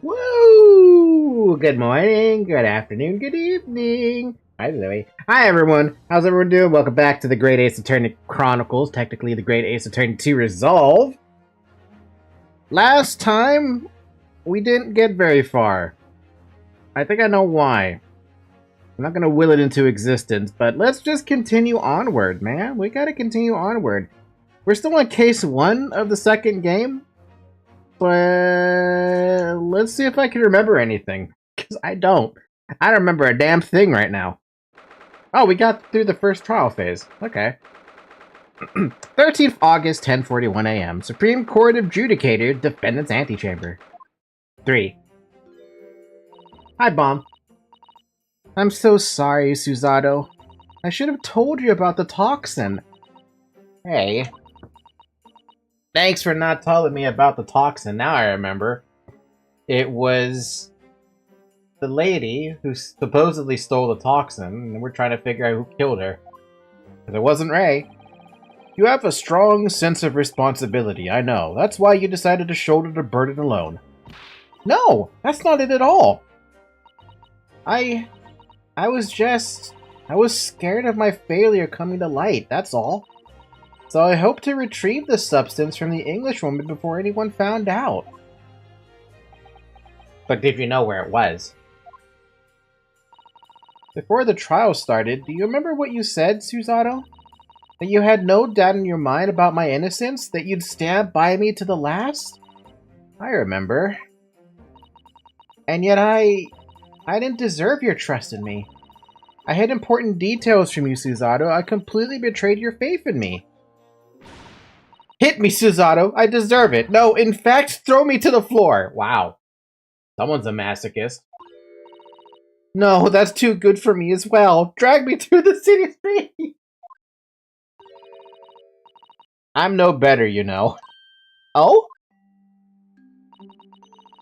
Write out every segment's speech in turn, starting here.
Woo! Good morning, good afternoon, good evening. Hi, Zoe. Hi, everyone. How's everyone doing? Welcome back to the Great Ace Attorney Chronicles, technically the Great Ace Attorney 2 Resolve. Last time, we didn't get very far. I think I know why. I'm not going to will it into existence, but let's just continue onward, man. We got to continue onward. We're still on case 1 of the second game. But let's see if I can remember anything, because I don't. I don't remember a damn thing right now. Oh, we got through the first trial phase. Okay. 13th August, 10:41 a.m. Supreme Court Adjudicator, Defendant's Antechamber. 3. Hi, Bomb. I'm so sorry, Susato. I should have told you about the toxin. Hey. Thanks for not telling me about the toxin. Now I remember. It was the lady who supposedly stole the toxin, and we're trying to figure out who killed her. But it wasn't Ray. You have a strong sense of responsibility, I know. That's why you decided to shoulder the burden alone. No, that's not it at all. I was scared of my failure coming to light, that's all. So I hope to retrieve the substance from the Englishwoman before anyone found out. But did you know where it was? Before the trial started, do you remember what you said, Susato? That you had no doubt in your mind about my innocence? That you'd stand by me to the last? I remember. And yet I didn't deserve your trust in me. I hid important details from you, Susato. I completely betrayed your faith in me. Hit me, Susato. I deserve it. No, in fact, throw me to the floor. Wow. Someone's a masochist. No, that's too good for me as well. Drag me through the city street. I'm no better, you know. Oh?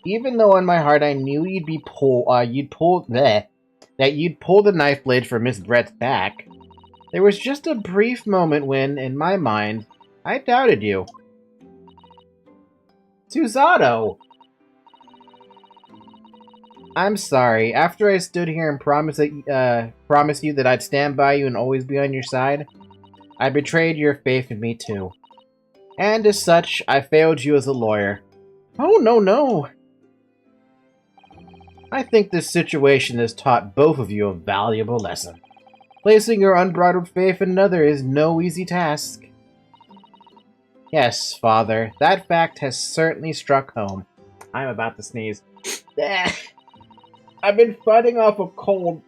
Even though in my heart I knew you'd pull the knife blade from Miss Brett's back, there was just a brief moment when, in my mind, I doubted you. Susato! I'm sorry. After I stood here and promised you that I'd stand by you and always be on your side, I betrayed your faith in me too. And as such, I failed you as a lawyer. Oh, no. I think this situation has taught both of you a valuable lesson. Placing your unbridled faith in another is no easy task. Yes, Father, that fact has certainly struck home. I'm about to sneeze. I've been fighting off a cold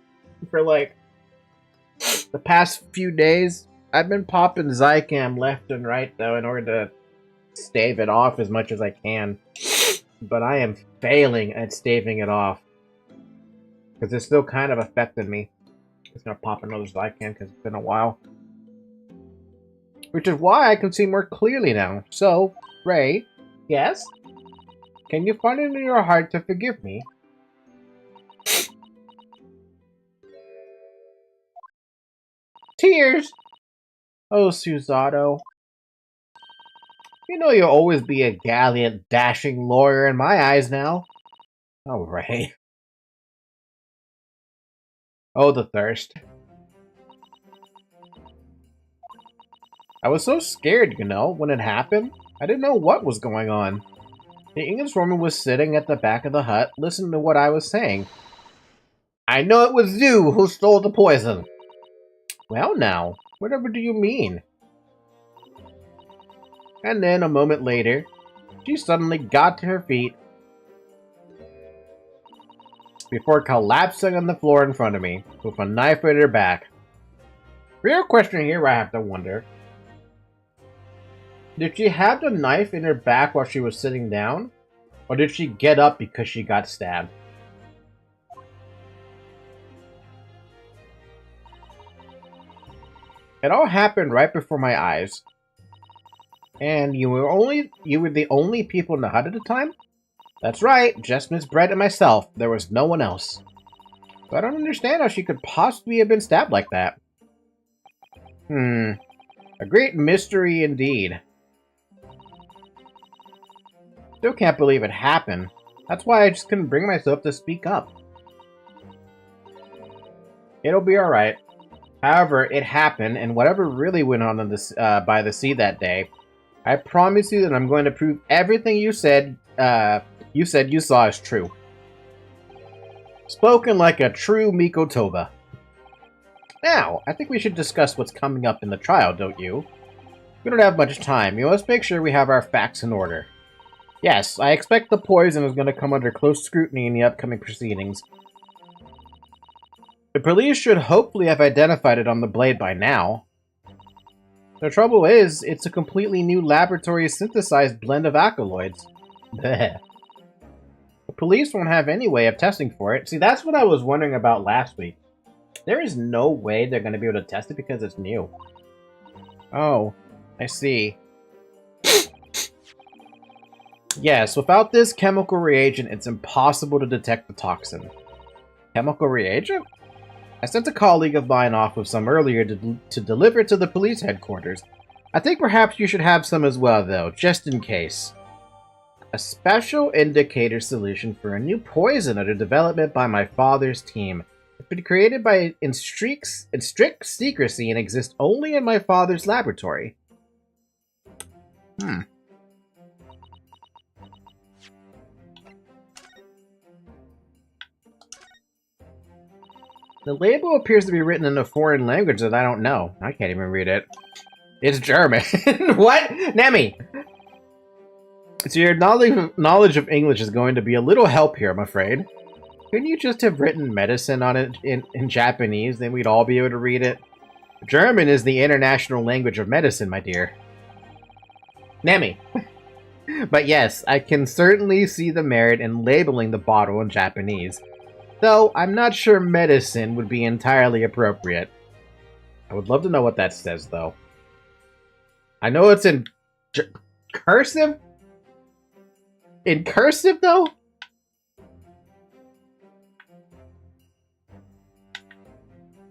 for, like, the past few days. I've been popping Zicam left and right, though, in order to stave it off as much as I can. But I am failing at staving it off. Because it's still kind of affected me. Just gonna pop another Zicam because it's been a while. Which is why I can see more clearly now. So, Ray, yes? Can you find it in your heart to forgive me? Tears! Oh, Susato. You know you'll always be a gallant, dashing lawyer in my eyes now. Oh, Ray. Oh, the thirst. I was so scared, you know, when it happened. I didn't know what was going on. The Englishwoman was sitting at the back of the hut, listening to what I was saying. I know it was you who stole the poison. Well now, whatever do you mean? And then, a moment later, she suddenly got to her feet before collapsing on the floor in front of me, with a knife at her back. Real question here I have to wonder. Did she have the knife in her back while she was sitting down? Or did she get up because she got stabbed? It all happened right before my eyes. And you were the only people in the hut at the time? That's right, just Miss Brett and myself. There was no one else. So I don't understand how she could possibly have been stabbed like that. A great mystery indeed. Still can't believe it happened. That's why I just couldn't bring myself to speak up. It'll be alright. However, it happened, and whatever really went on in this, by the sea that day, I promise you that I'm going to prove everything you said you saw is true. Spoken like a true Mikotoba. Now, I think we should discuss what's coming up in the trial, don't you? We don't have much time. You must make sure we have our facts in order. Yes, I expect the poison is going to come under close scrutiny in the upcoming proceedings. The police should hopefully have identified it on the blade by now. The trouble is, it's a completely new laboratory-synthesized blend of alkaloids. The police won't have any way of testing for it. See, that's what I was wondering about last week. There is no way they're going to be able to test it because it's new. Oh, I see. Yes, without this chemical reagent, it's impossible to detect the toxin. Chemical reagent? I sent a colleague of mine off with some earlier to deliver to the police headquarters. I think perhaps you should have some as well, though, just in case. A special indicator solution for a new poison under development by my father's team. It's been created in strict secrecy and exists only in my father's laboratory. The label appears to be written in a foreign language that I don't know. I can't even read it. It's German. What? Nemi! Since your knowledge of English is going to be a little help here, I'm afraid. Couldn't you just have written medicine on it in Japanese, then we'd all be able to read it? German is the international language of medicine, my dear. Nemi. But yes, I can certainly see the merit in labeling the bottle in Japanese. Though, I'm not sure medicine would be entirely appropriate. I would love to know what that says, though. I know it's in cursive? In cursive, though?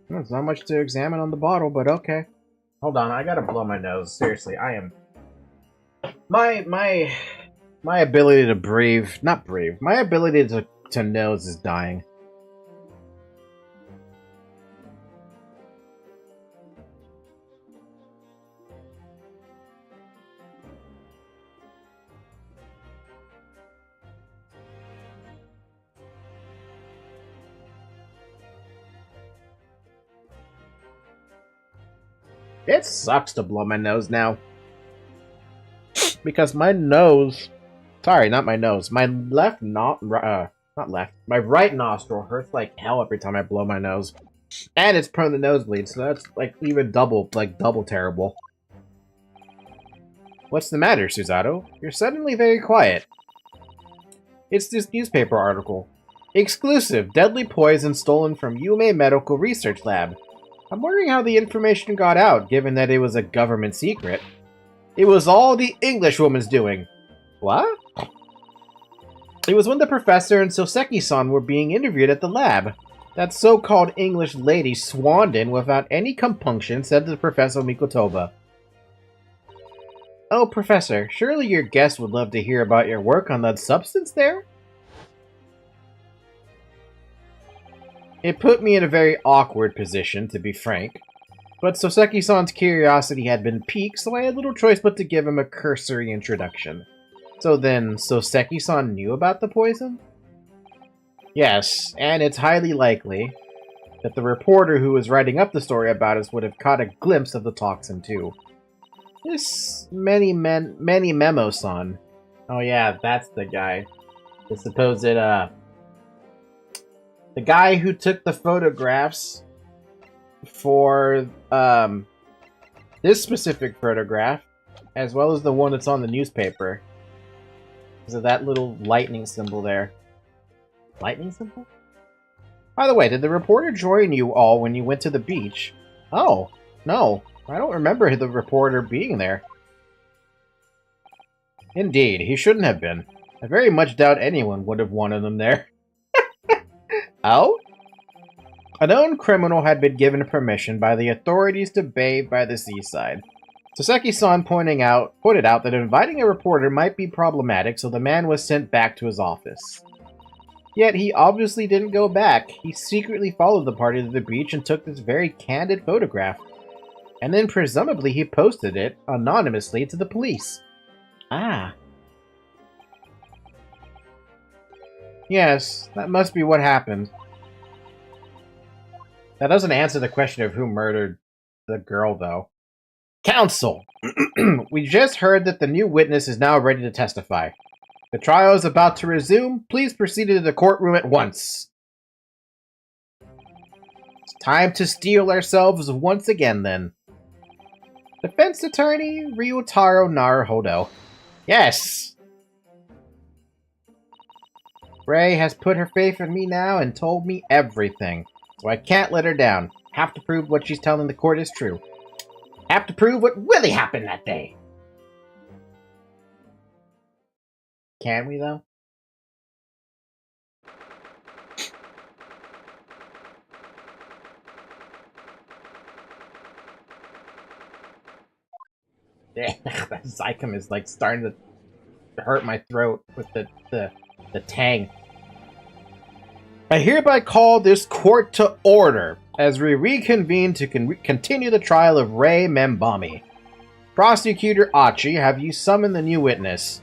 There's not much to examine on the bottle, but okay. Hold on, I gotta blow my nose. Seriously, I am... My ability to breathe... Not breathe. My ability to nose is dying. It sucks to blow my nose now. Because my nose... Sorry, not my nose. My left not left. My right nostril hurts like hell every time I blow my nose. And it's prone to nosebleed, so that's like even double terrible. What's the matter, Susato? You're suddenly very quiet. It's this newspaper article. Exclusive, deadly poison stolen from Yume Medical Research Lab. I'm wondering how the information got out, given that it was a government secret. It was all the Englishwoman's doing. What? It was when the professor and Soseki-san were being interviewed at the lab. That so-called English lady swaned in without any compunction, said to Professor Mikotoba. Oh, Professor, surely your guest would love to hear about your work on that substance there? It put me in a very awkward position, to be frank. But Soseki-san's curiosity had been piqued, so I had little choice but to give him a cursory introduction. So then, Soseki-san knew about the poison? Yes, and it's highly likely that the reporter who was writing up the story about us would have caught a glimpse of the toxin too. This Memo-san. Oh yeah, that's the guy. The supposed, the guy who took the photographs for, this specific photograph, as well as the one that's on the newspaper. Because of that little lightning symbol there. Lightning symbol? By the way, did the reporter join you all when you went to the beach? Oh, no. I don't remember the reporter being there. Indeed, he shouldn't have been. I very much doubt anyone would have wanted him there. Oh? A known criminal had been given permission by the authorities to bathe by the seaside. Soseki-san pointed out that inviting a reporter might be problematic, so the man was sent back to his office. Yet he obviously didn't go back. He secretly followed the party to the beach and took this very candid photograph. And then presumably he posted it anonymously to the police. Ah. Yes, that must be what happened. That doesn't answer the question of who murdered the girl, though. Counsel! We just heard that the new witness is now ready to testify. The trial is about to resume. Please proceed to the courtroom at once. It's time to steel ourselves once again, then. Defense Attorney Ryutaro Naruhodo. Yes! Ray has put her faith in me now and told me everything. So I can't let her down. Have to prove what she's telling the court is true. Have to prove what really happened that day. Can we, though? Yeah, that Zycam is like starting to hurt my throat with the tang. I hereby call this court to order as we reconvene to continue the trial of Rei Membami. Prosecutor Achi, have you summoned the new witness?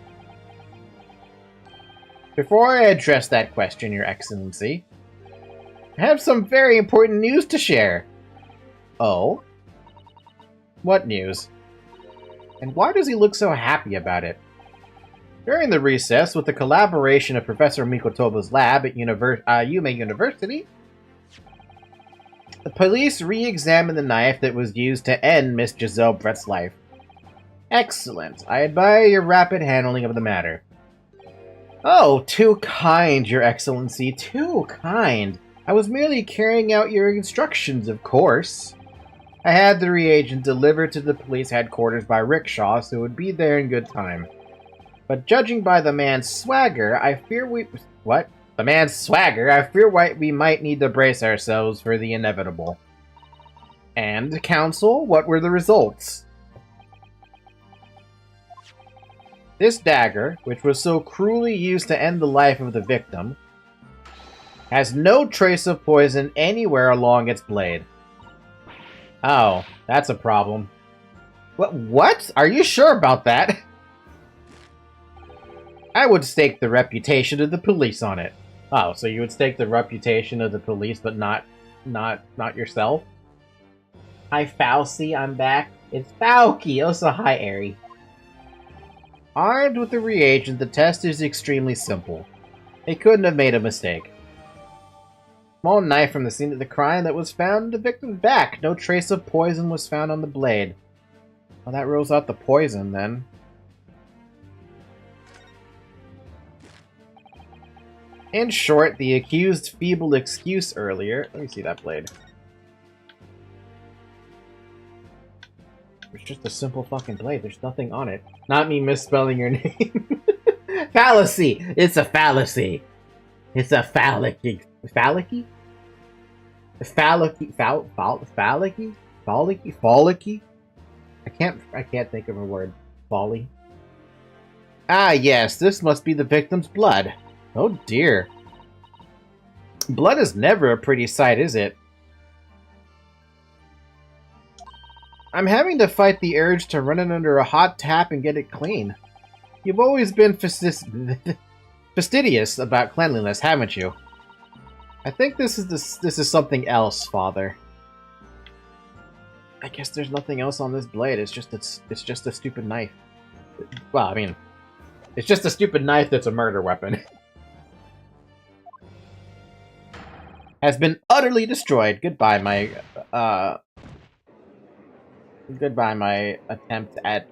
Before I address that question, Your Excellency, I have some very important news to share. Oh? What news? And why does he look so happy about it? During the recess, with the collaboration of Professor Mikotoba's lab at Yume University, the police re-examined the knife that was used to end Miss Giselle Brett's life. Excellent. I admire your rapid handling of the matter. Oh, too kind, Your Excellency, too kind. I was merely carrying out your instructions, of course. I had the reagent delivered to the police headquarters by rickshaw, so it would be there in good time. But judging by the man's swagger, I fear What? The man's swagger? I fear we might need to brace ourselves for the inevitable. And, Counsel, what were the results? This dagger, which was so cruelly used to end the life of the victim, has no trace of poison anywhere along its blade. Oh, that's a problem. What? Are you sure about that? I would stake the reputation of the police on it. Oh, so you would stake the reputation of the police, but not yourself? Hi, Fauci, I'm back. It's Fauci. Oh, so hi, Airy. Armed with the reagent, the test is extremely simple. They couldn't have made a mistake. Small knife from the scene of the crime that was found in the victim's back. No trace of poison was found on the blade. Well, that rules out the poison, then. In short, the accused's feeble excuse earlier... Let me see that blade. It's just a simple fucking blade. There's nothing on it. Not me misspelling your name. Fallacy! It's a fallacy. It's a phallicy. Phallicy? Phallicy? Phallicy? Phallicy? Phallicy? I can't think of a word. Folly. Ah, yes, this must be the victim's blood. Oh dear. Blood is never a pretty sight, is it? I'm having to fight the urge to run it under a hot tap and get it clean. You've always been fastidious about cleanliness, haven't you? I think this is something else, Father. I guess there's nothing else on this blade. It's just a stupid knife. Well, I mean, it's just a stupid knife that's a murder weapon. Has been utterly destroyed. Goodbye, my attempt at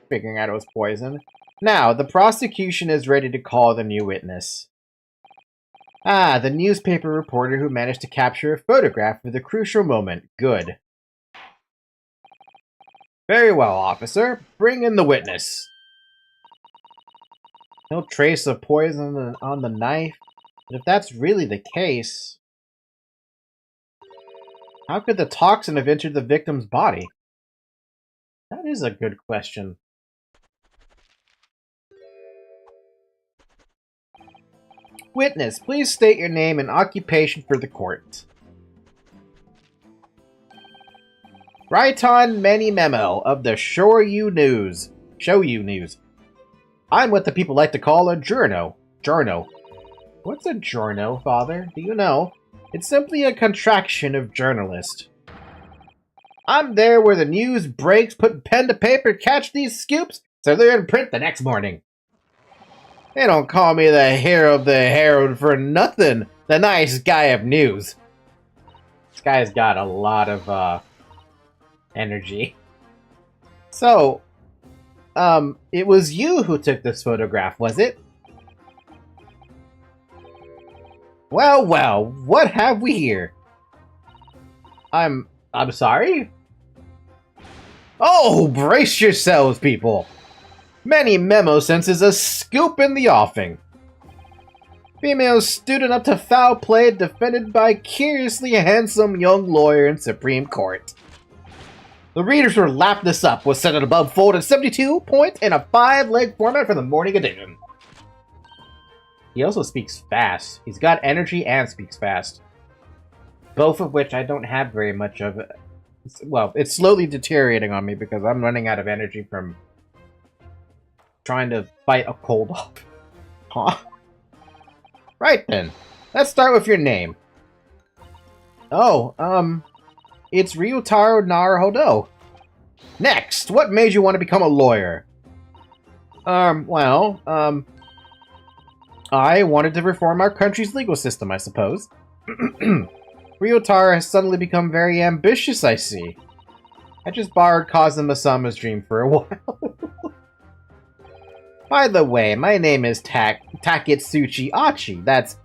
figuring out it was poison. Now, the prosecution is ready to call the new witness. Ah, the newspaper reporter who managed to capture a photograph of the crucial moment. Good. Very well, officer. Bring in the witness. No trace of poison on the knife. But if that's really the case, how could the toxin have entered the victim's body? That is a good question. Witness, please state your name and occupation for the court. Wright on Many Memo of the Shoyu News. I'm what the people like to call a journo. What's a journo, Father? Do you know? It's simply a contraction of journalist. I'm there where the news breaks, put pen to paper, catch these scoops, so they're in print the next morning. They don't call me the hero of the Herald for nothing. The nice guy of news. This guy's got a lot of, energy. So, it was you who took this photograph, was it? Well, what have we here? I'm sorry? Oh, brace yourselves, people! Many Memo senses a scoop in the offing. Female student up to foul play defended by curiously handsome young lawyer in Supreme Court. The readers will lap this up was set at above folded 72 point in a 5-leg format for the morning edition. He also speaks fast. He's got energy and speaks fast. Both of which I don't have very much of. Well, it's slowly deteriorating on me because I'm running out of energy from trying to fight a cold off. Huh? Right then. Let's start with your name. Oh, it's Ryutaro Naruhodo. Next, what made you want to become a lawyer? I wanted to reform our country's legal system, I suppose. Ryotaro has suddenly become very ambitious, I see. I just borrowed Kazuma-sama's dream for a while. By the way, my name is Takitsuchi Achi. That's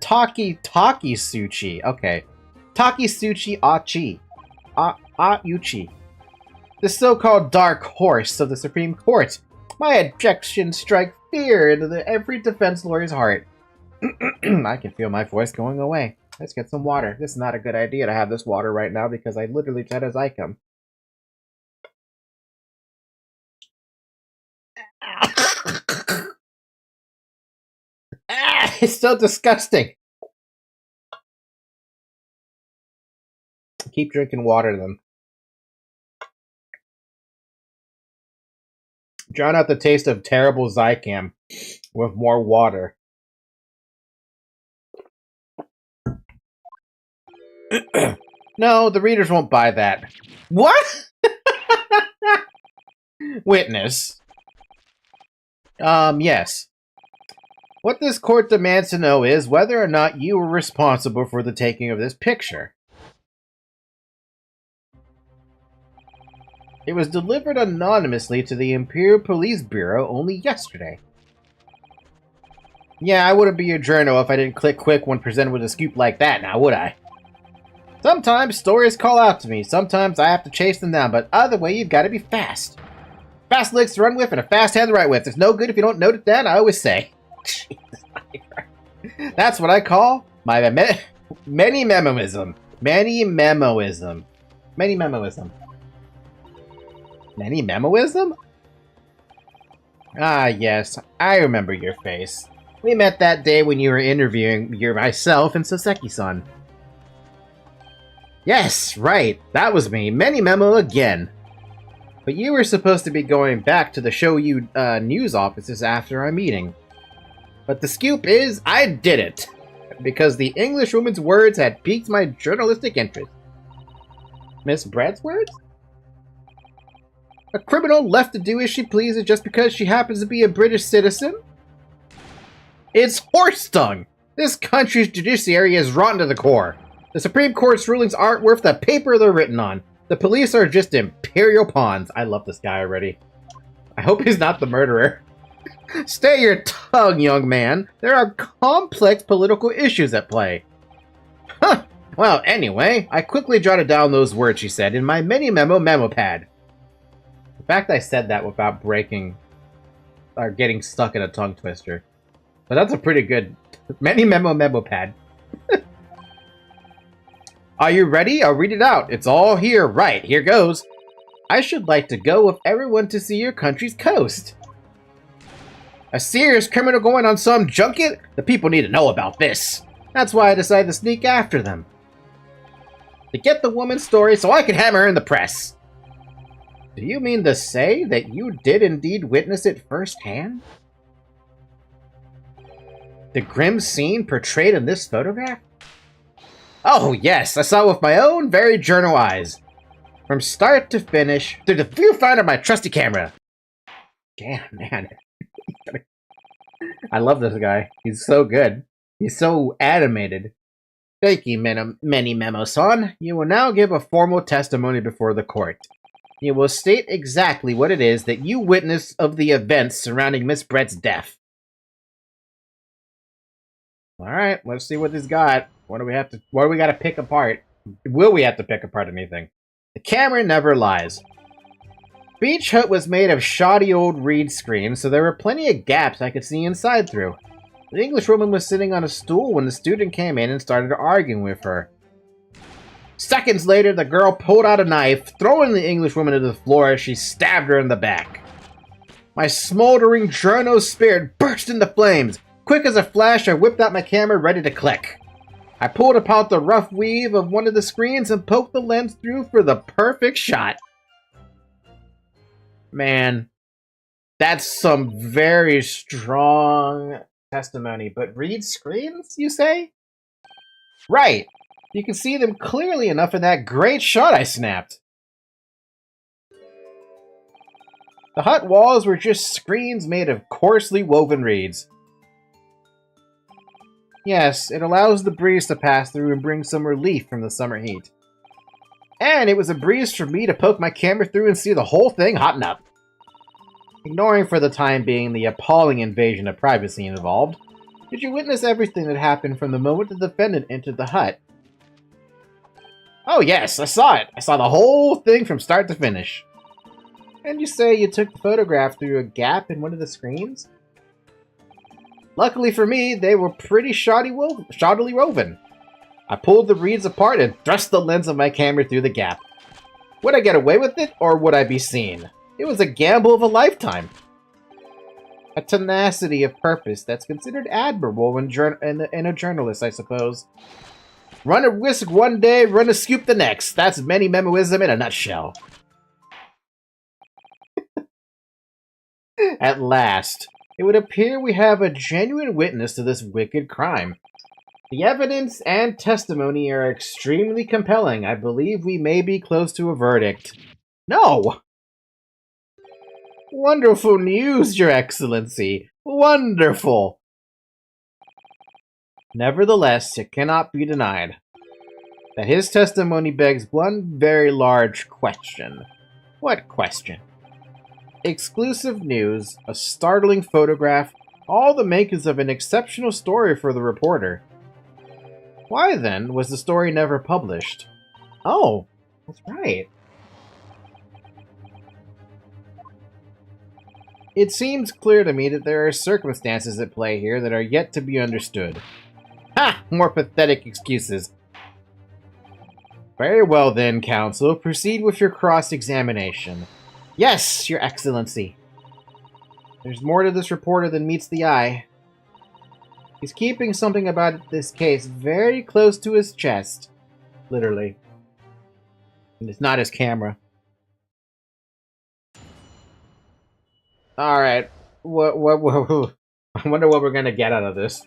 Takisuchi. Okay. Takisuchi Achi. Auchi. The so-called Dark Horse of the Supreme Court. My objections strike fear into every defense lawyer's heart. I can feel my voice going away. Let's get some water. This is not a good idea to have this water right now because I literally said as I come. It's so disgusting. Keep drinking water then. Drown out the taste of terrible Zycam with more water. No, the readers won't buy that. What? Witness. Yes. What this court demands to know is whether or not you were responsible for the taking of this picture. It was delivered anonymously to the Imperial Police Bureau only yesterday. Yeah, I wouldn't be your journal if I didn't click quick when presented with a scoop like that now, would I? Sometimes stories call out to me, sometimes I have to chase them down, but either way you've got to be fast. Fast legs to run with and a fast hand to write with. It's no good if you don't note it down, I always say. That's what I call my many memoism. Many memoism. Many memoism. Many memoism? Ah, yes, I remember your face. We met that day when you were interviewing myself and Soseki-san. Yes, right, that was me. Many memo again. But you were supposed to be going back to the Shoyu news offices after our meeting. But the scoop is, I did it! Because the Englishwoman's words had piqued my journalistic interest. Miss Brett's words? A criminal left to do as she pleases just because she happens to be a British citizen? It's horse dung! This country's judiciary is rotten to the core. The Supreme Court's rulings aren't worth the paper they're written on. The police are just imperial pawns. I love this guy already. I hope he's not the murderer. Stay your tongue, young man. There are complex political issues at play. Huh. Well, anyway, I quickly jotted down those words she said in my memo pad. The fact I said that without breaking or getting stuck in a tongue twister. But that's a pretty good memo pad. Are you ready? I'll read it out. It's all here. Right, here goes. I should like to go with everyone to see your country's coast. A serious criminal going on some junket? The people need to know about this. That's why I decided to sneak after them. To get the woman's story so I can hammer her in the press. Do you mean to say that you did indeed witness it firsthand? The grim scene portrayed in this photograph? Oh yes, I saw it with my own very journal eyes. From start to finish, through the viewfinder of my trusty camera. Damn, man. I love this guy. He's so good. He's so animated. Thank you, many memo-san. You will now give a formal testimony before the court. You will state exactly what it is that you witnessed of the events surrounding Miss Brett's death. Alright, let's see what he's got. What do we got to pick apart? Will we have to pick apart anything? The camera never lies. Beach Hut was made of shoddy old reed screens, so there were plenty of gaps I could see inside through. The Englishwoman was sitting on a stool when the student came in and started arguing with her. Seconds later, the girl pulled out a knife, throwing the Englishwoman to the floor as she stabbed her in the back. My smoldering journo spirit burst into flames. Quick as a flash, I whipped out my camera, ready to click. I pulled apart the rough weave of one of the screens and poked the lens through for the perfect shot. Man, that's some very strong testimony. But read screens, you say? Right. You can see them clearly enough in that great shot I snapped. The hut walls were just screens made of coarsely woven reeds. Yes, it allows the breeze to pass through and bring some relief from the summer heat. And it was a breeze for me to poke my camera through and see the whole thing hotting up. Ignoring for the time being the appalling invasion of privacy involved, did you witness everything that happened from the moment the defendant entered the hut? Oh yes, I saw it! I saw the whole thing from start to finish. And you say you took the photograph through a gap in one of the screens? Luckily for me, they were pretty shoddily woven. I pulled the reeds apart and thrust the lens of my camera through the gap. Would I get away with it, or would I be seen? It was a gamble of a lifetime. A tenacity of purpose that's considered admirable in a journalist, I suppose. Run a risk one day, run a scoop the next. That's many memoism in a nutshell. At last, it would appear we have a genuine witness to this wicked crime. The evidence and testimony are extremely compelling. I believe we may be close to a verdict. No! Wonderful news, Your Excellency! Wonderful! Nevertheless, it cannot be denied that his testimony begs one very large question. What question? Exclusive news, a startling photograph, all the makings of an exceptional story for the reporter. Why, then, was the story never published? Oh, that's right. It seems clear to me that there are circumstances at play here that are yet to be understood. Ha! More pathetic excuses. Very well then, Counsel. Proceed with your cross-examination. Yes, Your Excellency. There's more to this reporter than meets the eye. He's keeping something about this case very close to his chest. Literally. And it's not his camera. Alright. What, I wonder what we're gonna get out of this.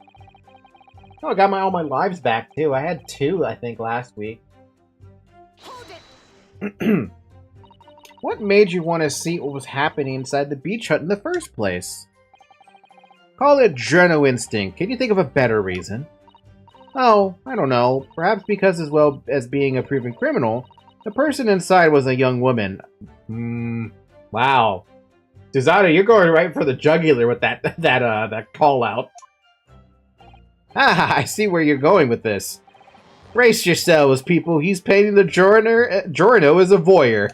Oh, I got all my lives back, too. I had 2, I think, last week. Hold it. What made you want to see what was happening inside the beach hut in the first place? Call it adrenal instinct. Can you think of a better reason? Oh, I don't know. Perhaps because as well as being a proven criminal, the person inside was a young woman. Wow. Susato, you're going right for the jugular with that call out. Ah, I see where you're going with this. Brace yourselves, people. He's painting the Giorno as a voyeur.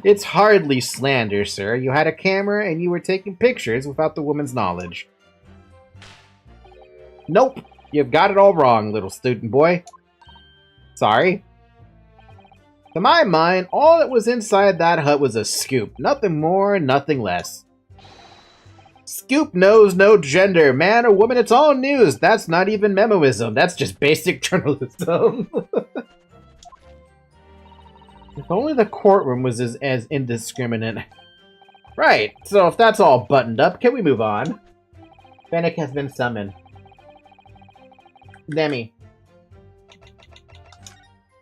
It's hardly slander, sir. You had a camera and you were taking pictures without the woman's knowledge. Nope. You've got it all wrong, little student boy. Sorry. To my mind, all that was inside that hut was a scoop. Nothing more, nothing less. Scoop knows no gender. Man or woman, it's all news. That's not even memoism. That's just basic journalism. If only the courtroom was as indiscriminate. Right, so if that's all buttoned up, can we move on? Fennec has been summoned. Demi.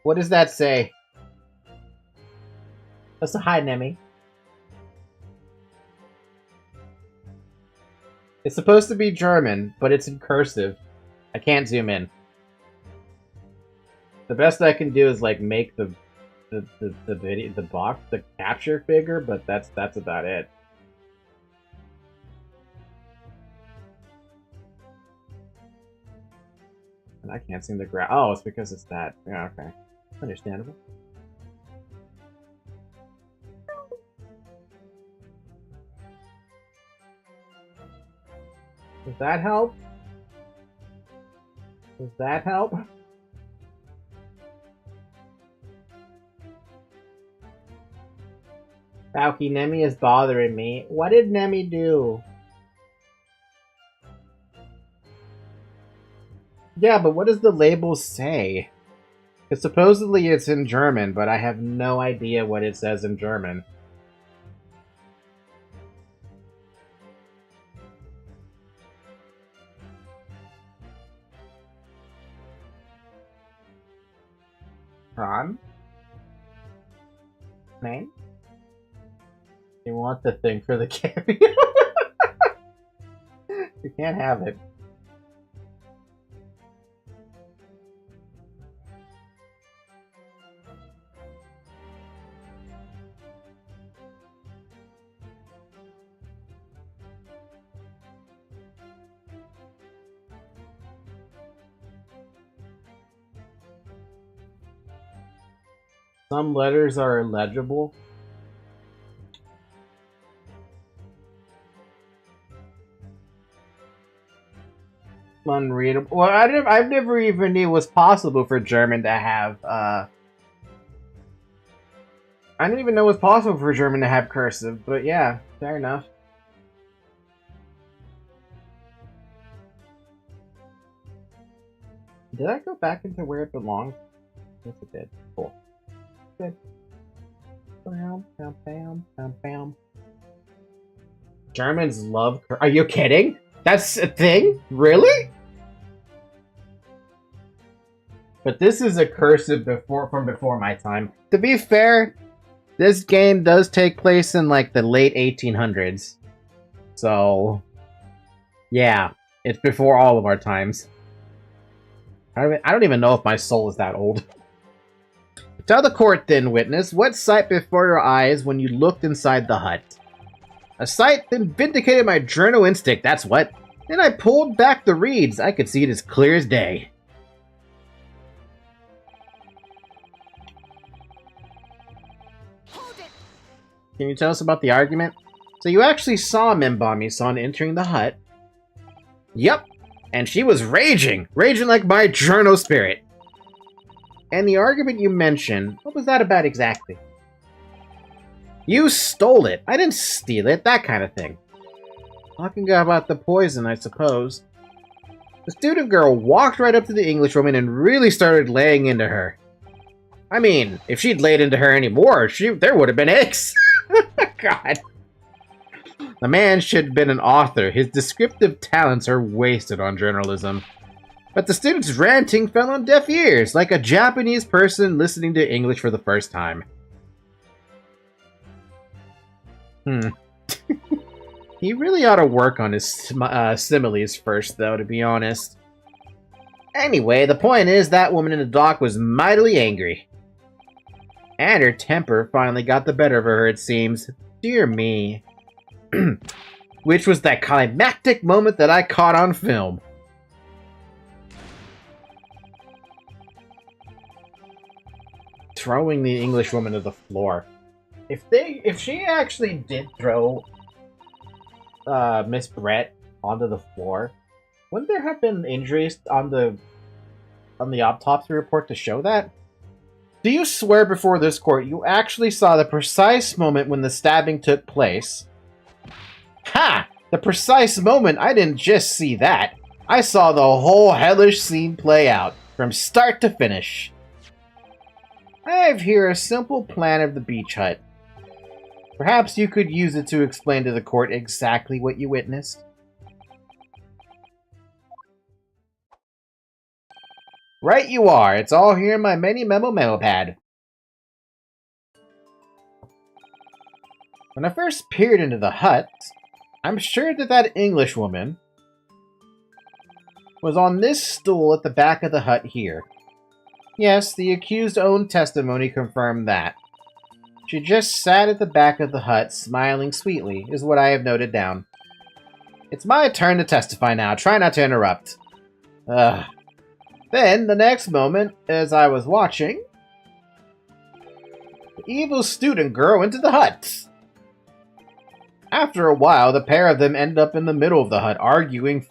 What does that say? That's a hi, Nemi. It's supposed to be German, but it's in cursive. I can't zoom in. The best I can do is like make the video, the capture bigger, but that's about it. And I can't seem to grab. Oh, it's because it's that. Yeah, okay, understandable. Does that help? Does that help? Falky, Nemi is bothering me. What did Nemi do? Yeah, but what does the label say? Because supposedly it's in German, but I have no idea what it says in German. Ron? Name? You want the thing for the cameo? You can't have it. Some letters are illegible. Unreadable. Well, I've never even knew it was possible for German to have, I didn't even know it was possible for German to have cursive, but yeah, fair enough. Did I go back into where it belonged? Yes, it did. Cool. Good. Bam, bam, bam, bam, bam. Germans love Are you kidding? That's a thing? Really? But this is a cursive from before my time. To be fair, this game does take place in like the late 1800s. So, yeah, it's before all of our times. I don't even know if my soul is that old. Tell the court then, witness, what sight before your eyes when you looked inside the hut? A sight that vindicated my journal instinct, that's what. Then I pulled back the reeds. I could see it as clear as day. Hold it. Can you tell us about the argument? So you actually saw Minbami-san entering the hut? Yep. And she was raging. Raging like my journal spirit. And the argument you mentioned, what was that about exactly? You stole it. I didn't steal it. That kind of thing. Talking about the poison, I suppose. The student girl walked right up to the Englishwoman and really started laying into her. I mean, if she'd laid into her anymore, there would have been eggs. God. The man should have been an author. His descriptive talents are wasted on journalism. But the student's ranting fell on deaf ears, like a Japanese person listening to English for the first time. He really ought to work on his similes first, though, to be honest. Anyway, the point is that woman in the dock was mightily angry. And her temper finally got the better of her, it seems. Dear me. Which was that climactic moment that I caught on film. Throwing the Englishwoman to the floor. If she actually did throw Miss Brett onto the floor, wouldn't there have been injuries on the autopsy report to show that? Do you swear before this court you actually saw the precise moment when the stabbing took place? Ha! The precise moment? I didn't just see that. I saw the whole hellish scene play out, from start to finish. I have here a simple plan of the beach hut. Perhaps you could use it to explain to the court exactly what you witnessed. Right you are. It's all here in my memo pad. When I first peered into the hut, I'm sure that Englishwoman was on this stool at the back of the hut here. Yes, the accused's own testimony confirmed that. She just sat at the back of the hut, smiling sweetly, is what I have noted down. It's my turn to testify now. Try not to interrupt. Ugh. Then, the next moment, as I was watching, the evil student girl into the hut. After a while, the pair of them ended up in the middle of the hut, arguing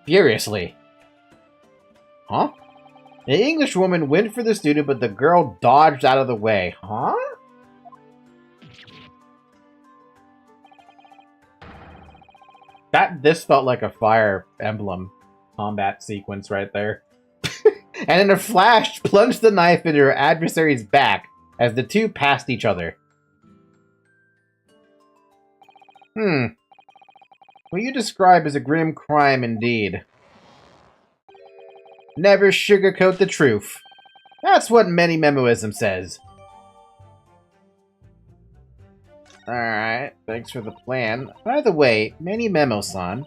furiously. Huh? The Englishwoman went for the student, but the girl dodged out of the way. Huh? This felt like a Fire Emblem combat sequence right there. And in a flash, plunged the knife into her adversary's back as the two passed each other. What you describe as a grim crime indeed. Never sugarcoat the truth. That's what many memoism says. Alright, thanks for the plan. By the way, Many Memo-san,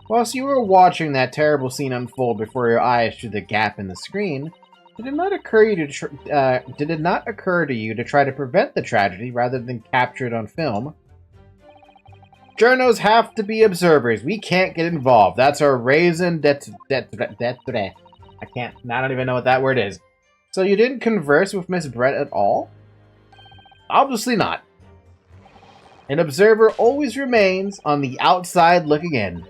whilst you were watching that terrible scene unfold before your eyes through the gap in the screen, did it not occur to you to try to prevent the tragedy rather than capture it on film? Journos have to be observers. We can't get involved. That's our raison d'etre. I don't even know what that word is. So you didn't converse with Miss Brett at all? Obviously not. An observer always remains on the outside looking in.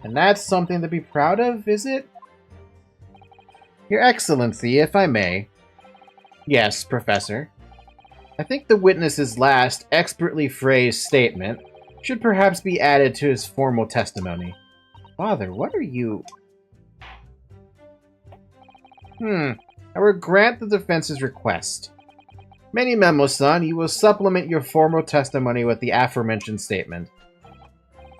And that's something to be proud of, is it? Your Excellency, if I may. Yes, Professor. I think the witness's last, expertly phrased statement should perhaps be added to his formal testimony. Father, what are you... I will grant the defense's request. Many Memo-san, you will supplement your formal testimony with the aforementioned statement.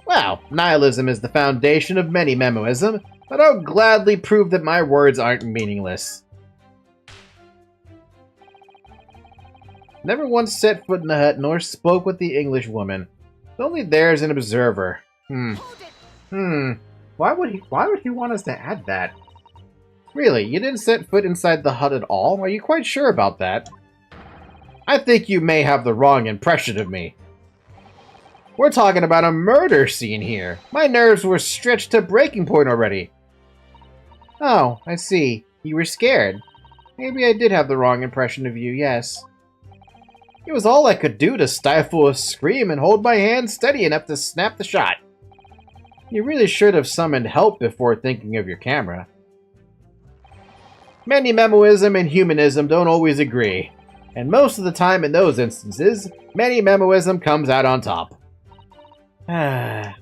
Well, nihilism is the foundation of many Memoism, but I'll gladly prove that my words aren't meaningless. Never once set foot in the hut, nor spoke with the English woman. Only there as an observer. Why would he want us to add that? Really, you didn't set foot inside the hut at all? Are you quite sure about that? I think you may have the wrong impression of me. We're talking about a murder scene here. My nerves were stretched to breaking point already. Oh, I see. You were scared. Maybe I did have the wrong impression of you, yes. It was all I could do to stifle a scream and hold my hand steady enough to snap the shot. You really should have summoned help before thinking of your camera. Many Memoism and humanism don't always agree, and most of the time in those instances, Many Memoism comes out on top. As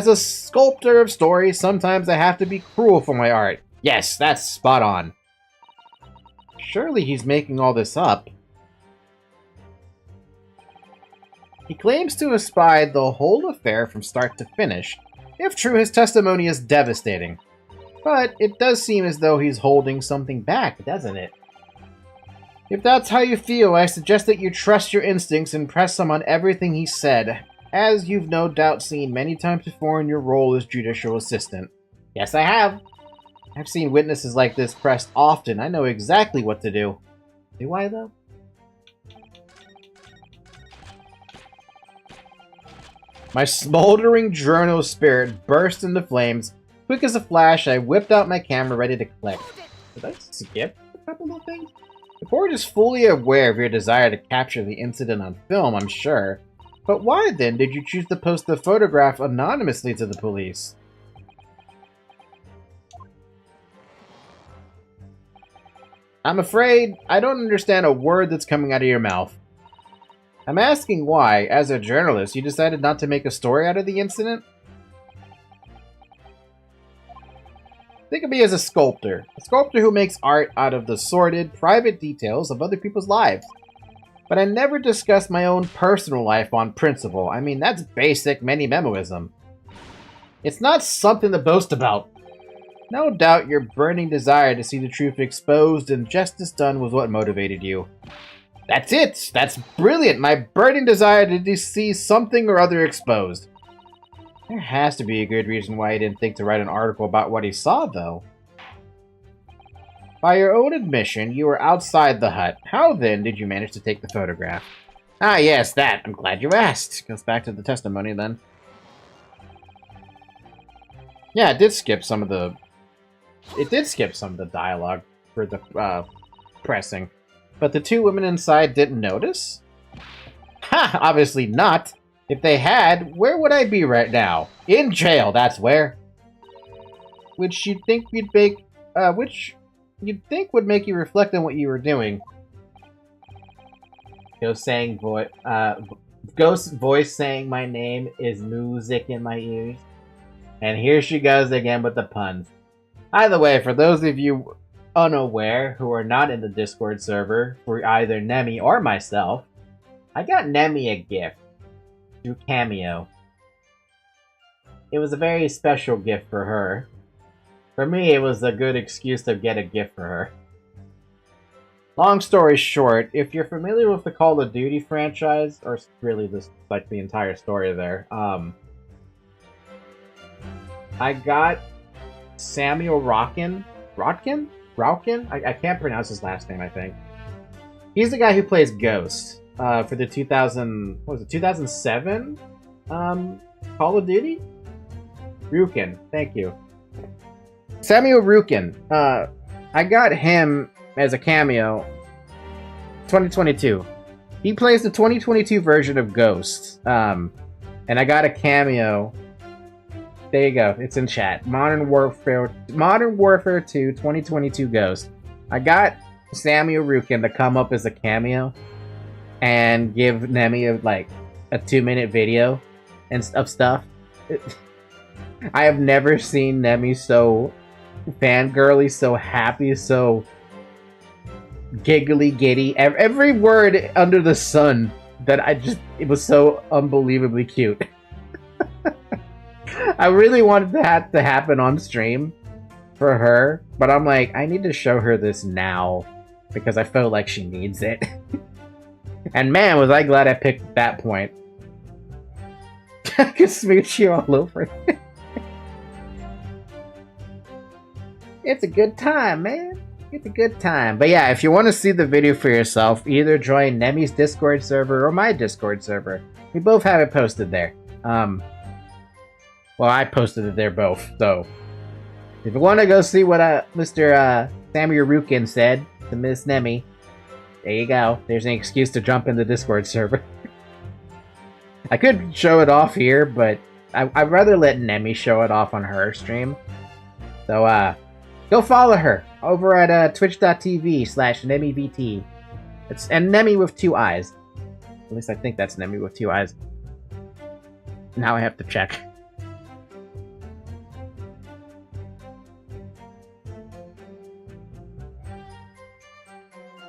a sculptor of stories, sometimes I have to be cruel for my art. Yes, that's spot on. Surely he's making all this up. He claims to have spied the whole affair from start to finish. If true, his testimony is devastating. But it does seem as though he's holding something back, doesn't it? If that's how you feel, I suggest that you trust your instincts and press him on everything he said, as you've no doubt seen many times before in your role as judicial assistant. Yes, I have. I've seen witnesses like this pressed often. I know exactly what to do. Do I, though? My smoldering journal spirit burst into flames. Quick as a flash, I whipped out my camera ready to click. Did I skip a couple of things? The court is fully aware of your desire to capture the incident on film, I'm sure. But why, then, did you choose to post the photograph anonymously to the police? I'm afraid I don't understand a word that's coming out of your mouth. I'm asking why, as a journalist, you decided not to make a story out of the incident? Think of me as a sculptor who makes art out of the sordid, private details of other people's lives. But I never discuss my own personal life on principle. I mean, that's basic Many Memoism. It's not something to boast about. No doubt your burning desire to see the truth exposed and justice done was what motivated you. That's it! That's brilliant! My burning desire to see something or other exposed. There has to be a good reason why he didn't think to write an article about what he saw, though. By your own admission, you were outside the hut. How, then, did you manage to take the photograph? Ah, yes, that. I'm glad you asked. Goes back to the testimony, then. Yeah, it did skip some of the dialogue for the pressing. But the two women inside didn't notice? Ha! Obviously not. If they had, where would I be right now? In jail, that's where. Which you'd think would make you reflect on what you were doing. Ghost voice saying my name is music in my ears. And here she goes again with the puns. Either way, for those of you unaware who are not in the Discord server for either Nemi or myself, I got Nemi a gift through Cameo. It was a very special gift for her. For me, it was a good excuse to get a gift for her. Long story short, if you're familiar with the Call of Duty franchise, or really this like the entire story there, I got Samuel Rockin? I can't pronounce his last name, I think. He's the guy who plays Ghost for the 2007 Call of Duty? Rukin, thank you. Samuel Rukin. I got him as a cameo 2022. He plays the 2022 version of Ghost. And I got a cameo. There you go. It's in chat. Modern Warfare 2 2022 Ghost. I got Samuel Rukin to come up as a cameo and give Nemi a 2-minute video of stuff. I have never seen Nemi so fangirly, so happy, so giggly giddy. Every word under the sun that it was so unbelievably cute. I really wanted that to happen on stream for her, but I'm like, I need to show her this now because I felt like she needs it. And man, was I glad I picked that point. I could smooch you all over it. It's a good time, man. It's a good time. But yeah, if you want to see the video for yourself, either join Nemi's Discord server or my Discord server. We both have it posted there. Well, I posted it there both, so if you want to go see what Mr. Samuel Rukin said to Miss Nemi, there you go. There's an excuse to jump in the Discord server. I could show it off here, but I'd rather let Nemi show it off on her stream. So, go follow her over at twitch.tv/NemiVT. And Nemi with 2 eyes. At least I think that's Nemi with 2 eyes. Now I have to check.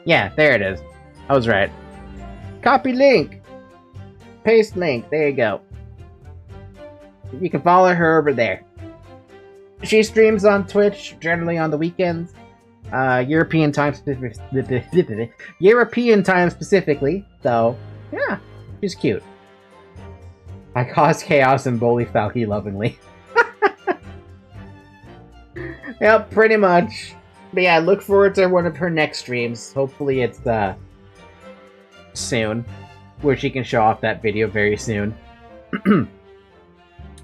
Yeah, there it is. I was right. Copy link. Paste link. There you go. You can follow her over there. She streams on Twitch, generally on the weekends. European time specifically. So, yeah, she's cute. I cause chaos and bully Falky lovingly. Yep, pretty much. But yeah, look forward to one of her next streams. Hopefully it's soon, where she can show off that video very soon.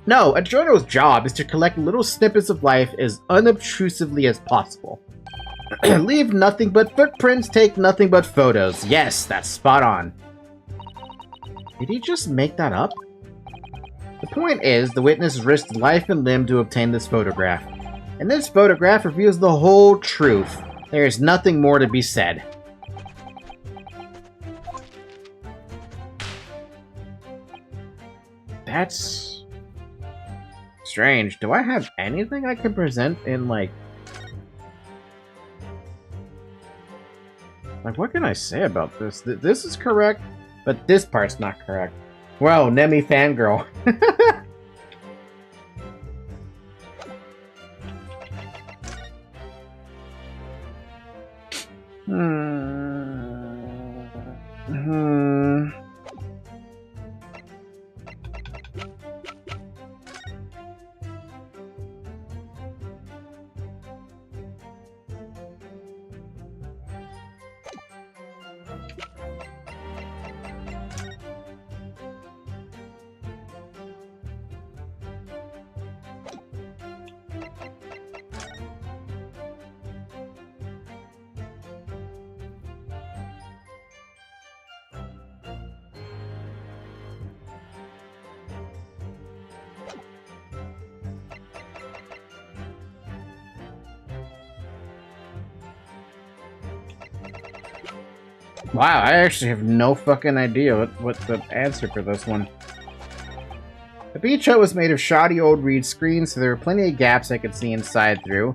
No, a journo's job is to collect little snippets of life as unobtrusively as possible. Leave nothing but footprints, take nothing but photos. Yes, that's spot on. Did he just make that up? The point is, the witness risked life and limb to obtain this photograph. And this photograph reveals the whole truth. There is nothing more to be said. That's strange. Do I have anything I can present in, like, what can I say about this? This is correct, but this part's not correct. Well, Nemi fangirl. Wow, I actually have no fucking idea what the answer for this one. The beach hut was made of shoddy old reed screens, so there were plenty of gaps I could see inside through.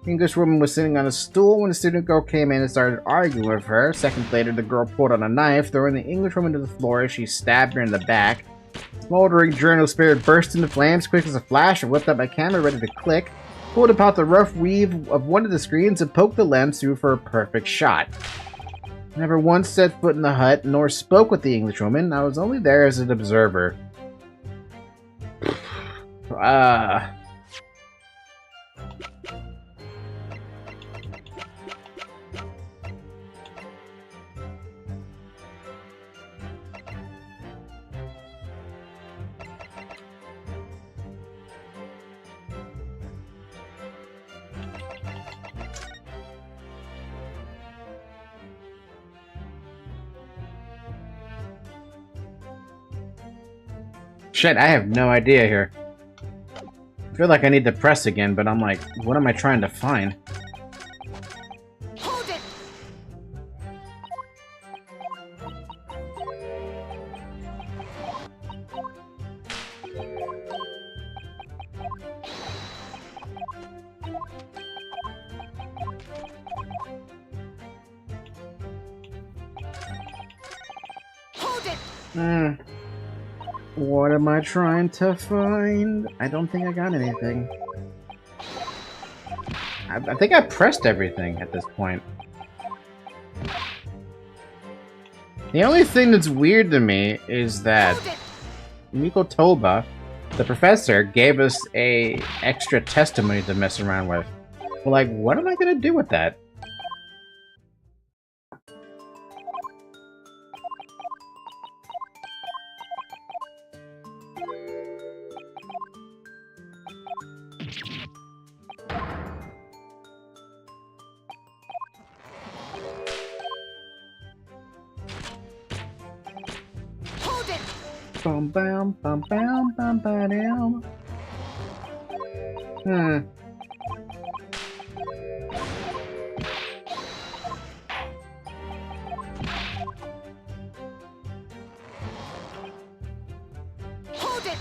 The English woman was sitting on a stool when the student girl came in and started arguing with her. Seconds later, the girl pulled out a knife, throwing the English woman to the floor as she stabbed her in the back. The smoldering journal spirit burst into flames quick as a flash and whipped up my camera ready to click, pulled about the rough weave of one of the screens and poked the lens through for a perfect shot. Never once set foot in the hut, nor spoke with the Englishwoman. I was only there as an observer. Shit, I have no idea here. I feel like I need to press again, but I'm like, what am I trying to find? Hold it. Hold it. What am I trying to find? I don't think I got anything. I think I pressed everything at this point. The only thing that's weird to me is that Mikotoba, the professor, gave us a extra testimony to mess around with. Well, like, what am I gonna do with that? Bum bum bum bum bum ba down. Hold it.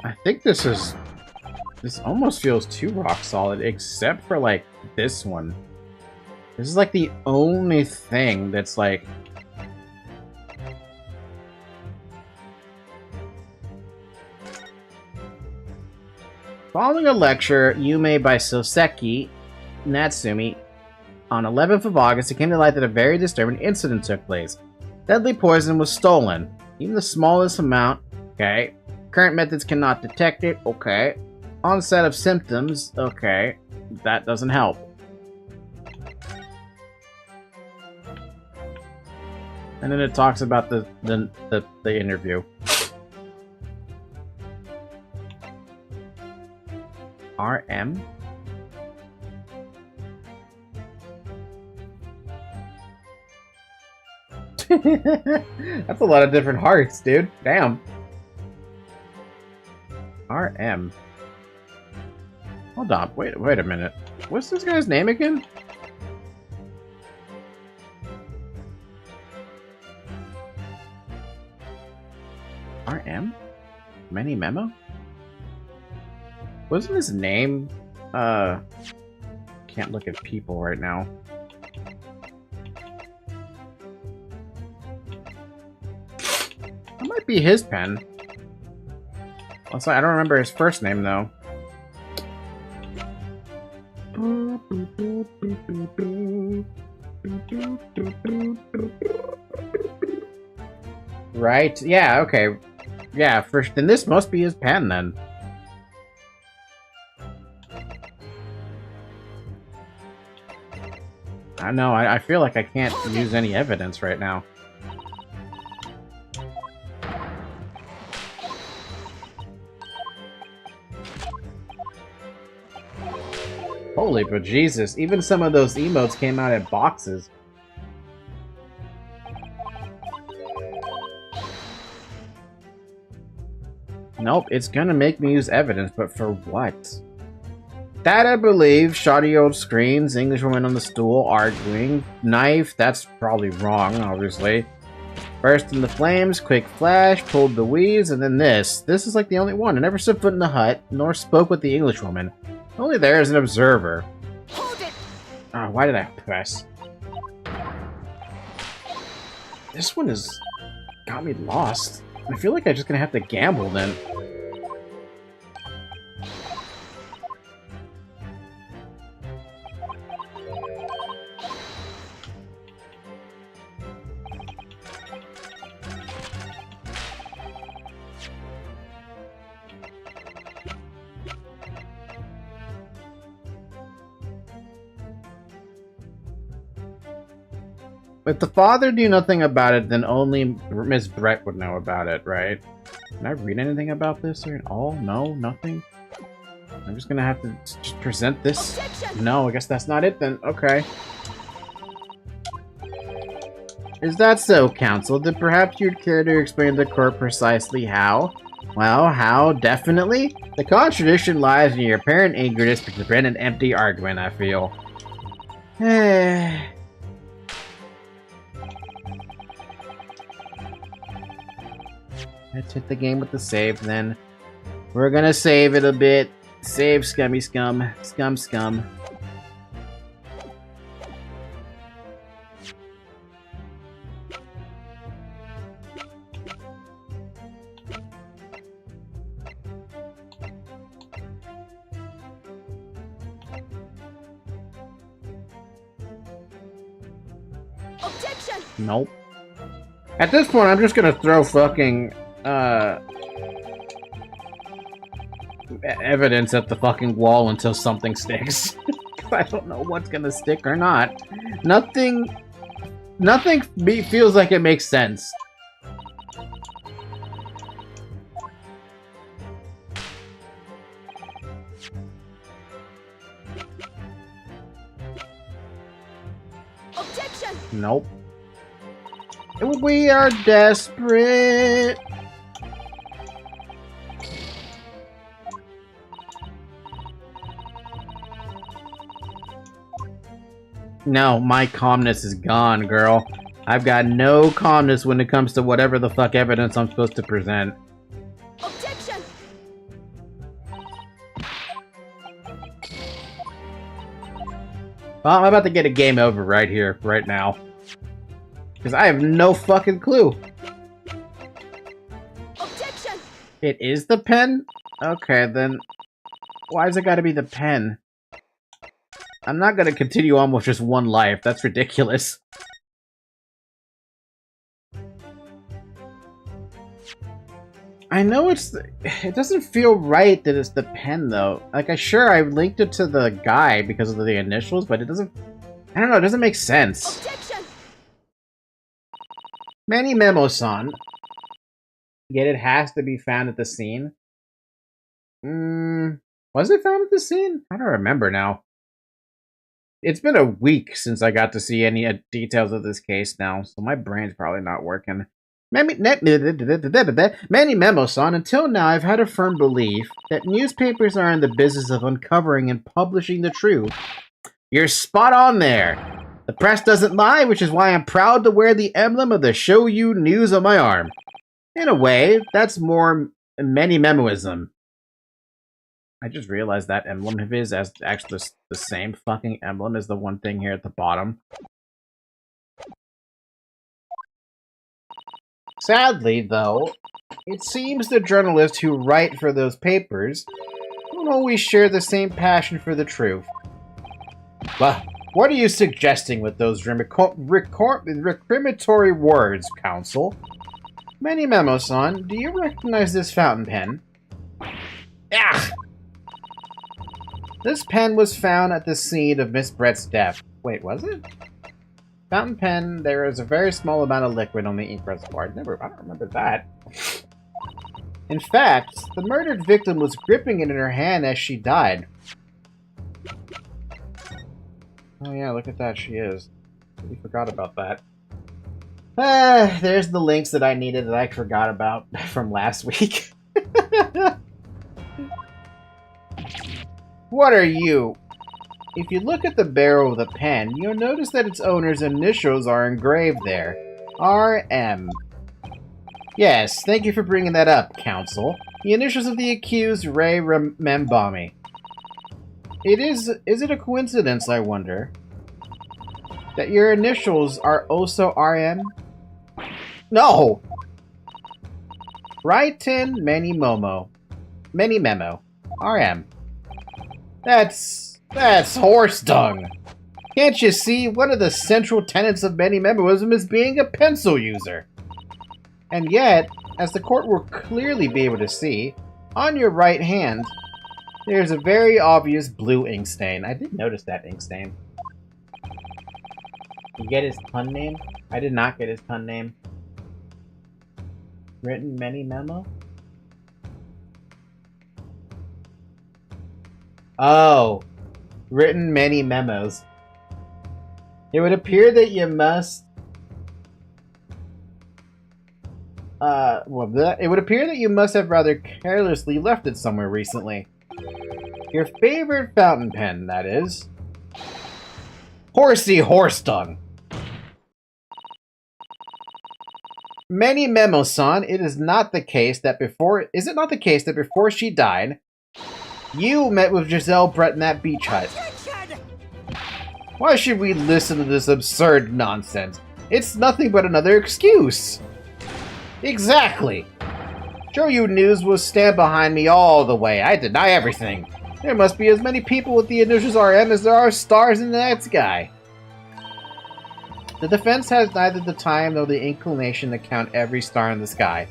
I think this almost feels too rock solid, except for like this one. This is like the only thing that's like... Following a lecture, Yume by Soseki Natsumi, on 11th of August, it came to light that a very disturbing incident took place. Deadly poison was stolen. Even the smallest amount, okay. Current methods cannot detect it, okay. Onset of symptoms, okay. That doesn't help. And then it talks about the interview. RM? That's a lot of different hearts, dude. Damn. RM. Hold on, wait a minute. What's this guy's name again? RM? Many Memo? Wasn't his name, can't look at people right now. That might be his pen. Also, I don't remember his first name, though. Right? Yeah, okay. Yeah, first, then this must be his pen, then. I know, I feel like I can't use any evidence right now. Holy bejesus, even some of those emotes came out in boxes. Nope, it's gonna make me use evidence, but for what? That, I believe. Shoddy old screens, Englishwoman on the stool, arguing. Knife, that's probably wrong, obviously. Burst in the flames, quick flash, pulled the weeds, and then this. This is like the only one. I never set foot in the hut, nor spoke with the Englishwoman. Only there as an observer. Oh, why did I press? This one has got me lost. I feel like I'm just gonna have to gamble then. If the father knew nothing about it, then only Miss Brett would know about it, right? Can I read anything about this at all? No, nothing? I'm just gonna have to just present this? Objection! No, I guess that's not it then. Okay. Is that so, Counsel? Then perhaps you'd care to explain to the court precisely how? Well, how? Definitely? The contradiction lies in your apparent eagerness to prevent an empty argument, I feel. Let's hit the game with the save, then. We're gonna save it a bit. Save, scummy scum. Scum, scum. Objection! Nope. At this point, I'm just gonna throw fucking, evidence at the fucking wall until something sticks. I don't know what's gonna stick or not. Nothing feels like it makes sense. Objection! Nope. We are desperate. No, my calmness is gone, girl. I've got no calmness when it comes to whatever the fuck evidence I'm supposed to present. Objection! Well, I'm about to get a game over right here, right now. Because I have no fucking clue. Objection! It is the pen? Okay, then why's it gotta be the pen? I'm not gonna continue on with just one life. That's ridiculous. I know it doesn't feel right that it's the pen, though. Like, I linked it to the guy because of the initials, but it doesn't... I don't know, it doesn't make sense. Objection! Manny Memo-san. Yet it has to be found at the scene. Was it found at the scene? I don't remember now. It's been a week since I got to see any details of this case now, so my brain's probably not working. Manny Memo-san, until now I've had a firm belief that newspapers are in the business of uncovering and publishing the truth. You're spot on there. The press doesn't lie, which is why I'm proud to wear the emblem of the Shoyu News on my arm. In a way, that's more Manny Memoism. I just realized that emblem of his is actually the same fucking emblem as the one thing here at the bottom. Sadly, though, it seems the journalists who write for those papers don't always share the same passion for the truth. Well, what are you suggesting with those recriminatory words, Counsel? Manny Memo-san, do you recognize this fountain pen? Ah! This pen was found at the scene of Miss Brett's death. Wait, was it? Fountain pen, there is a very small amount of liquid on the ink reservoir. I don't remember that. In fact, the murdered victim was gripping it in her hand as she died. Oh yeah, look at that, she is. We forgot about that. There's the links that I needed that I forgot about from last week. What are you? If you look at the barrel of the pen, you'll notice that its owner's initials are engraved there. RM. Yes, thank you for bringing that up, Counsel. The initials of the accused, Ray Membami. Is it a coincidence, I wonder, that your initials are also RM? No! Wright-in Many Memo. RM. That's horse dung. Can't you see one of the central tenets of Many Memoism is being a pencil user? And yet, as the court will clearly be able to see, on your right hand, there's a very obvious blue ink stain. I did notice that ink stain. You get his pun name? I did not get his pun name. Written many memo? Oh. Written many memos. It would appear that you must... it would appear that you must have rather carelessly left it somewhere recently. Your favorite fountain pen, that is. Horsey horse dung. Many memos, son. It is not the case that before... Is it not the case that before she died, you met with Giselle Brett in that beach hut? Why should we listen to this absurd nonsense? It's nothing but another excuse. Exactly. Show You News will stand behind me all the way. I deny everything. There must be as many people with the initials RM as there are stars in the night sky. The defense has neither the time nor the inclination to count every star in the sky.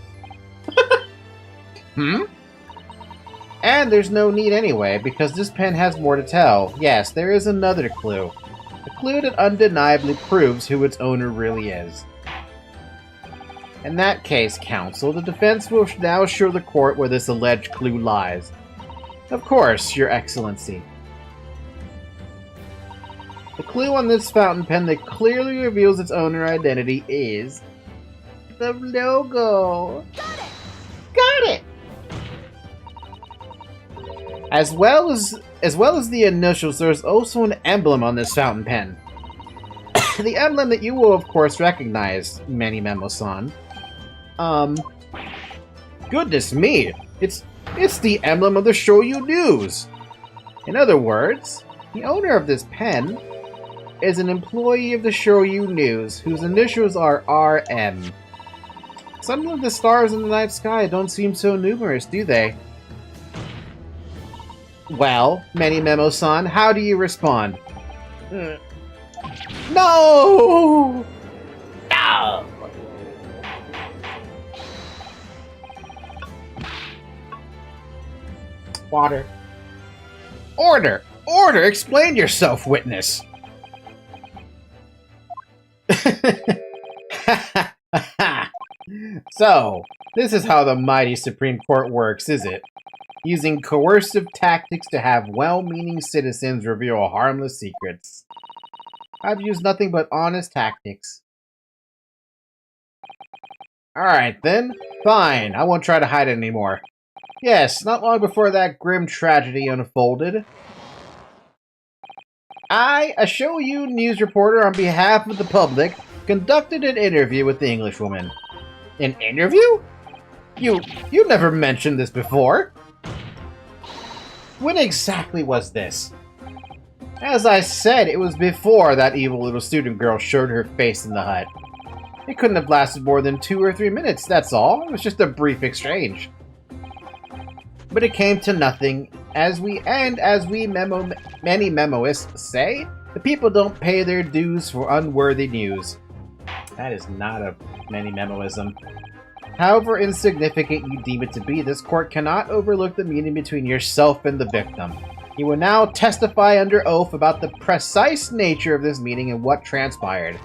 And there's no need anyway, because this pen has more to tell. Yes, there is another clue. A clue that undeniably proves who its owner really is. In that case, counsel, the defense will now show the court where this alleged clue lies. Of course, Your Excellency. The clue on this fountain pen that clearly reveals its owner identity is... the logo. Got it! As well as the initials, there is also an emblem on this fountain pen. The emblem that you will, of course, recognize, Manny Memo-san. Goodness me! It's the emblem of the Shoyu News! In other words, the owner of this pen is an employee of the Shoyu News, whose initials are RM. Some of the stars in the night sky don't seem so numerous, do they? Well, Manny Memo-san, how do you respond? No! No! Water. Order! Order! Explain yourself, witness! So, this is how the mighty Supreme Court works, is it? Using coercive tactics to have well-meaning citizens reveal harmless secrets. I've used nothing but honest tactics. Alright then, fine, I won't try to hide it anymore. Yes, not long before that grim tragedy unfolded, I, a Shoyu News reporter on behalf of the public, conducted an interview with the Englishwoman. An interview? You never mentioned this before. When exactly was this? As I said, it was before that evil little student girl showed her face in the hut. It couldn't have lasted more than 2 or 3 minutes, that's all. It was just a brief exchange. But it came to nothing, as we many memoists say, the people don't pay their dues for unworthy news. That is not a many memoism. However insignificant you deem it to be, this court cannot overlook the meeting between yourself and the victim. You will now testify under oath about the precise nature of this meeting and what transpired.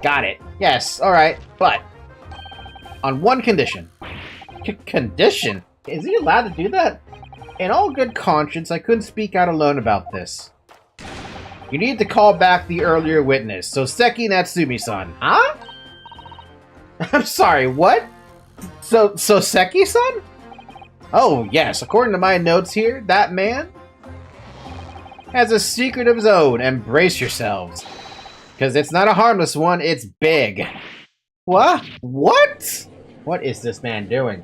Got it. Yes, alright, but on one condition. Condition? Is he allowed to do that? In all good conscience, I couldn't speak out alone about this. You need to call back the earlier witness, Soseki Natsumi-san. Huh? I'm sorry, what? Soseki-san? Oh, yes, according to my notes here, that man has a secret of his own, and brace yourselves. Because it's not a harmless one, it's big. What? What? What is this man doing?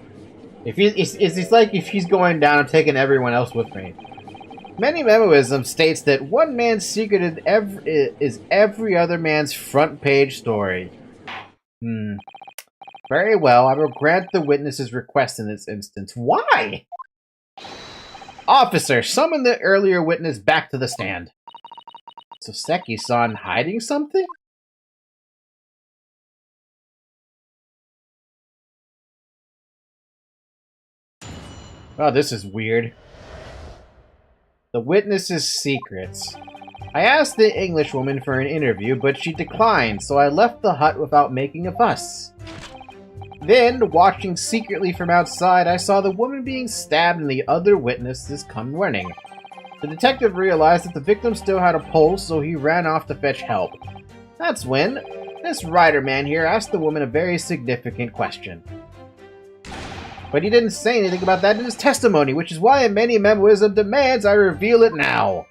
It's like if he's going down, I'm taking everyone else with me. Many memoism states that one man's secret is every other man's front page story. Very well, I will grant the witness's request in this instance. Why? Officer, summon the earlier witness back to the stand. Soseki-san hiding something? Oh, this is weird. The witness's secrets. I asked the Englishwoman for an interview, but she declined, so I left the hut without making a fuss. Then, watching secretly from outside, I saw the woman being stabbed and the other witnesses come running. The detective realized that the victim still had a pulse, so he ran off to fetch help. That's when this writer man here asked the woman a very significant question. But he didn't say anything about that in his testimony, which is why many memoism demands I reveal it now.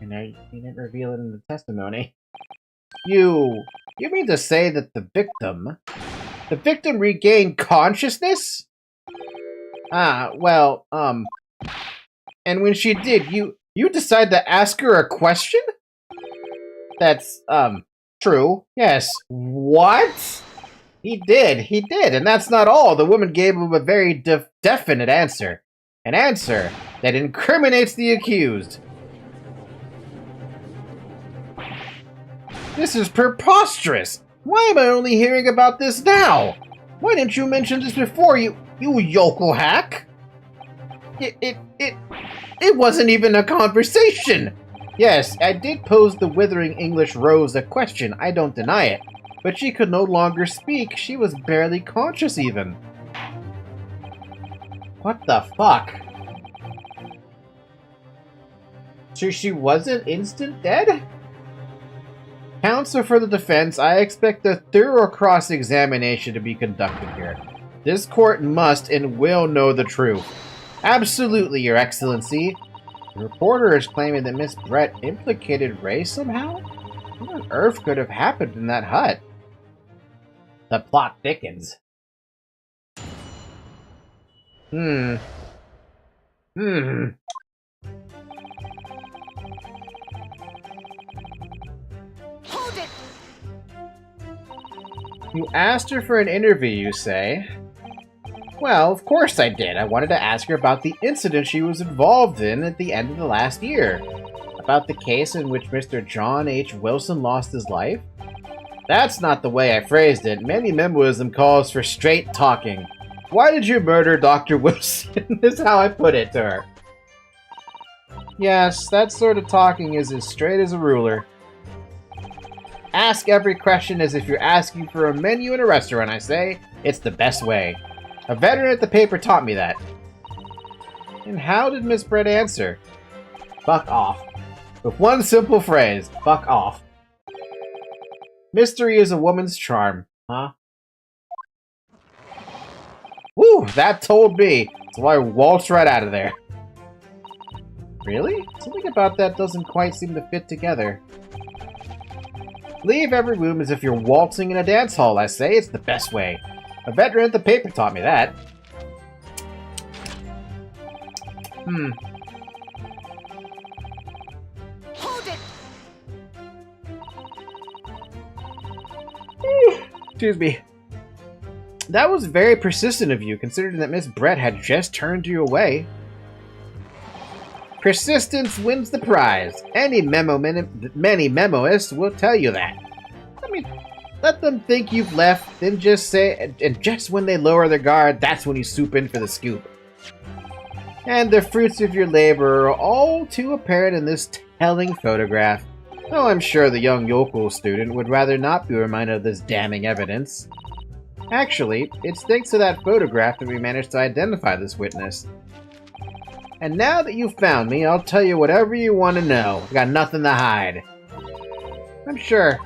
And he didn't reveal it in the testimony. You mean to say that the victim regained consciousness? Well, and when she did, you decided to ask her a question? That's, true. Yes. What? He did, and that's not all. The woman gave him a very definite answer. An answer that incriminates the accused. This is preposterous! Why am I only hearing about this now? Why didn't you mention this before, you yokel hack? It wasn't even a conversation! Yes, I did pose the withering English Rose a question, I don't deny it. But she could no longer speak, she was barely conscious even. What the fuck? So she wasn't instant dead? Counsel for the defense, I expect a thorough cross-examination to be conducted here. This court must and will know the truth. Absolutely, Your Excellency. The reporter is claiming that Miss Brett implicated Ray somehow? What on earth could have happened in that hut? The plot thickens. Hold it! You asked her for an interview, you say? Well, of course I did. I wanted to ask her about the incident she was involved in at the end of the last year. About the case in which Mr. John H. Wilson lost his life? That's not the way I phrased it. Many memoism calls for straight talking. Why did you murder Dr. Wilson? Is how I put it to her. Yes, that sort of talking is as straight as a ruler. Ask every question as if you're asking for a menu in a restaurant, I say. It's the best way. A veteran at the paper taught me that. And how did Miss Brett answer? Fuck off. With one simple phrase, fuck off. Mystery is a woman's charm, huh? Woo, that told me. So I waltzed right out of there. Really? Something about that doesn't quite seem to fit together. Leave every room as if you're waltzing in a dance hall, I say. It's the best way. A veteran at the paper taught me that. Hold it! Excuse me. That was very persistent of you, considering that Miss Brett had just turned you away. Persistence wins the prize. Many memoists will tell you that. I mean, let them think you've left, then just say, and just when they lower their guard, that's when you swoop in for the scoop. And the fruits of your labor are all too apparent in this telling photograph. Though I'm sure the young yokel student would rather not be reminded of this damning evidence. Actually, it's thanks to that photograph that we managed to identify this witness. And now that you've found me, I'll tell you whatever you want to know. I've got nothing to hide. I'm sure.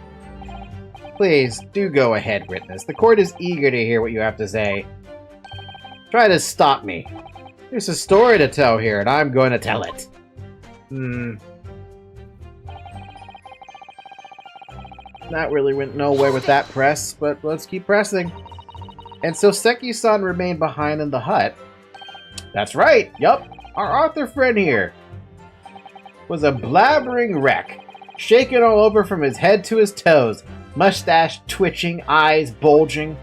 Please, do go ahead, witness. The court is eager to hear what you have to say. Try to stop me. There's a story to tell here, and I'm going to tell it. That really went nowhere with that press, but let's keep pressing. And so Seki-san remained behind in the hut. That's right, yup. Our Arthur friend here was a blabbering wreck, shaken all over from his head to his toes, mustache twitching, eyes bulging.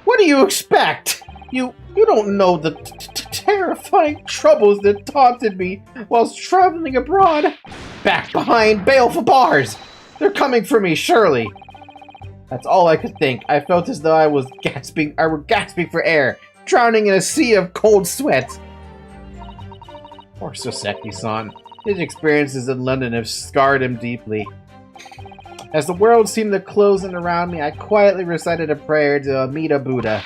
What do you expect? You don't know the terrifying troubles that taunted me whilst traveling abroad. Back behind baleful bars. They're coming for me, surely. That's all I could think. I felt as though I were gasping for air, drowning in a sea of cold sweat. Poor Soseki-san. His experiences in London have scarred him deeply. As the world seemed to close in around me, I quietly recited a prayer to Amida Buddha.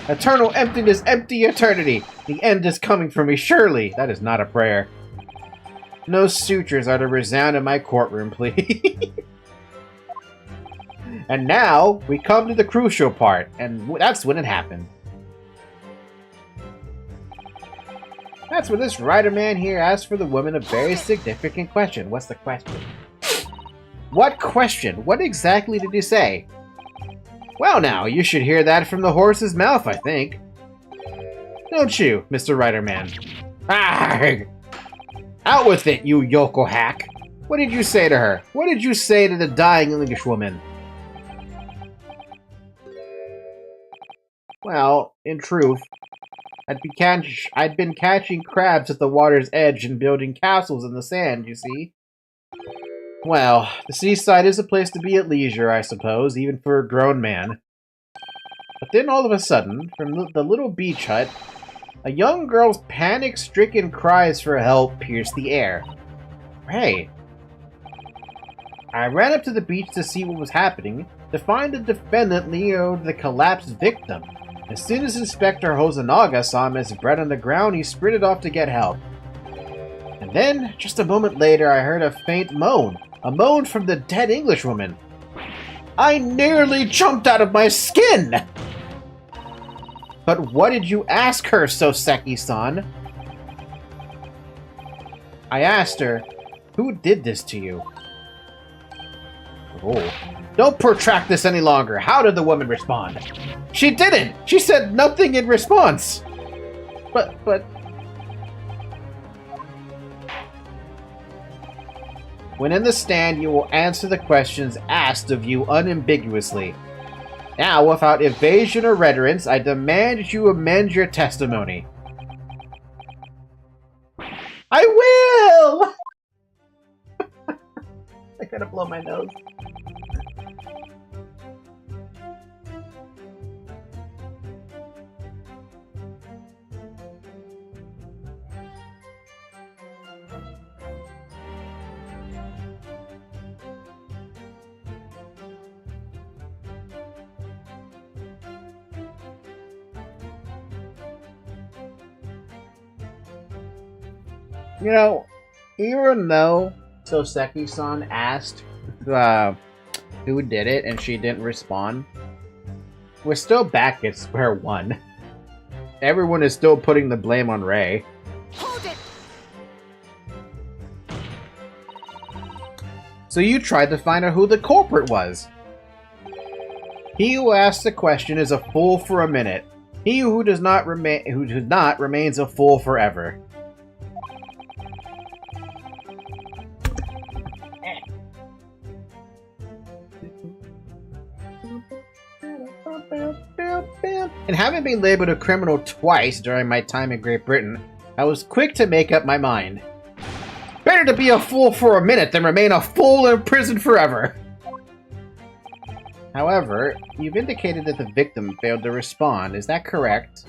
Eternal emptiness, empty eternity! The end is coming for me, surely! That is not a prayer. No sutures are to resound in my courtroom, please. And now, we come to the crucial part, and that's when it happened. That's when this writer man here asked for the woman a very significant question. What's the question? What question? What exactly did he say? Well now, you should hear that from the horse's mouth, I think. Don't you, Mr. Writer Man? Arrgh! Out with it, you yokel hack! What did you say to her? What did you say to the dying English woman? Well, in truth, I'd been catching crabs at the water's edge and building castles in the sand, you see. Well, the seaside is a place to be at leisure, I suppose, even for a grown man. But then all of a sudden, from the little beach hut, a young girl's panic-stricken cries for help pierced the air. Hey. I ran up to the beach to see what was happening, to find the defendant Leo, the collapsed victim. As soon as Inspector Hosonaga saw him as he bled on the ground, he sprinted off to get help. And then, just a moment later, I heard a faint moan. A moan from the dead Englishwoman. I nearly jumped out of my skin! But what did you ask her, Soseki-san? I asked her, who did this to you? Oh. Don't protract this any longer. How did the woman respond? She didn't! She said nothing in response! But... When in the stand, you will answer the questions asked of you unambiguously. Now, without evasion or reticence, I demand you amend your testimony. I will! I gotta blow my nose. You know, even though Soseki-san asked who did it and she didn't respond, we're still back at square one. Everyone is still putting the blame on Ray. Hold it! So you tried to find out who the culprit was. He who asks the question is a fool for a minute. He who does not remains a fool forever. And having been labeled a criminal twice during my time in Great Britain, I was quick to make up my mind. Better to be a fool for a minute than remain a fool in prison forever. However, you've indicated that the victim failed to respond. Is that correct?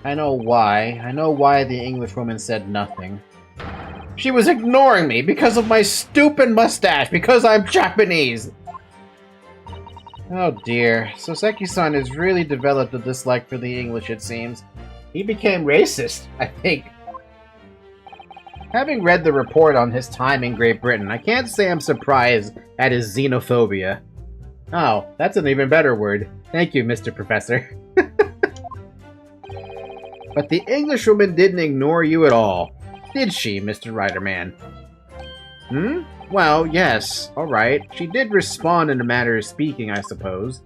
I know why. I know why the Englishwoman said nothing. She was ignoring me because of my stupid mustache, because I'm Japanese. Oh dear, Soseki-san has really developed a dislike for the English, it seems. He became racist, I think. Having read the report on his time in Great Britain, I can't say I'm surprised at his xenophobia. Oh, that's an even better word. Thank you, Mr. Professor. But the Englishwoman didn't ignore you at all, did she, Mr. Writer-Man? Hmm? Well, yes, alright. She did respond in a manner of speaking, I suppose.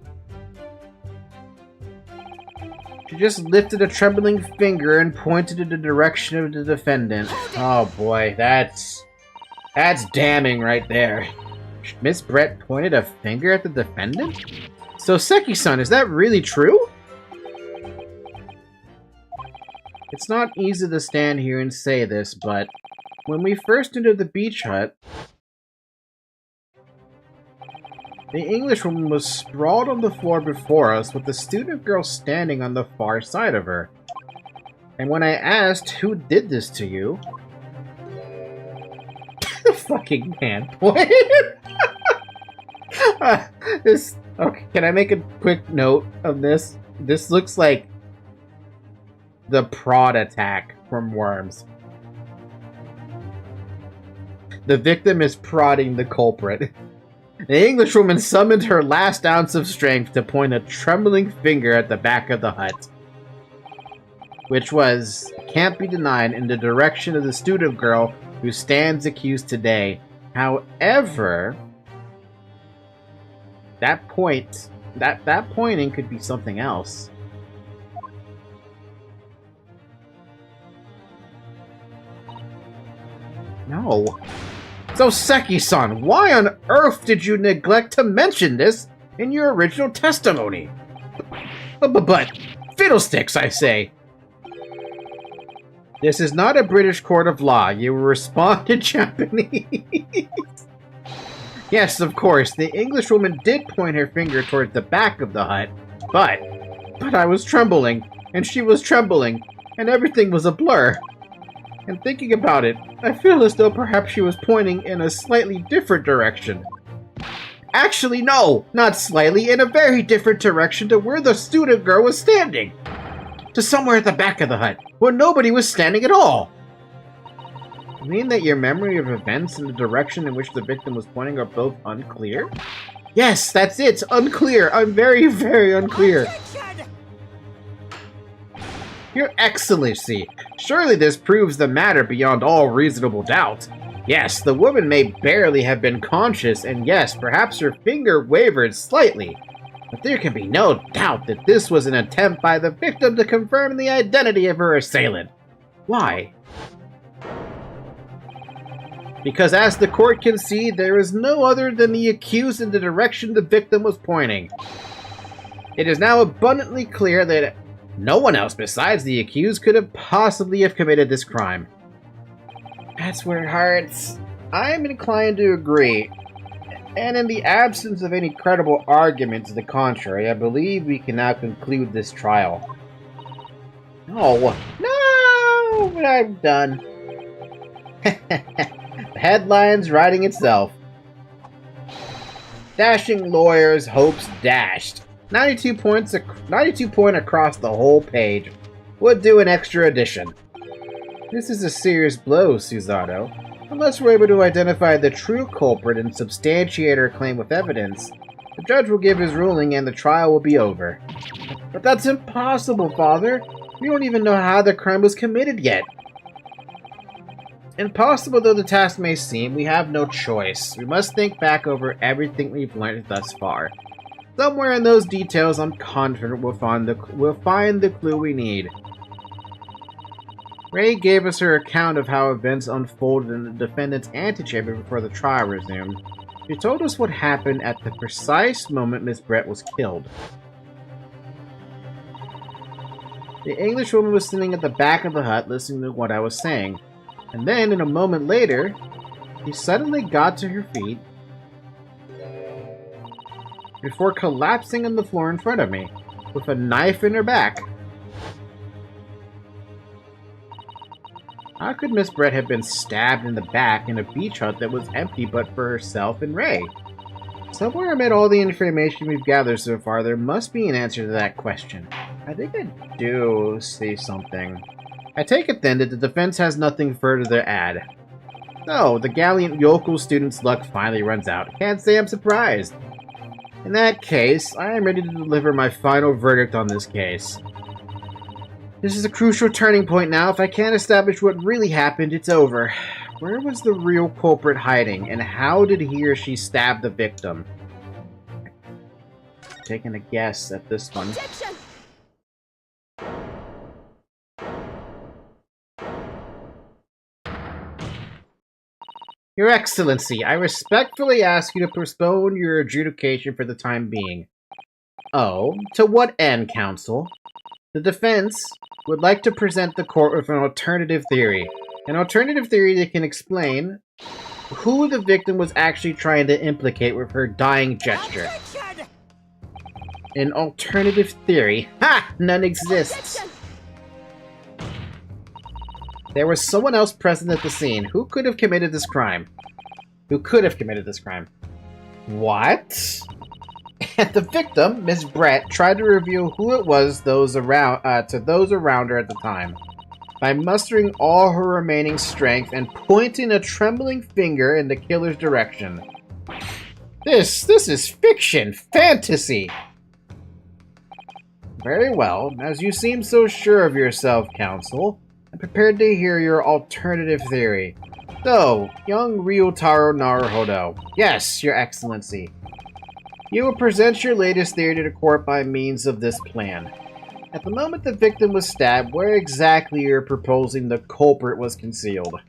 She just lifted a trembling finger and pointed in the direction of the defendant. Oh boy, that's damning right there. Miss Brett pointed a finger at the defendant? Soseki-san, is that really true? It's not easy to stand here and say this, but when we first entered the beach hut, the Englishwoman was sprawled on the floor before us with the student girl standing on the far side of her. And when I asked who did this to you, fucking man. What? Okay, can I make a quick note of this? This looks like the prod attack from Worms. The victim is prodding the culprit. The Englishwoman summoned her last ounce of strength to point a trembling finger at the back of the hut, which was, can't be denied, in the direction of the student girl who stands accused today. However, that pointing could be something else. No. So, Seki-san, why on earth did you neglect to mention this in your original testimony? But fiddlesticks, I say. This is not a British court of law. You will respond in Japanese. Yes, of course, the Englishwoman did point her finger towards the back of the hut, but I was trembling, and she was trembling, and everything was a blur. And thinking about it, I feel as though perhaps she was pointing in a slightly different direction. Actually, no, not slightly, in a very different direction to where the student girl was standing. To somewhere at the back of the hut, where nobody was standing at all. You mean that your memory of events and the direction in which the victim was pointing are both unclear? Yes, that's it, unclear. I'm very, very unclear. Your Excellency, surely this proves the matter beyond all reasonable doubt. Yes, the woman may barely have been conscious, and yes, perhaps her finger wavered slightly. But there can be no doubt that this was an attempt by the victim to confirm the identity of her assailant. Why? Because as the court can see, there is no other than the accused in the direction the victim was pointing. It is now abundantly clear that no one else besides the accused could have possibly have committed this crime. That's where it hurts. I am inclined to agree. And in the absence of any credible argument to the contrary, I believe we can now conclude this trial. No! No! I'm done. The headline's writing itself. Dashing lawyers' hopes dashed. 92 point across the whole page. Would do an extra edition. This is a serious blow, Susato. Unless we're able to identify the true culprit and substantiate our claim with evidence, the judge will give his ruling and the trial will be over. But that's impossible, Father. We don't even know how the crime was committed yet. Impossible though the task may seem, we have no choice. We must think back over everything we've learned thus far. Somewhere in those details, I'm confident we'll find the clue we need. Ray gave us her account of how events unfolded in the defendant's antechamber before the trial resumed. She told us what happened at the precise moment Miss Brett was killed. The Englishwoman was sitting at the back of the hut listening to what I was saying. And then, in a moment later, she suddenly got to her feet before collapsing on the floor in front of me, with a knife in her back. How could Miss Brett have been stabbed in the back in a beach hut that was empty but for herself and Ray? Somewhere amid all the information we've gathered so far, there must be an answer to that question. I think I do see something. I take it then that the defense has nothing further to add. So, the gallant yokel student's luck finally runs out. Can't say I'm surprised. In that case, I am ready to deliver my final verdict on this case. This is a crucial turning point now. If I can't establish what really happened, it's over. Where was the real culprit hiding, and how did he or she stab the victim? Taking a guess at this one. Objection! Your Excellency, I respectfully ask you to postpone your adjudication for the time being. Oh, to what end, counsel? The defense would like to present the court with an alternative theory. An alternative theory that can explain who the victim was actually trying to implicate with her dying gesture. Objection! An alternative theory? Ha! None exists. Objection! There was someone else present at the scene. Who could have committed this crime? who could have committed this crime. What? And the victim, Miss Brett, tried to reveal who it was to those around her at the time, by mustering all her remaining strength and pointing a trembling finger in the killer's direction. This is fiction, fantasy! Very well, as you seem so sure of yourself, Counsel, I'm prepared to hear your alternative theory. So, young Ryotaro Naruhodo. Yes, Your Excellency. You will present your latest theory to the court by means of this plan. At the moment the victim was stabbed, where exactly you're proposing the culprit was concealed?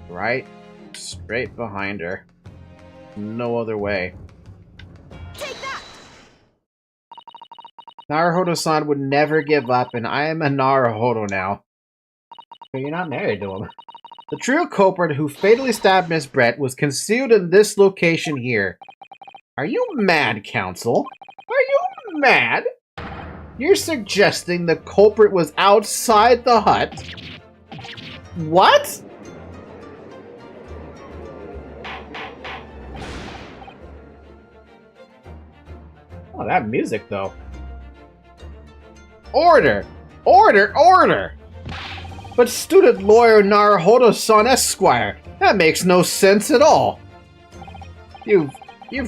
Right straight behind her. No other way. Take that! Naruhodo-san would never give up, and I am a Naruhodo now. But you're not married to him. The true culprit who fatally stabbed Miss Brett was concealed in this location here. Are you mad, Counsel? Are you mad? You're suggesting the culprit was outside the hut? What? Oh, that music, though. Order! Order! Order! But student lawyer Naruhodo-san Esquire, that makes no sense at all. You've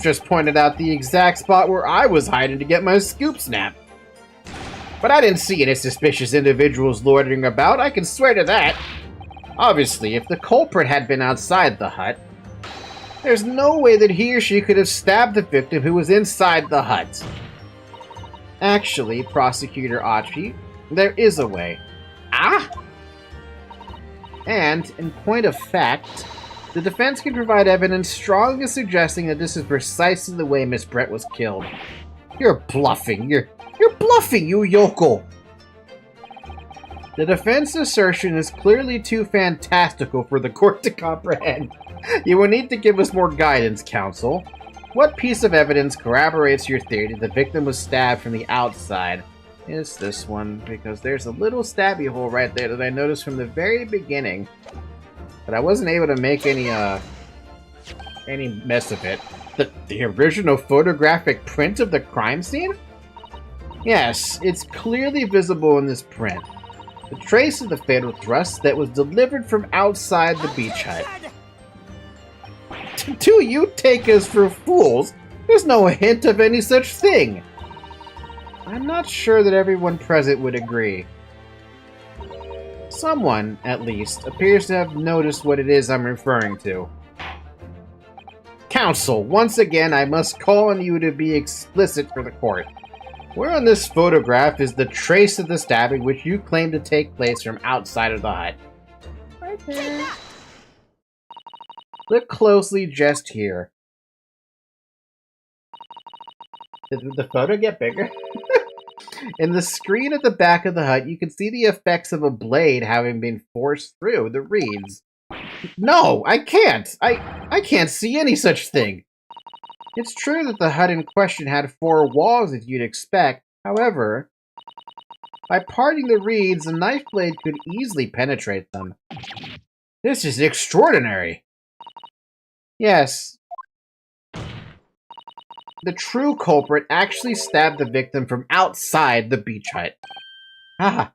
just pointed out the exact spot where I was hiding to get my scoop snap. But I didn't see any suspicious individuals loitering about, I can swear to that. Obviously, if the culprit had been outside the hut, there's no way that he or she could have stabbed the victim who was inside the hut. Actually, Prosecutor Achi, there is a way. Ah? And, in point of fact, the defense can provide evidence strongly suggesting that this is precisely the way Miss Brett was killed. You're bluffing. You're bluffing, you yokel! The defense assertion is clearly too fantastical for the court to comprehend. You will need to give us more guidance, Counsel. What piece of evidence corroborates your theory that the victim was stabbed from the outside? It's this one, because there's a little stabby hole right there that I noticed from the very beginning. But I wasn't able to make any mess of it. The original photographic print of the crime scene? Yes, it's clearly visible in this print. The trace of the fatal thrust that was delivered from outside the beach hut. Do you take us for fools? There's no hint of any such thing. I'm not sure that everyone present would agree. Someone, at least, appears to have noticed what it is I'm referring to. Counsel, once again, I must call on you to be explicit for the court. Where on this photograph is the trace of the stabbing which you claim to take place from outside of the hut? Right there. Look closely just here. Did the photo get bigger? In the screen at the back of the hut, you can see the effects of a blade having been forced through the reeds. No, I can't! I can't see any such thing! It's true that the hut in question had 4 walls as you'd expect. However, by parting the reeds, a knife blade could easily penetrate them. This is extraordinary! Yes. The true culprit actually stabbed the victim from outside the beach hut. Ah.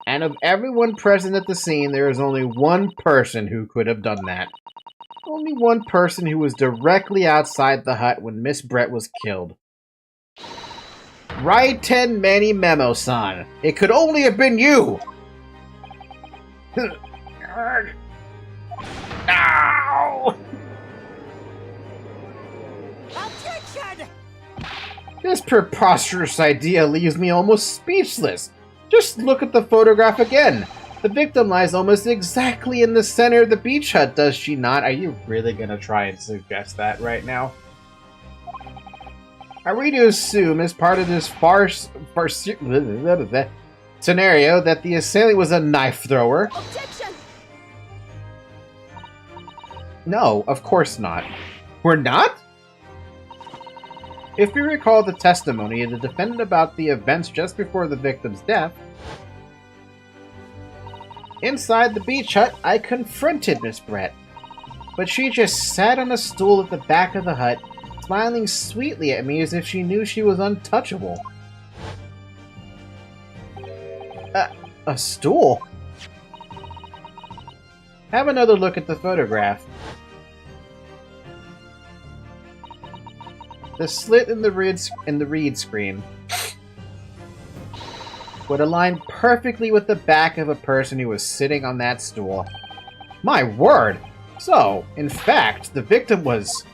And of everyone present at the scene, there is only one person who could have done that. Only one person who was directly outside the hut when Miss Brett was killed. Wright and Manny Memo-san. It could only have been you! Ow! Objection! This preposterous idea leaves me almost speechless. Just look at the photograph again. The victim lies almost exactly in the center of the beach hut, does she not? Are you really gonna try and suggest that right now? Are we to assume, as part of this scenario, that the assailant was a knife thrower? Objection! No, of course not. We're not? If we recall the testimony of the defendant about the events just before the victim's death, Inside the beach hut, I confronted Miss Brett. But she just sat on a stool at the back of the hut, smiling sweetly at me as if she knew she was untouchable. A stool? Have another look at the photograph. The slit in the read screen would align perfectly with the back of a person who was sitting on that stool. My word! So, in fact, the victim was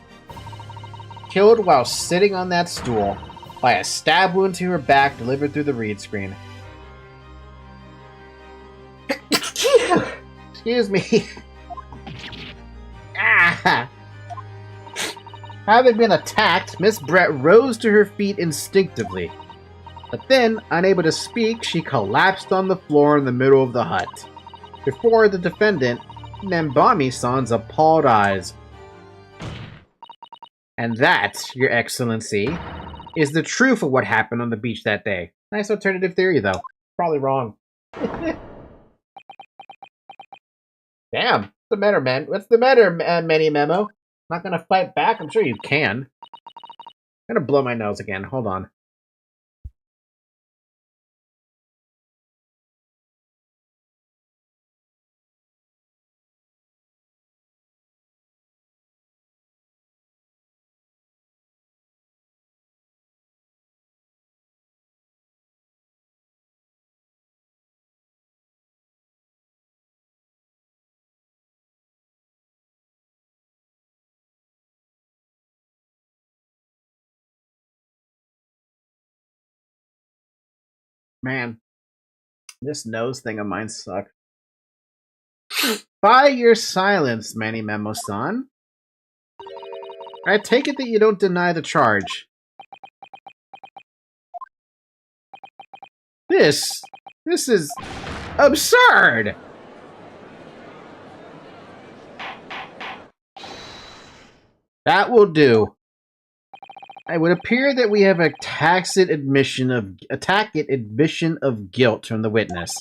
killed while sitting on that stool by a stab wound to her back delivered through the read screen. Excuse me. Ah! Having been attacked, Miss Brett rose to her feet instinctively. But then, unable to speak, she collapsed on the floor in the middle of the hut, before the defendant, Nembami-san's appalled eyes. And that, Your Excellency, is the truth of what happened on the beach that day. Nice alternative theory, though. Probably wrong. Damn, what's the matter, man? What's the matter, Many Memo? Not gonna fight back? I'm sure you can. I'm gonna blow my nose again. Hold on. Man, this nose thing of mine sucks. By your silence, Manny Memo-san. I take it that you don't deny the charge. This is absurd! That will do. It would appear that we have a tacit admission of guilt from the witness.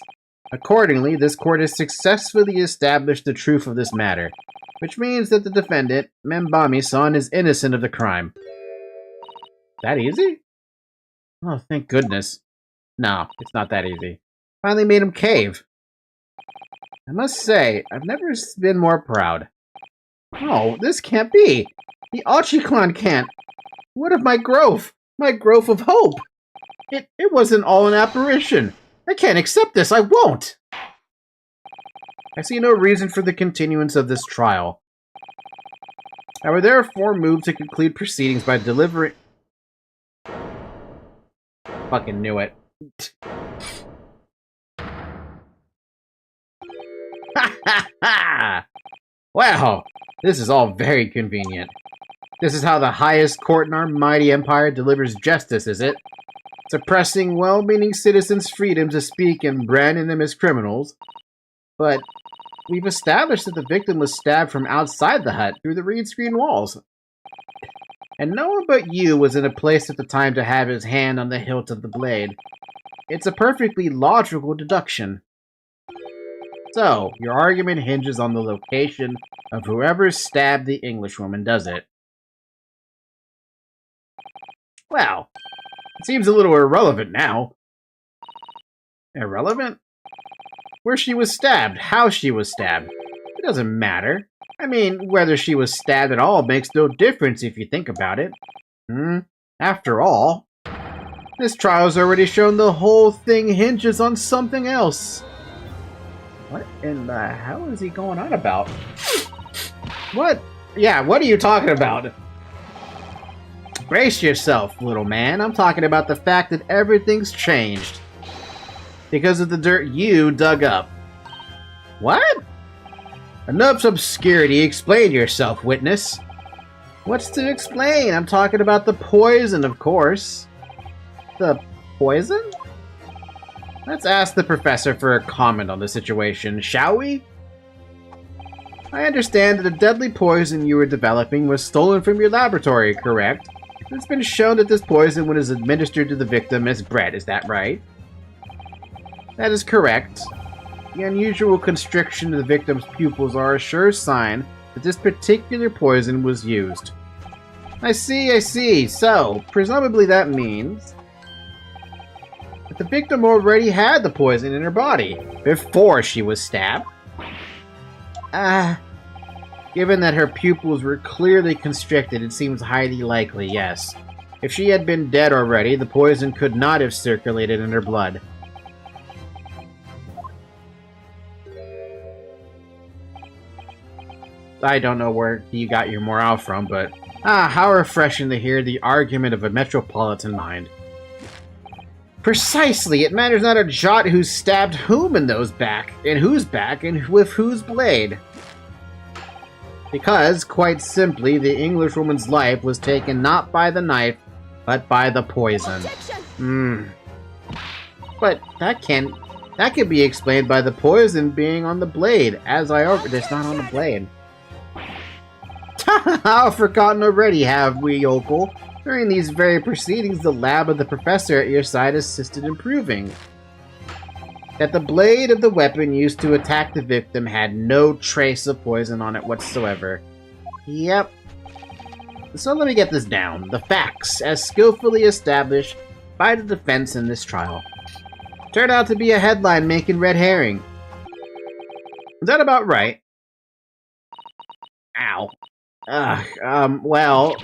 Accordingly, this court has successfully established the truth of this matter, which means that the defendant, Nembami-san, is innocent of the crime. That easy? Oh, thank goodness. No, it's not that easy. Finally made him cave. I must say, I've never been more proud. Oh, this can't be! The Achi-clan can't! What of my growth? My growth of hope? It wasn't all an apparition. I can't accept this. I won't. I see no reason for the continuance of this trial. I would therefore move to conclude proceedings by delivering... Fucking knew it. Ha ha ha! Well, this is all very convenient. This is how the highest court in our mighty empire delivers justice, is it? Suppressing well-meaning citizens' freedom to speak and branding them as criminals. But we've established that the victim was stabbed from outside the hut through the reed screen walls. And no one but you was in a place at the time to have his hand on the hilt of the blade. It's a perfectly logical deduction. So, your argument hinges on the location of whoever stabbed the Englishwoman, does it? Well, it seems a little irrelevant now. Irrelevant? Where she was stabbed, how she was stabbed. It doesn't matter. I mean, whether she was stabbed at all makes no difference if you think about it. After all, this trial's already shown the whole thing hinges on something else. What in the hell is he going on about? What? Yeah, what are you talking about? Brace yourself, little man. I'm talking about the fact that everything's changed. Because of the dirt you dug up. What? Enough obscurity. Explain yourself, witness. What's to explain? I'm talking about the poison, of course. The poison? Let's ask the professor for a comment on the situation, shall we? I understand that the deadly poison you were developing was stolen from your laboratory, correct? It's been shown that this poison was administered to the victim as Brett, is that right? That is correct. The unusual constriction of the victim's pupils are a sure sign that this particular poison was used. I see. So, presumably that means that the victim already had the poison in her body before she was stabbed. Given that her pupils were clearly constricted, it seems highly likely, yes. If she had been dead already, the poison could not have circulated in her blood. I don't know where you got your morale from, but how refreshing to hear the argument of a metropolitan mind. Precisely, it matters not a jot who stabbed whom in whose back, and with whose blade. Because, quite simply, the Englishwoman's life was taken not by the knife, but by the poison. But that can be explained by the poison being on the blade, it's not on the blade. I've forgotten already, have we, yokel? During these very proceedings, the lab of the professor at your side assisted in proving that the blade of the weapon used to attack the victim had no trace of poison on it whatsoever. Yep. So let me get this down. The facts, as skillfully established by the defense in this trial, turned out to be a headline making red herring. Is that about right? Ow. Well...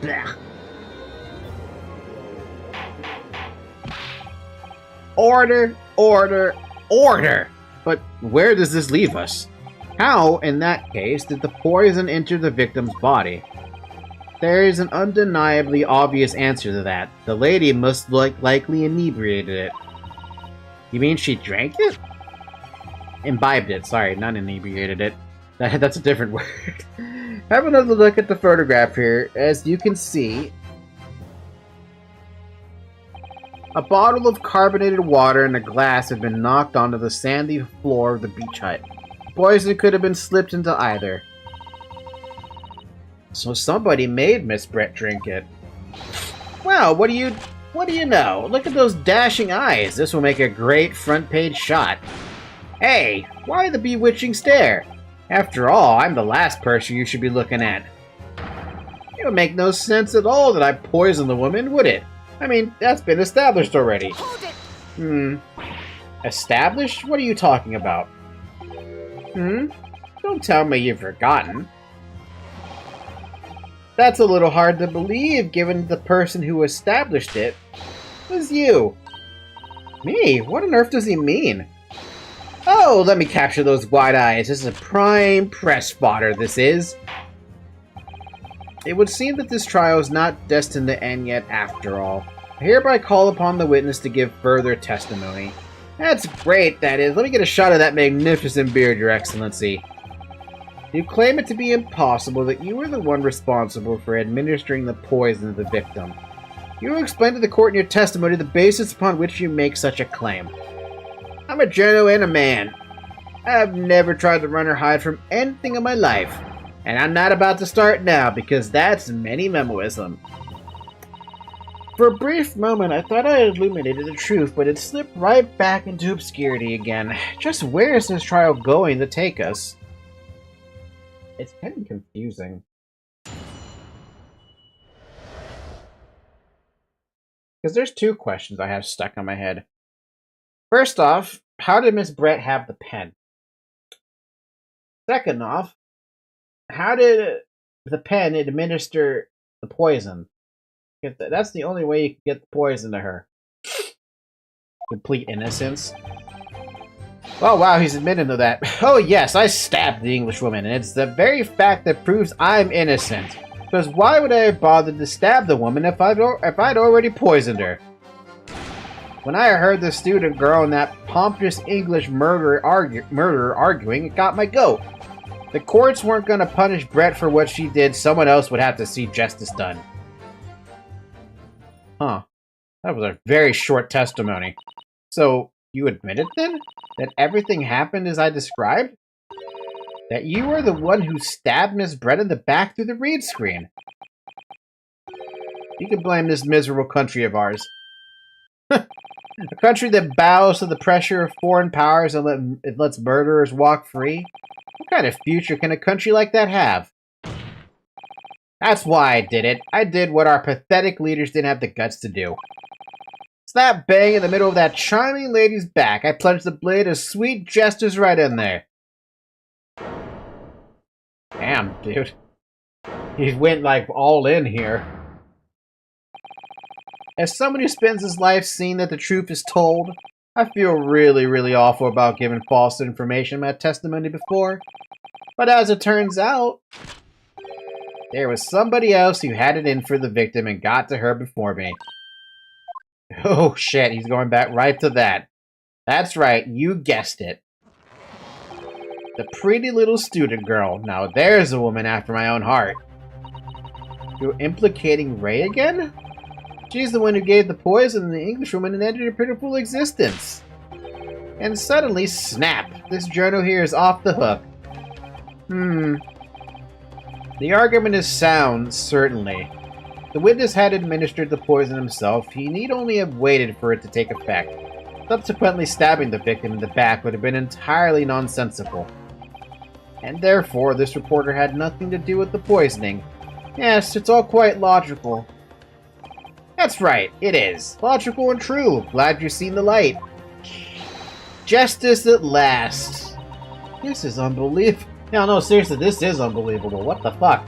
Blech. Order! But where does this leave us? How, in that case, did the poison enter the victim's body? There is an undeniably obvious answer to that. The lady must likely inebriated it. You mean she drank it? Imbibed it, sorry, not inebriated it. That's a different word. Have another look at the photograph here. As you can see, a bottle of carbonated water and a glass have been knocked onto the sandy floor of the beach hut. Poison could have been slipped into either. So somebody made Miss Brett drink it. Well, what do you know? Look at those dashing eyes. This will make a great front page shot. Hey, why the bewitching stare? After all, I'm the last person you should be looking at. It would make no sense at all that I poisoned the woman, would it? I mean, that's been established already. Hold it. Established? What are you talking about? Don't tell me you've forgotten. That's a little hard to believe, given the person who established it was you. Me? What on earth does he mean? Oh, let me capture those wide eyes. This is a prime press fodder, this is. It would seem that this trial is not destined to end yet after all. I hereby call upon the witness to give further testimony. That's great, that is. Let me get a shot of that magnificent beard, Your Excellency. You claim it to be impossible that you were the one responsible for administering the poison to the victim. You will explain to the court in your testimony the basis upon which you make such a claim. I'm a journo and a man. I've never tried to run or hide from anything in my life. And I'm not about to start now, because that's many memoism. For a brief moment, I thought I had illuminated the truth, but it slipped right back into obscurity again. Just where is this trial going to take us? It's kind of confusing. Because there's two questions I have stuck in my head. First off, how did Miss Brett have the pen? Second off, how did the pen administer the poison? That's the only way you can get the poison to her. Complete innocence. Oh wow, he's admitting to that. Oh yes, I stabbed the Englishwoman, and it's the very fact that proves I'm innocent. Because why would I have bothered to stab the woman if I'd already poisoned her? When I heard the student girl and that pompous English murderer arguing, it got my goat. The courts weren't going to punish Brett for what she did. Someone else would have to see justice done. Huh. That was a very short testimony. So, you admit it then? That everything happened as I described? That you were the one who stabbed Miss Brett in the back through the read screen? You can blame this miserable country of ours. A country that bows to the pressure of foreign powers and lets murderers walk free? What kind of future can a country like that have? That's why I did it. I did what our pathetic leaders didn't have the guts to do. Slap bang in the middle of that charming lady's back, I plunged the blade of sweet justice right in there. Damn, dude. He went, like, all in here. As someone who spends his life seeing that the truth is told, I feel really, really awful about giving false information in my testimony before. But as it turns out, there was somebody else who had it in for the victim and got to her before me. Oh shit, he's going back right to that. That's right, you guessed it. The pretty little student girl. Now there's a woman after my own heart. You're implicating Ray again? She's the one who gave the poison to the Englishwoman and ended her pitiful existence. And suddenly, snap! This journal here is off the hook. The argument is sound, certainly. The witness had administered the poison himself. He need only have waited for it to take effect. Subsequently stabbing the victim in the back would have been entirely nonsensical. And therefore, this reporter had nothing to do with the poisoning. Yes, it's all quite logical. That's right, it is. Logical and true. Glad you've seen the light. Justice at last. This is unbelievable. No, seriously, this is unbelievable. What the fuck?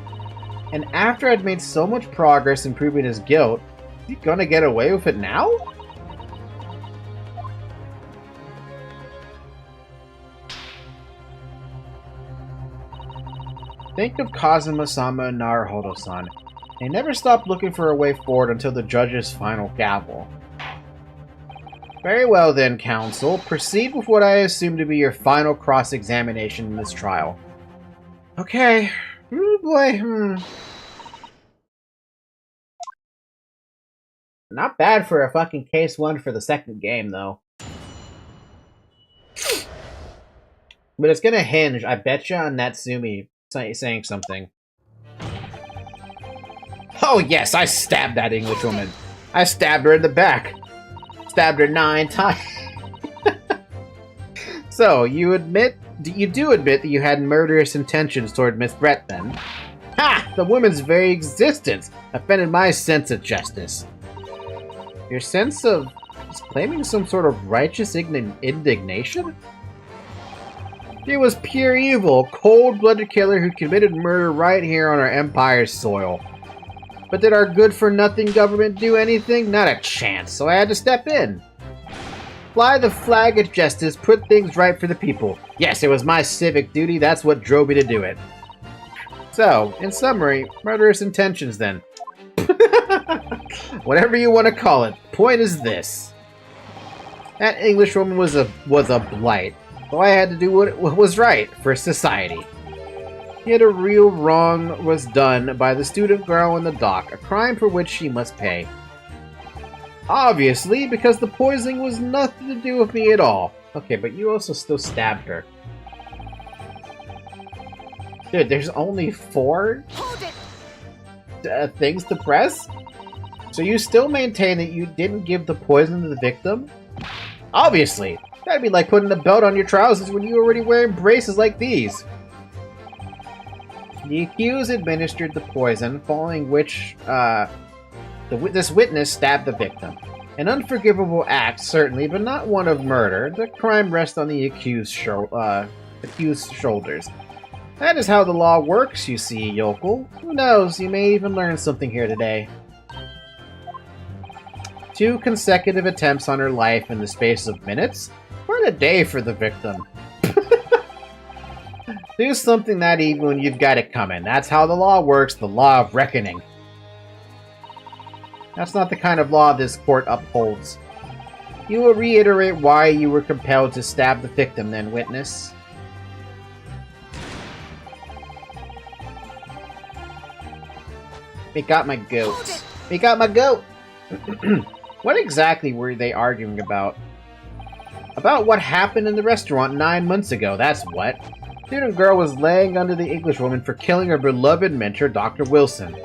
And after I'd made so much progress in proving his guilt, is he gonna get away with it now? Think of Kazuma-sama and Naruhodo-san. They never stopped looking for a way forward until the judge's final gavel. Very well then, counsel. Proceed with what I assume to be your final cross-examination in this trial. Okay. Oh boy, Not bad for a fucking case one for the second game, though. But it's gonna hinge, I betcha, on Natsumi saying something. Oh yes, I stabbed that Englishwoman. I stabbed her in the back. Stabbed her 9 times. So, you do admit that you had murderous intentions toward Miss Brett, then? Ha! The woman's very existence offended my sense of justice. Your sense of claiming some sort of righteous indignation? She was pure evil, cold-blooded killer who committed murder right here on our empire's soil. But did our good-for-nothing government do anything? Not a chance, so I had to step in. Fly the flag of justice, put things right for the people. Yes, it was my civic duty, that's what drove me to do it. So, in summary, murderous intentions then. Whatever you want to call it, point is this. That Englishwoman was a blight, so I had to do what was right for society. Yet a real wrong was done by the student girl in the dock, a crime for which she must pay. Obviously, because the poisoning was nothing to do with me at all. Okay, but you also still stabbed her. Dude, there's only 4 things to press? So you still maintain that you didn't give the poison to the victim? Obviously! That'd be like putting a belt on your trousers when you were already wearing braces like these. The accused administered the poison, following which, this witness stabbed the victim. An unforgivable act, certainly, but not one of murder. The crime rests on the accused's shoulders. That is how the law works, you see, yokel. Who knows, you may even learn something here today. 2 consecutive attempts on her life in the space of minutes? What a day for the victim. Do something that evening when you've got it coming. That's how the law works, the law of reckoning. That's not the kind of law this court upholds. You will reiterate why you were compelled to stab the victim then, witness. We got my goat. We got my goat! What exactly were they arguing about? About what happened in the restaurant 9 months ago, that's what. Student girl was laying under the Englishwoman for killing her beloved mentor, Dr. Wilson.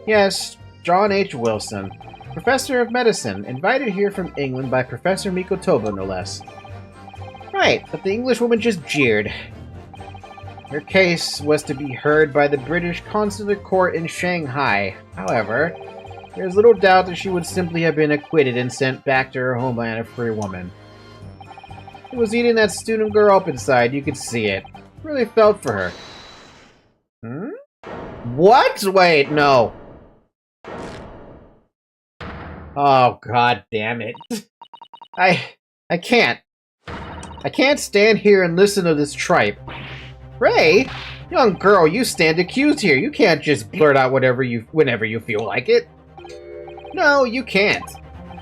Yes, John H. Wilson. Professor of Medicine, invited here from England by Professor Mikotoba, no less. Right, but the Englishwoman just jeered. Her case was to be heard by the British Consular Court in Shanghai. However, there's little doubt that she would simply have been acquitted and sent back to her homeland a free woman. It was eating that student girl up inside, you could see it. Really felt for her. Hmm? What? Wait, no. Oh, god damn it. I can't. I can't stand here and listen to this tripe. Ray? Young girl, you stand accused here. You can't just blurt out whenever you feel like it. No, you can't.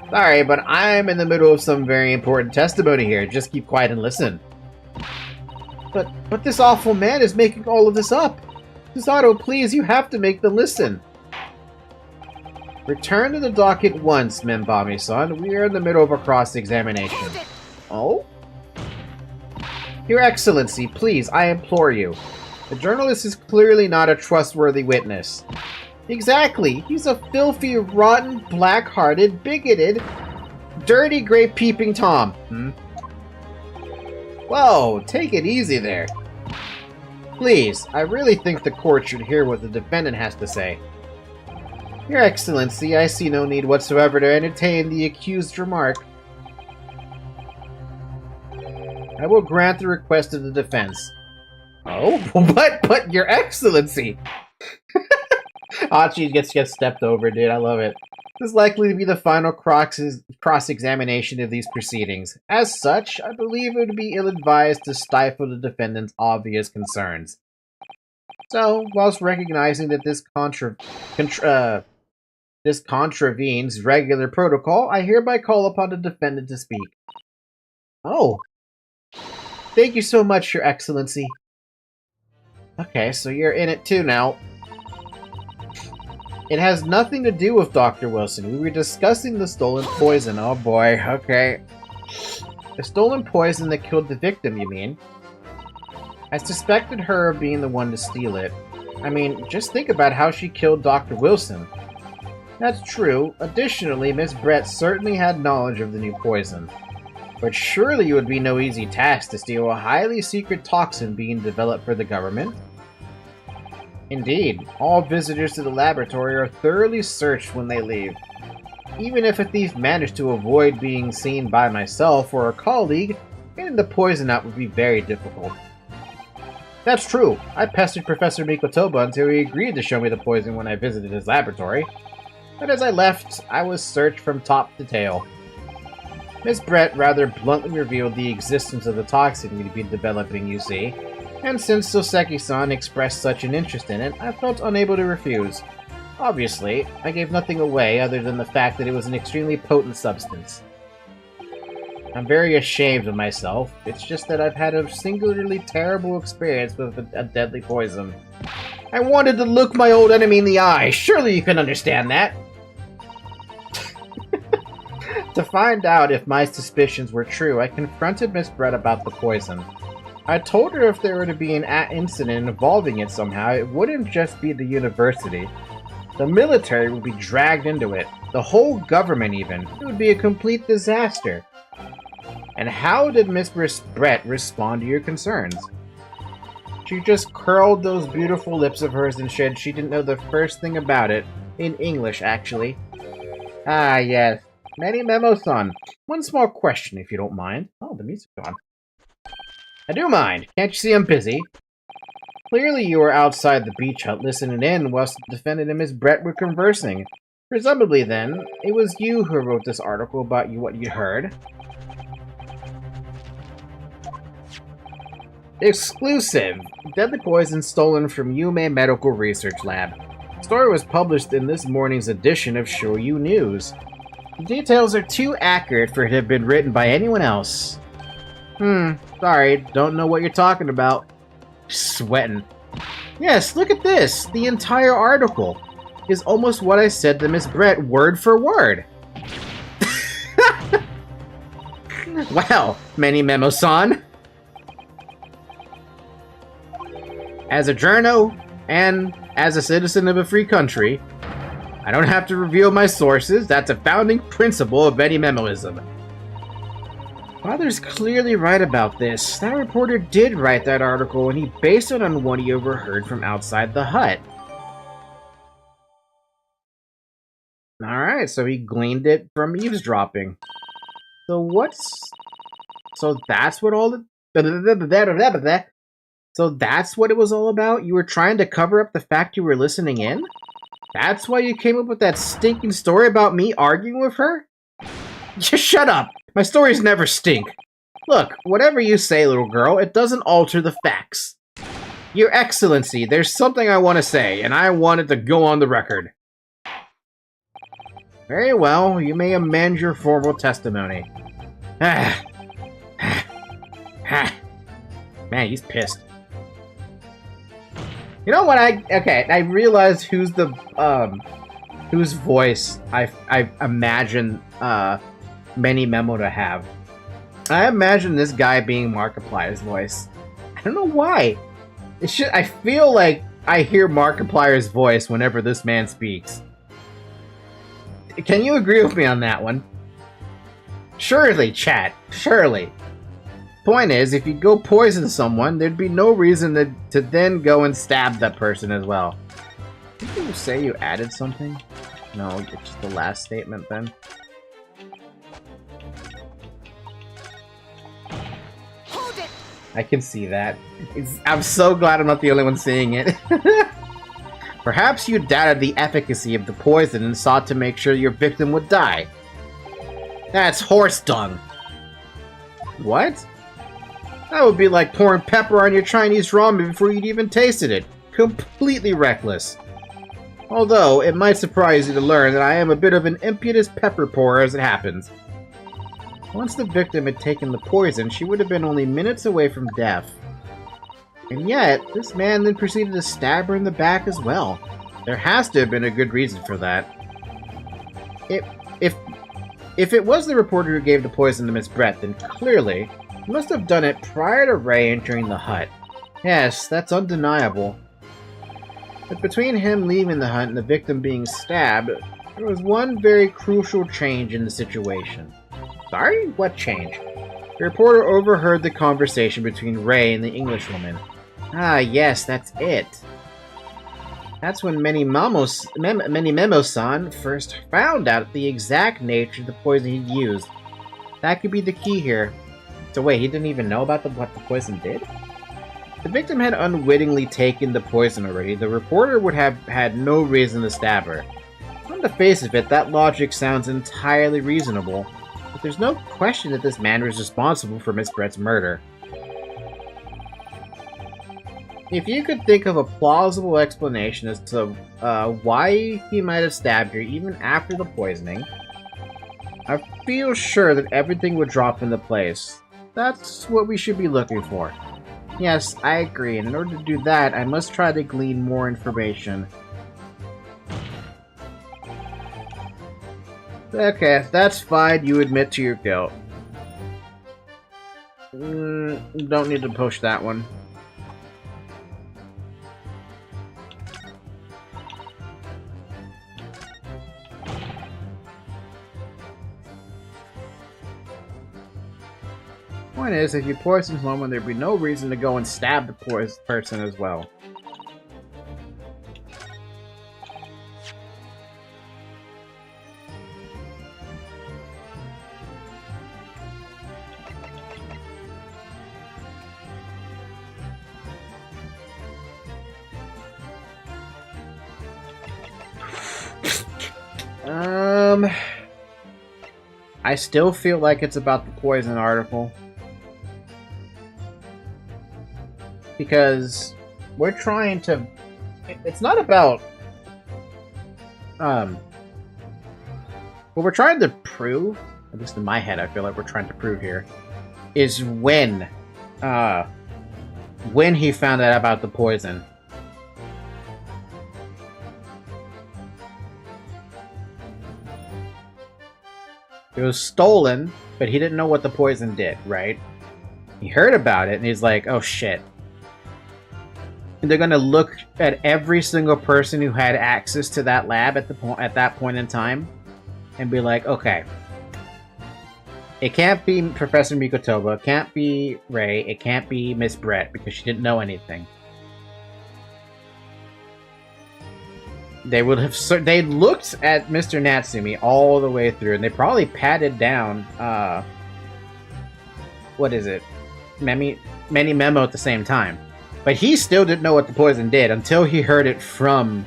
Sorry, but I'm in the middle of some very important testimony here. Just keep quiet and listen. But this awful man is making all of this up. Susato, please, you have to make them listen. Return to the dock at once, Membami-san. We are in the middle of a cross-examination. Oh? Your Excellency, please, I implore you. The journalist is clearly not a trustworthy witness. Exactly. He's a filthy, rotten, black-hearted, bigoted, dirty, grape-peeping Tom. Whoa, take it easy there. Please, I really think the court should hear what the defendant has to say. Your Excellency, I see no need whatsoever to entertain the accused's remark. I will grant the request of the defense. Oh, but Your Excellency! Achi gets stepped over, dude. I love it. This is likely to be the final cross-examination of these proceedings. As such, I believe it would be ill-advised to stifle the defendant's obvious concerns. So, whilst recognizing that this contravenes regular protocol, I hereby call upon the defendant to speak. Oh. Thank you so much, Your Excellency. Okay, so you're in it too now. It has nothing to do with Dr. Wilson. We were discussing the stolen poison. Oh boy, okay. The stolen poison that killed the victim, you mean? I suspected her of being the one to steal it. I mean, just think about how she killed Dr. Wilson. That's true. Additionally, Miss Brett certainly had knowledge of the new poison. But surely it would be no easy task to steal a highly secret toxin being developed for the government. Indeed, all visitors to the laboratory are thoroughly searched when they leave. Even if a thief managed to avoid being seen by myself or a colleague, getting the poison out would be very difficult. That's true. I pestered Professor Mikotoba until he agreed to show me the poison when I visited his laboratory. But as I left, I was searched from top to tail. Miss Brett rather bluntly revealed the existence of the toxin we'd been developing, you see. And since Soseki-san expressed such an interest in it, I felt unable to refuse. Obviously, I gave nothing away other than the fact that it was an extremely potent substance. I'm very ashamed of myself. It's just that I've had a singularly terrible experience with a deadly poison. I wanted to look my old enemy in the eye. Surely you can understand that. To find out if my suspicions were true, I confronted Miss Brett about the poison. I told her if there were to be an incident involving it somehow, it wouldn't just be the university. The military would be dragged into it. The whole government even. It would be a complete disaster. And how did Miss Brett respond to your concerns? She just curled those beautiful lips of hers and said she didn't know the first thing about it. In English, actually. Ah, yes. Many Memo-san. One small question, if you don't mind. Oh, the music's gone. I do mind. Can't you see I'm busy? Clearly you were outside the beach hut listening in whilst the defendant and Miss Brett were conversing. Presumably, then, it was you who wrote this article about what you'd heard. Exclusive! Deadly poison stolen from Yume Medical Research Lab. The story was published in this morning's edition of Shoyu News. The details are too accurate for it to have been written by anyone else. Sorry, don't know what you're talking about. Sweating. Yes, look at this! The entire article is almost what I said to Miss Brett, word for word. Wow, Many Memo-san. As a journo, and as a citizen of a free country, I don't have to reveal my sources. That's a founding principle of any memoism. Father's clearly right about this. That reporter did write that article, and he based it on what he overheard from outside the hut. Alright, so he gleaned it from eavesdropping. So that's what all the... So that's what it was all about? You were trying to cover up the fact you were listening in? That's why you came up with that stinking story about me arguing with her? Just shut up! My stories never stink. Look, whatever you say, little girl, it doesn't alter the facts. Your Excellency, there's something I want to say, and I want it to go on the record. Very well, you may amend your formal testimony. Man, he's pissed. You know what, I realized whose voice I imagine, Many Memo to have. I imagine this guy being Markiplier's voice. I don't know why. I feel like I hear Markiplier's voice whenever this man speaks. Can you agree with me on that one? Surely, chat. Surely. Point is, if you go poison someone, there'd be no reason to then go and stab that person as well. Did you say you added something? No, it's just the last statement then. Hold it. I can see that. I'm so glad I'm not the only one seeing it. Perhaps you doubted the efficacy of the poison and sought to make sure your victim would die. That's horse dung. What? That would be like pouring pepper on your Chinese ramen before you'd even tasted it. Completely reckless. Although, it might surprise you to learn that I am a bit of an impetuous pepper pourer as it happens. Once the victim had taken the poison, she would have been only minutes away from death. And yet, this man then proceeded to stab her in the back as well. There has to have been a good reason for that. If it was the reporter who gave the poison to Miss Brett, then clearly, he must have done it prior to Ray entering the hut. Yes, that's undeniable. But between him leaving the hut and the victim being stabbed, there was one very crucial change in the situation. Sorry? What change? The reporter overheard the conversation between Ray and the Englishwoman. Ah, yes, that's it. That's when Many Memo-san first found out the exact nature of the poison he'd used. That could be the key here. So wait, he didn't even know about what the poison did? The victim had unwittingly taken the poison already. The reporter would have had no reason to stab her. On the face of it, that logic sounds entirely reasonable. But there's no question that this man was responsible for Miss Brett's murder. If you could think of a plausible explanation as to why he might have stabbed her even after the poisoning, I feel sure that everything would drop into place. That's what we should be looking for. Yes, I agree, and in order to do that, I must try to glean more information. Okay, that's fine, you admit to your guilt. Don't need to push that one. Point is, if you poison someone, there'd be no reason to go and stab the poisoned person as well. I still feel like it's about the poison article. Because we're trying to... It's not about... What we're trying to prove, at least in my head I feel like we're trying to prove here, is when he found out about the poison. It was stolen, but he didn't know what the poison did, right? He heard about it, and he's like, oh shit. And they're gonna look at every single person who had access to that lab at that point in time, and be like, okay, it can't be Professor Mikotoba, it can't be Ray, it can't be Miss Brett because she didn't know anything. They would have. They looked at Mr. Natsumi all the way through, and they probably patted down. What is it? Many Memo at the same time, but he still didn't know what the poison did until he heard it from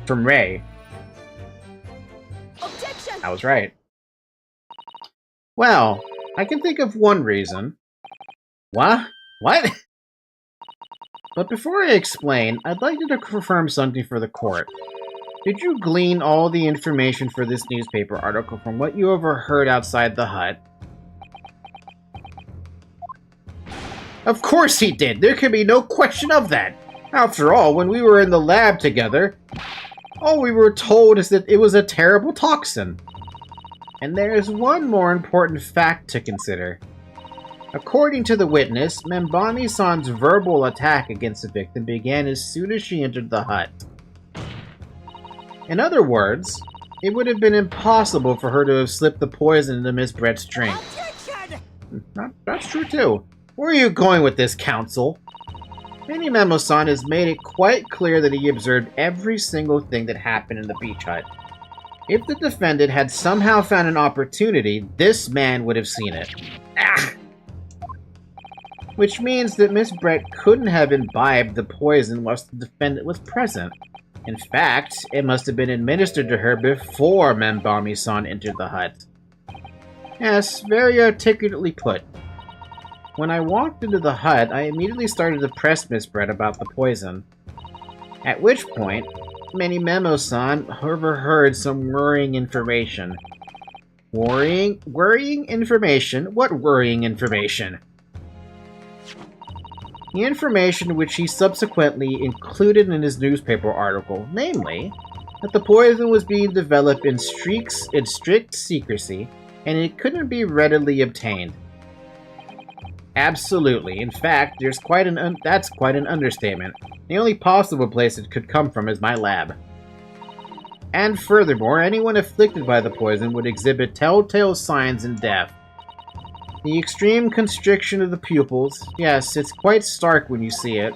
Ray. Objection! I was right. Well, I can think of one reason. What? What? But before I explain, I'd like you to confirm something for the court. Did you glean all the information for this newspaper article from what you overheard outside the hut? Of course he did! There can be no question of that! After all, when we were in the lab together, all we were told is that it was a terrible toxin. And there is one more important fact to consider. According to the witness, Membami-san's verbal attack against the victim began as soon as she entered the hut. In other words, it would have been impossible for her to have slipped the poison into Miss Brett's drink. That's true too. Where are you going with this, counsel? Memo-san has made it quite clear that he observed every single thing that happened in the beach hut. If the defendant had somehow found an opportunity, this man would have seen it. Ah! Which means that Miss Brett couldn't have imbibed the poison whilst the defendant was present. In fact, it must have been administered to her before Membami-san entered the hut. Yes, very articulately put. When I walked into the hut, I immediately started to press Miss Brett about the poison. At which point, Memo-san overheard some worrying information. Worrying information? What worrying information? The information which he subsequently included in his newspaper article, namely, that the poison was being developed in strict secrecy, and it couldn't be readily obtained. Absolutely. In fact, that's quite an understatement. The only possible place it could come from is my lab. And furthermore, anyone afflicted by the poison would exhibit telltale signs in death. The extreme constriction of the pupils, yes, it's quite stark when you see it.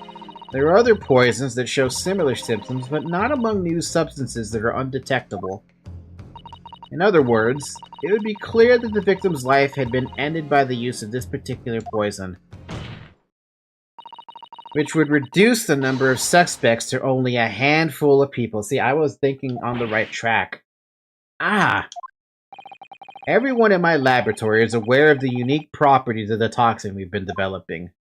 There are other poisons that show similar symptoms, but not among new substances that are undetectable. In other words, it would be clear that the victim's life had been ended by the use of this particular poison, which would reduce the number of suspects to only a handful of people. See, I was thinking on the right track. Ah! Everyone in my laboratory is aware of the unique properties of the toxin we've been developing.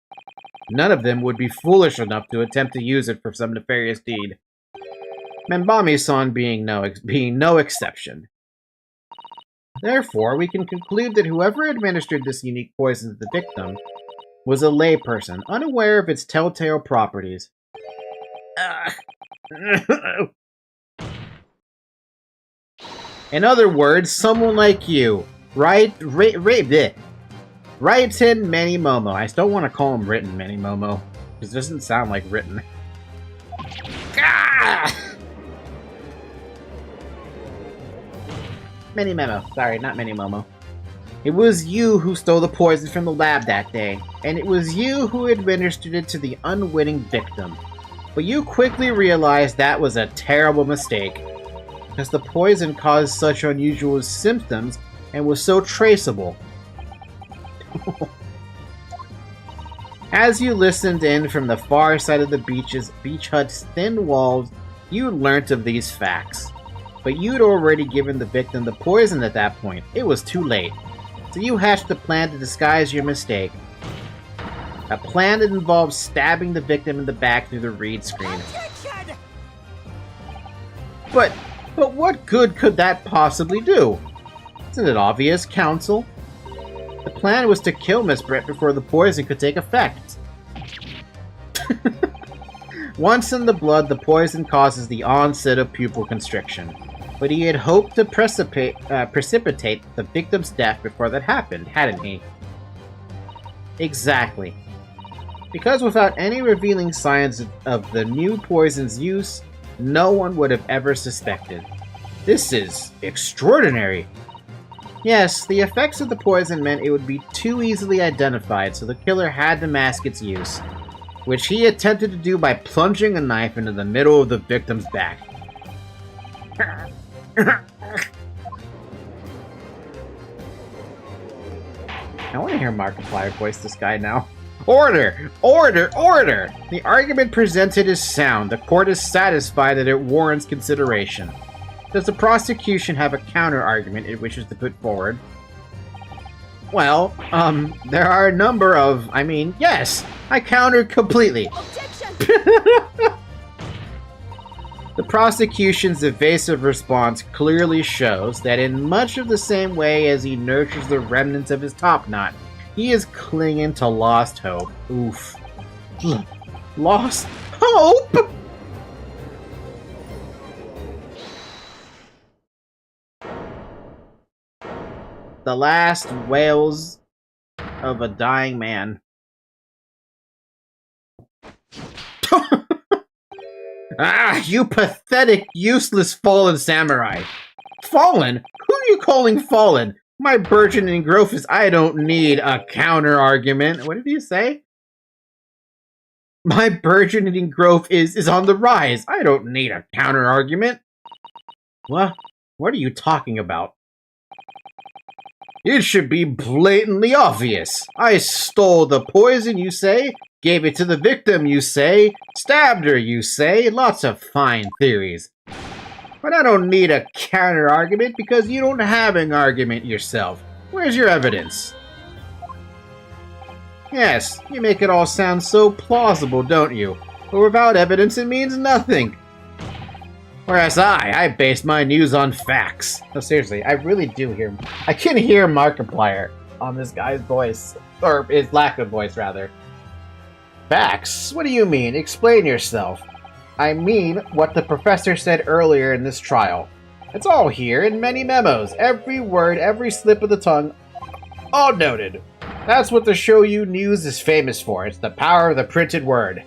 None of them would be foolish enough to attempt to use it for some nefarious deed. Membami-san being no exception. Therefore, we can conclude that whoever administered this unique poison to the victim was a layperson, unaware of its telltale properties. In other words, someone like you. Wright in Many Momo. I still want to call him Written Many Momo, because it doesn't sound like written. Many Memo. Sorry, not Many Momo. It was you who stole the poison from the lab that day, and it was you who administered it to the unwitting victim. But you quickly realized that was a terrible mistake, because the poison caused such unusual symptoms and was so traceable. As you listened in from the far side of the beach hut's thin walls, you learnt of these facts. But you'd already given the victim the poison at that point. It was too late. So you hatched a plan to disguise your mistake. A plan that involves stabbing the victim in the back through the read screen. But what good could that possibly do? Isn't it obvious, counsel? The plan was to kill Miss Brett before the poison could take effect. Once in the blood, the poison causes the onset of pupil constriction. But he had hoped to precipitate the victim's death before that happened, hadn't he? Exactly. Because without any revealing signs of the new poison's use, no one would have ever suspected. This is extraordinary. Yes, the effects of the poison meant it would be too easily identified, so the killer had to mask its use, which he attempted to do by plunging a knife into the middle of the victim's back. I want to hear Markiplier voice this guy now. Order! Order! Order! The argument presented is sound. The court is satisfied that it warrants consideration. Does the prosecution have a counter-argument it wishes to put forward? Well, there are a number of... yes! I counter completely. Objection! The prosecution's evasive response clearly shows that in much of the same way as he nurtures the remnants of his top knot, he is clinging to lost hope. Oof. Lost hope?! The last wails of a dying man. Ah, you pathetic, useless fallen samurai! Fallen? Who are you calling fallen? My burgeoning growth is... I don't need a counter-argument. What did he say? My burgeoning growth is on the rise. I don't need a counter-argument. What are you talking about? It should be blatantly obvious. I stole the poison, you say? Gave it to the victim, you say? Stabbed her, you say? Lots of fine theories. But I don't need a counter-argument because you don't have an argument yourself. Where's your evidence? Yes, you make it all sound so plausible, don't you? But without evidence, it means nothing. Whereas I base my news on facts. No, seriously, I really do hear... I can hear Markiplier on this guy's voice. Or his lack of voice, rather. Facts? What do you mean? Explain yourself. I mean what the professor said earlier in this trial. It's all here in many memos. Every word, every slip of the tongue, all noted. That's what the Show You News is famous for. It's the power of the printed word.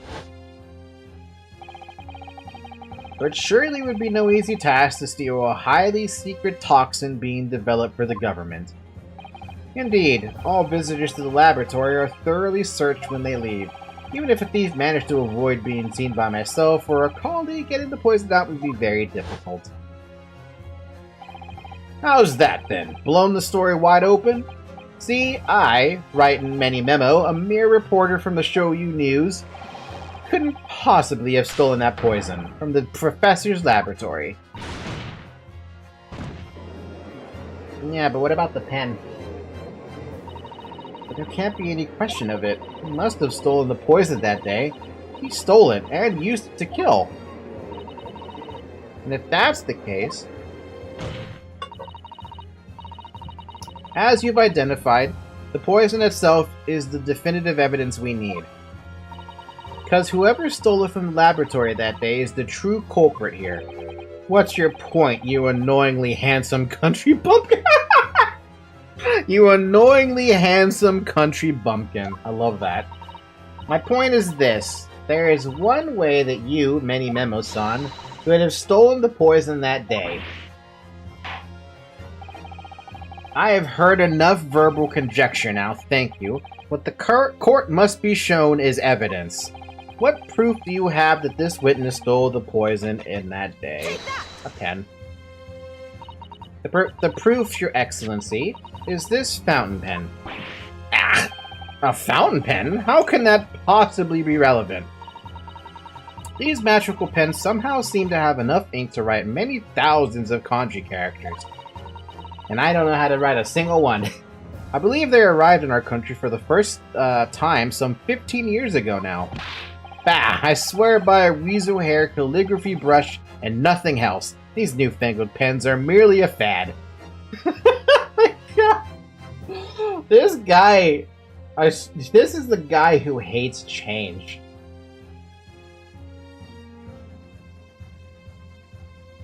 But surely it would be no easy task to steal a highly secret toxin being developed for the government. Indeed, all visitors to the laboratory are thoroughly searched when they leave. Even if a thief managed to avoid being seen by myself or a colleague, getting the poison out would be very difficult. How's that then? Blown the story wide open? See, I, Wright in Many Memo, a mere reporter from the Show You News, couldn't possibly have stolen that poison from the professor's laboratory. Yeah, but what about the pen? But there can't be any question of it. He must have stolen the poison that day. He stole it and used it to kill. And if that's the case, as you've identified, the poison itself is the definitive evidence we need. Because whoever stole it from the laboratory that day is the true culprit here. What's your point, you annoyingly handsome country bumpkin? You annoyingly handsome country bumpkin. I love that. My point is this. There is one way that you, Many Memo-san, could have stolen the poison that day. I have heard enough verbal conjecture now, thank you. What the court must be shown is evidence. What proof do you have that this witness stole the poison in that day? A pen. The proof, Your Excellency, is this fountain pen. Ah! A fountain pen? How can that possibly be relevant? These magical pens somehow seem to have enough ink to write many thousands of kanji characters. And I don't know how to write a single one. I believe they arrived in our country for the first time some 15 years ago now. Bah! I swear by a weasel hair calligraphy brush and nothing else. These newfangled pens are merely a fad. Oh my god! This guy... this is the guy who hates change.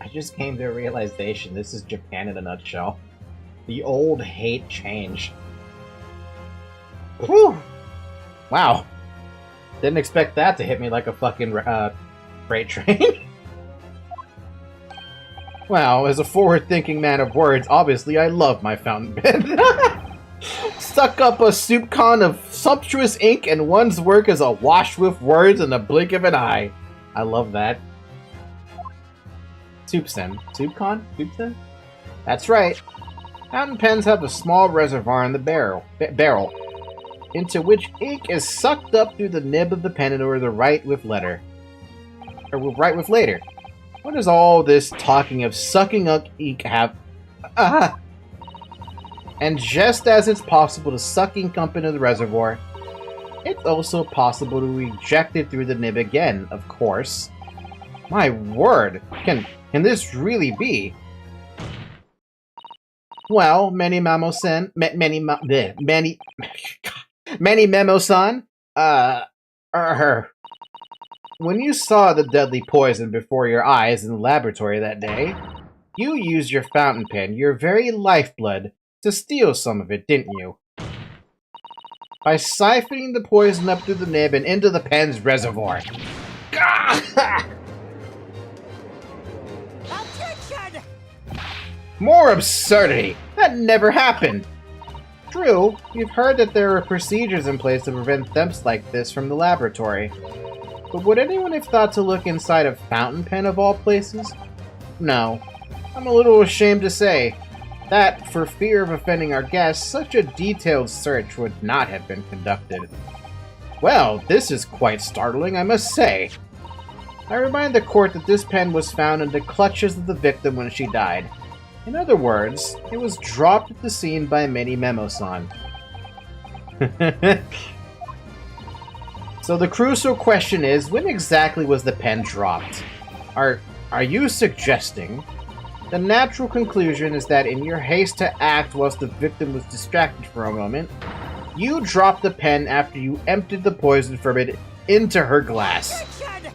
I just came to a realization. This is Japan in a nutshell. The old hate change. Whew! Wow. Didn't expect that to hit me like a fucking freight train. Well, as a forward-thinking man of words, obviously I love my fountain pen. Suck up a soup con of sumptuous ink, and one's work is awash with words in the blink of an eye. I love that. Soupsen. Soupcon? Soupsen? That's right. Fountain pens have a small reservoir in the barrel, into which ink is sucked up through the nib of the pen in order to write with later. What does all this talking of sucking up ink have? And just as it's possible to suck ink up into the reservoir, it's also possible to eject it through the nib again, of course. My word! Can this really be? Well, many Memo-san, when you saw the deadly poison before your eyes in the laboratory that day, you used your fountain pen, your very lifeblood, to steal some of it, didn't you? By siphoning the poison up through the nib and into the pen's reservoir. Objection! More absurdity! That never happened! True, you've heard that there are procedures in place to prevent thefts like this from the laboratory. But would anyone have thought to look inside a fountain pen of all places? No. I'm a little ashamed to say that, for fear of offending our guests, such a detailed search would not have been conducted. Well, this is quite startling, I must say. I remind the court that this pen was found in the clutches of the victim when she died. In other words, it was dropped at the scene by Mini Memo-san. So the crucial question is, when exactly was the pen dropped? Are you suggesting? The natural conclusion is that in your haste to act whilst the victim was distracted for a moment, you dropped the pen after you emptied the poison from it into her glass. Objection!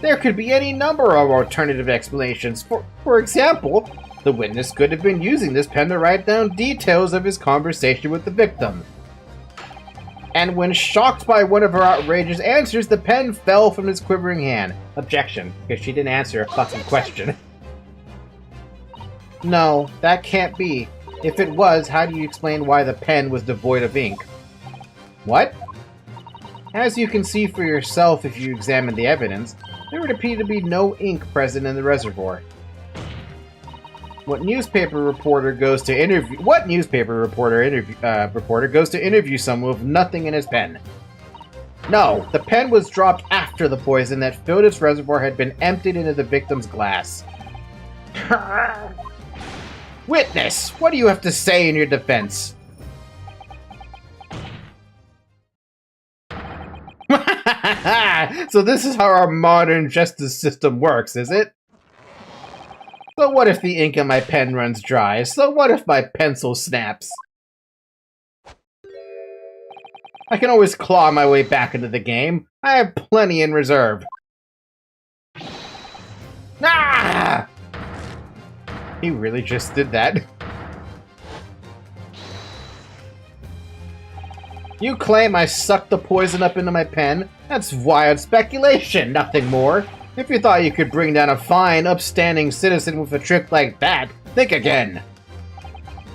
There could be any number of alternative explanations. For example, the witness could have been using this pen to write down details of his conversation with the victim. And when shocked by one of her outrageous answers, the pen fell from his quivering hand. Objection, because she didn't answer a fucking question. No, that can't be. If it was, how do you explain why the pen was devoid of ink? What? As you can see for yourself if you examine the evidence, there would appear to be no ink present in the reservoir. What newspaper reporter goes to interview someone with nothing in his pen? No, the pen was dropped after the poison that filled its reservoir had been emptied into the victim's glass. Witness, what do you have to say in your defense? So this is how our modern justice system works, is it? So what if the ink in my pen runs dry? So what if my pencil snaps? I can always claw my way back into the game. I have plenty in reserve. Ah! He really just did that. You claim I sucked the poison up into my pen? That's wild speculation, nothing more. If you thought you could bring down a fine, upstanding citizen with a trick like that, think again.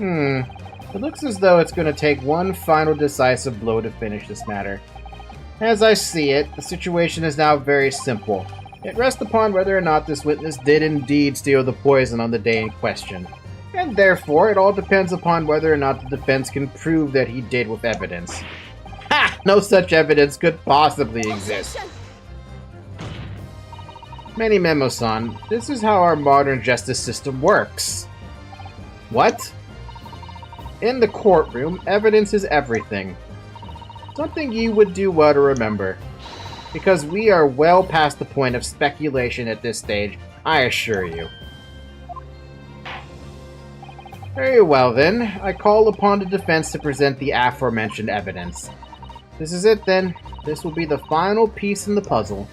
It looks as though it's going to take one final decisive blow to finish this matter. As I see it, the situation is now very simple. It rests upon whether or not this witness did indeed steal the poison on the day in question. And therefore, it all depends upon whether or not the defense can prove that he did with evidence. Ha! No such evidence could possibly exist. Many Memo-san, this is how our modern justice system works. What? In the courtroom, evidence is everything. Something you would do well to remember. Because we are well past the point of speculation at this stage, I assure you. Very well then, I call upon the defense to present the aforementioned evidence. This is it then. This will be the final piece in the puzzle.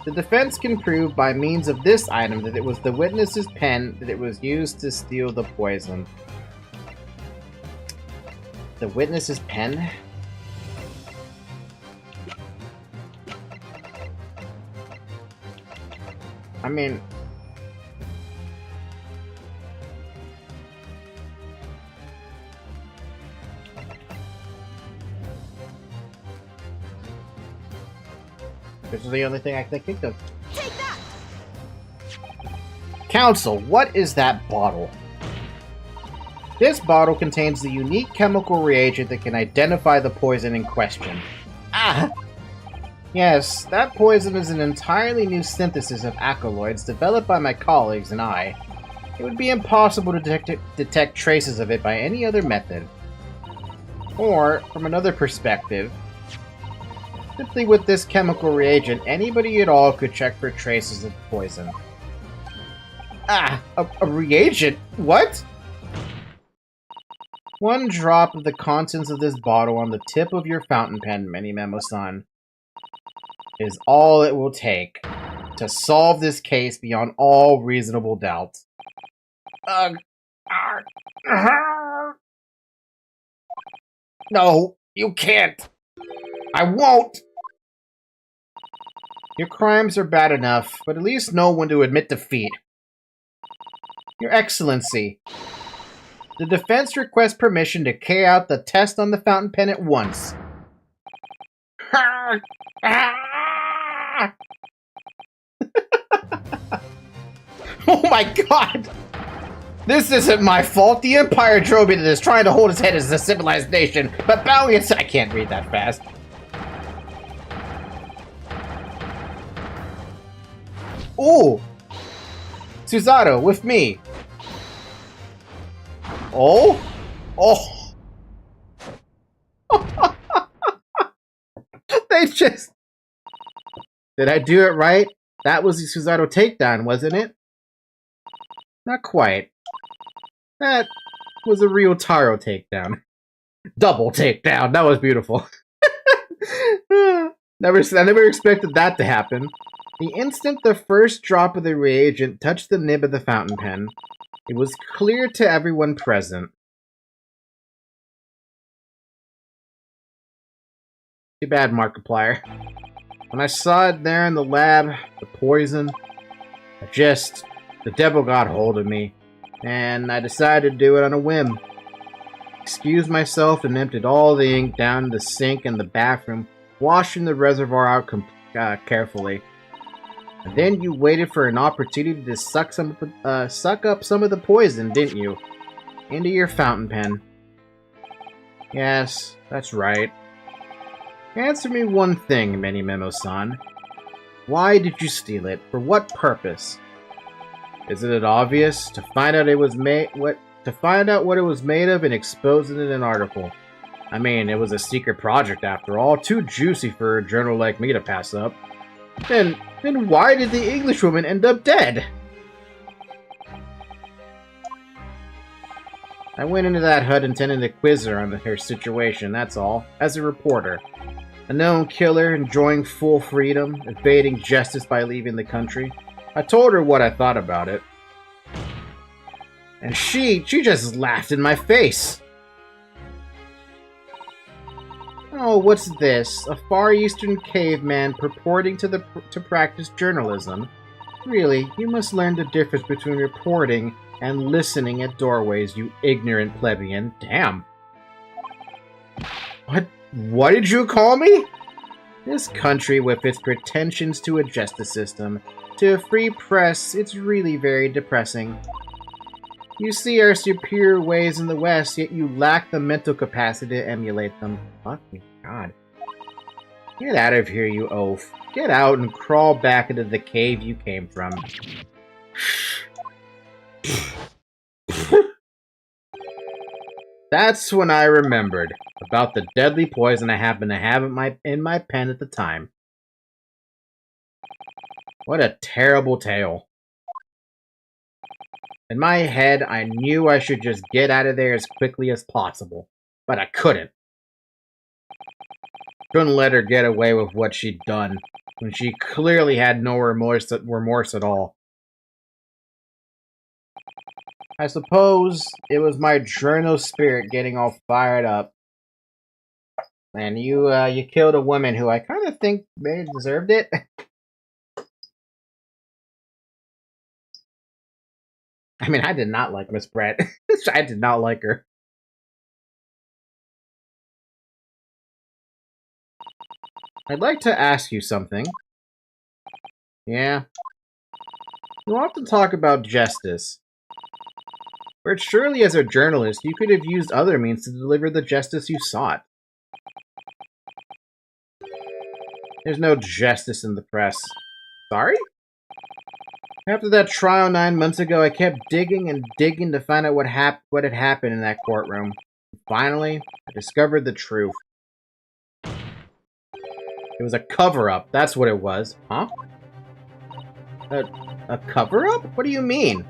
The defense can prove by means of this item that it was the witness's pen that it was used to steal the poison. The witness's pen? I mean... This is the only thing I can think of. Take that! Counsel, what is that bottle? This bottle contains the unique chemical reagent that can identify the poison in question. Ah! Yes, that poison is an entirely new synthesis of alkaloids developed by my colleagues and I. It would be impossible to detect traces of it by any other method. Or, from another perspective, simply with this chemical reagent, anybody at all could check for traces of poison. Ah! A reagent? What? One drop of the contents of this bottle on the tip of your fountain pen, Memo-san, is all it will take to solve this case beyond all reasonable doubt. No, you can't. I won't. Your crimes are bad enough, but at least know when to admit defeat. Your Excellency, the defense requests permission to carry out the test on the fountain pen at once. Oh my god! This isn't my fault. The Empire drove me to this, trying to hold its head as a civilized nation, but bowing its... I can't read that fast. Ooh! Susato, with me. Oh? Oh! They just... Did I do it right? That was the Susato takedown, wasn't it? Not quite. That was a real Taro takedown. Double takedown. That was beautiful. I never expected that to happen. The instant the first drop of the reagent touched the nib of the fountain pen, it was clear to everyone present. Too bad, Markiplier. When I saw it there in the lab, the poison, the devil got hold of me, and I decided to do it on a whim. Excused myself and emptied all the ink down the sink in the bathroom, washing the reservoir out carefully. And then you waited for an opportunity to suck up some of the poison, didn't you? Into your fountain pen. Yes, that's right. Answer me one thing, Memo-san. Why did you steal it? For what purpose? Isn't it obvious? To find out what it was made of and expose it in an article. I mean, it was a secret project after all, too juicy for a journal like me to pass up. Then why did the Englishwoman end up dead? I went into that hut intending to quiz her on her situation, that's all, as a reporter. A known killer, enjoying full freedom, evading justice by leaving the country. I told her what I thought about it. And she just laughed in my face. Oh, what's this? A Far Eastern caveman purporting to practice journalism? Really, you must learn the difference between reporting and listening at doorways, you ignorant plebeian. Damn. What did you call me? This country, with its pretensions to a justice system, to a free press, it's really very depressing. You see our superior ways in the West, yet you lack the mental capacity to emulate them. Fuck me, God. Get out of here, you oaf. Get out and crawl back into the cave you came from. That's when I remembered about the deadly poison I happened to have in my pen at the time. What a terrible tale. In my head, I knew I should just get out of there as quickly as possible, but I couldn't. Couldn't let her get away with what she'd done, when she clearly had no remorse at all. I suppose it was my journal spirit getting all fired up, And you killed a woman who I kind of think may have deserved it. I mean, I did not like Miss Brett. I did not like her. I'd like to ask you something. Yeah? You often talk about justice. But surely as a journalist, you could have used other means to deliver the justice you sought. There's no justice in the press. Sorry? After that trial 9 months ago, I kept digging and digging to find out what had happened in that courtroom. Finally, I discovered the truth. It was a cover-up, that's what it was. Huh? A cover-up? What do you mean?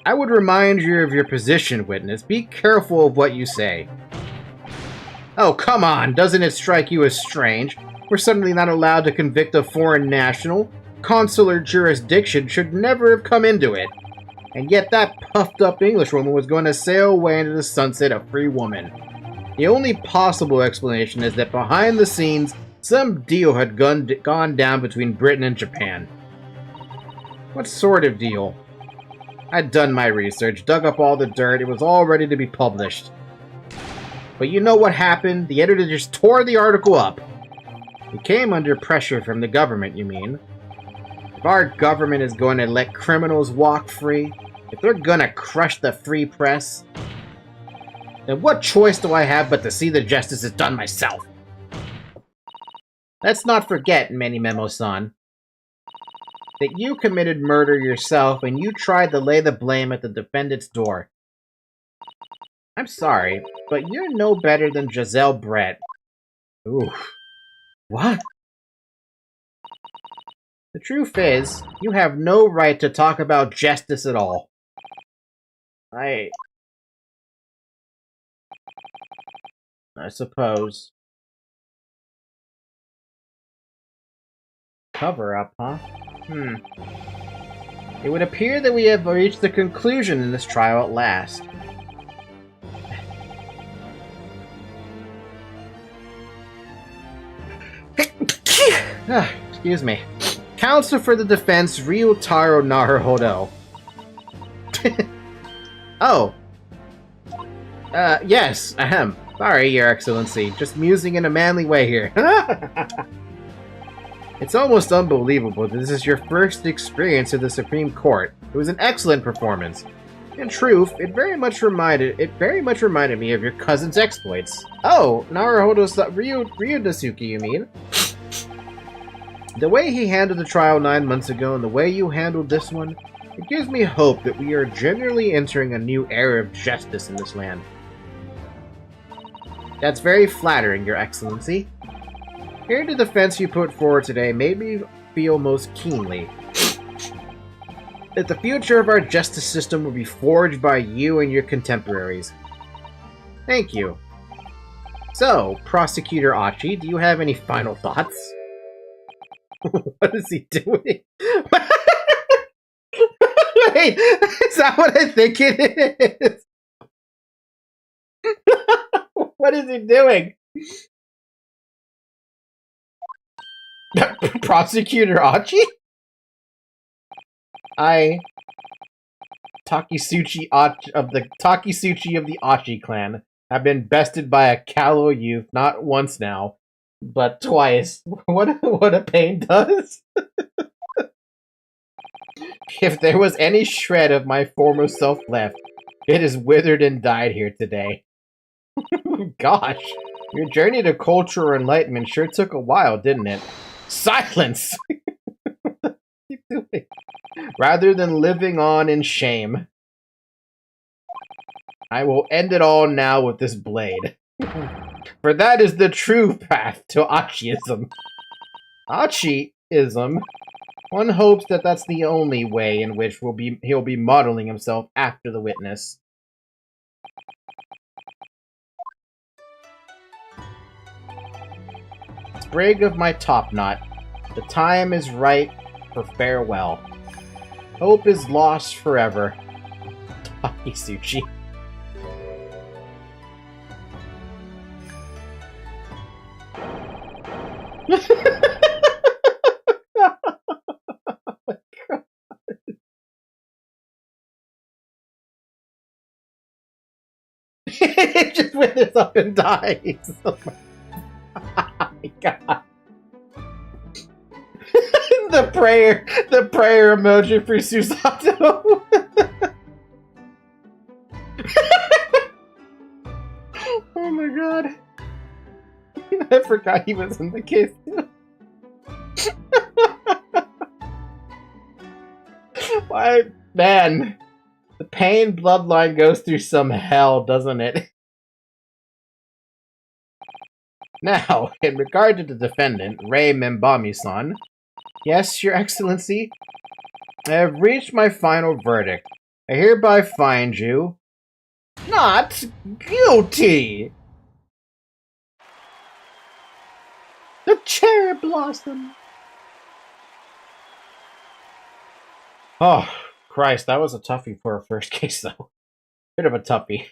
I would remind you of your position, witness. Be careful of what you say. Oh, come on! Doesn't it strike you as strange? We're suddenly not allowed to convict a foreign national. Consular jurisdiction should never have come into it. And yet that puffed-up Englishwoman was going to sail away into the sunset a free woman. The only possible explanation is that behind the scenes, some deal had gone down between Britain and Japan. What sort of deal? I'd done my research, dug up all the dirt, it was all ready to be published. But you know what happened? The editor just tore the article up. It came under pressure from the government, you mean? If our government is going to let criminals walk free, if they're gonna crush the free press, then what choice do I have but to see the justice is done myself? Let's not forget, Memo-san, that you committed murder yourself and you tried to lay the blame at the defendant's door. I'm sorry, but you're no better than Giselle Brett. Ooh. What? The truth is, you have no right to talk about justice at all. I suppose. Cover-up, huh? It would appear that we have reached the conclusion in this trial at last. Excuse me. Counsel for the defense, Ryutaro Naruhodo. Oh. Yes, ahem. Sorry, Your Excellency. Just musing in a manly way here. It's almost unbelievable that this is your first experience at the Supreme Court. It was an excellent performance. In truth, it very much reminded me of your cousin's exploits. Oh, Naruhodo's Ryunosuke, you mean? The way he handled the trial 9 months ago and the way you handled this one, it gives me hope that we are generally entering a new era of justice in this land. That's very flattering, Your Excellency. Hearing the defense you put forward today made me feel most keenly that the future of our justice system will be forged by you and your contemporaries. Thank you. So, Prosecutor Achi, do you have any final thoughts? What is he doing? Wait, is that what I think it is? What is he doing? Prosecutor Achi? Takisuchi of the Achi clan, have been bested by a callow youth not once now, but twice. What a pain does. If there was any shred of my former self left, it is withered and died here today. Gosh, your journey to cultural enlightenment sure took a while, didn't it? Silence! What are you doing? Rather than living on in shame, I will end it all now with this blade. For that is the true path to Achiism. Achiism? One hopes that that's the only way in which he'll be modeling himself after the witness. Sprig of my topknot, the time is right for farewell. Hope is lost forever. Takisuchi. It just withers up and dies. Oh my god. the prayer emoji for Susato. Oh my god. I forgot he was in the case too. Why, man, the pain bloodline goes through some hell, doesn't it? Now, in regard to the defendant, Rei Membami-san, yes, Your Excellency, I have reached my final verdict. I hereby find you not guilty. The cherry blossom. Oh, Christ, that was a toughie for a first case, though. Bit of a toughie.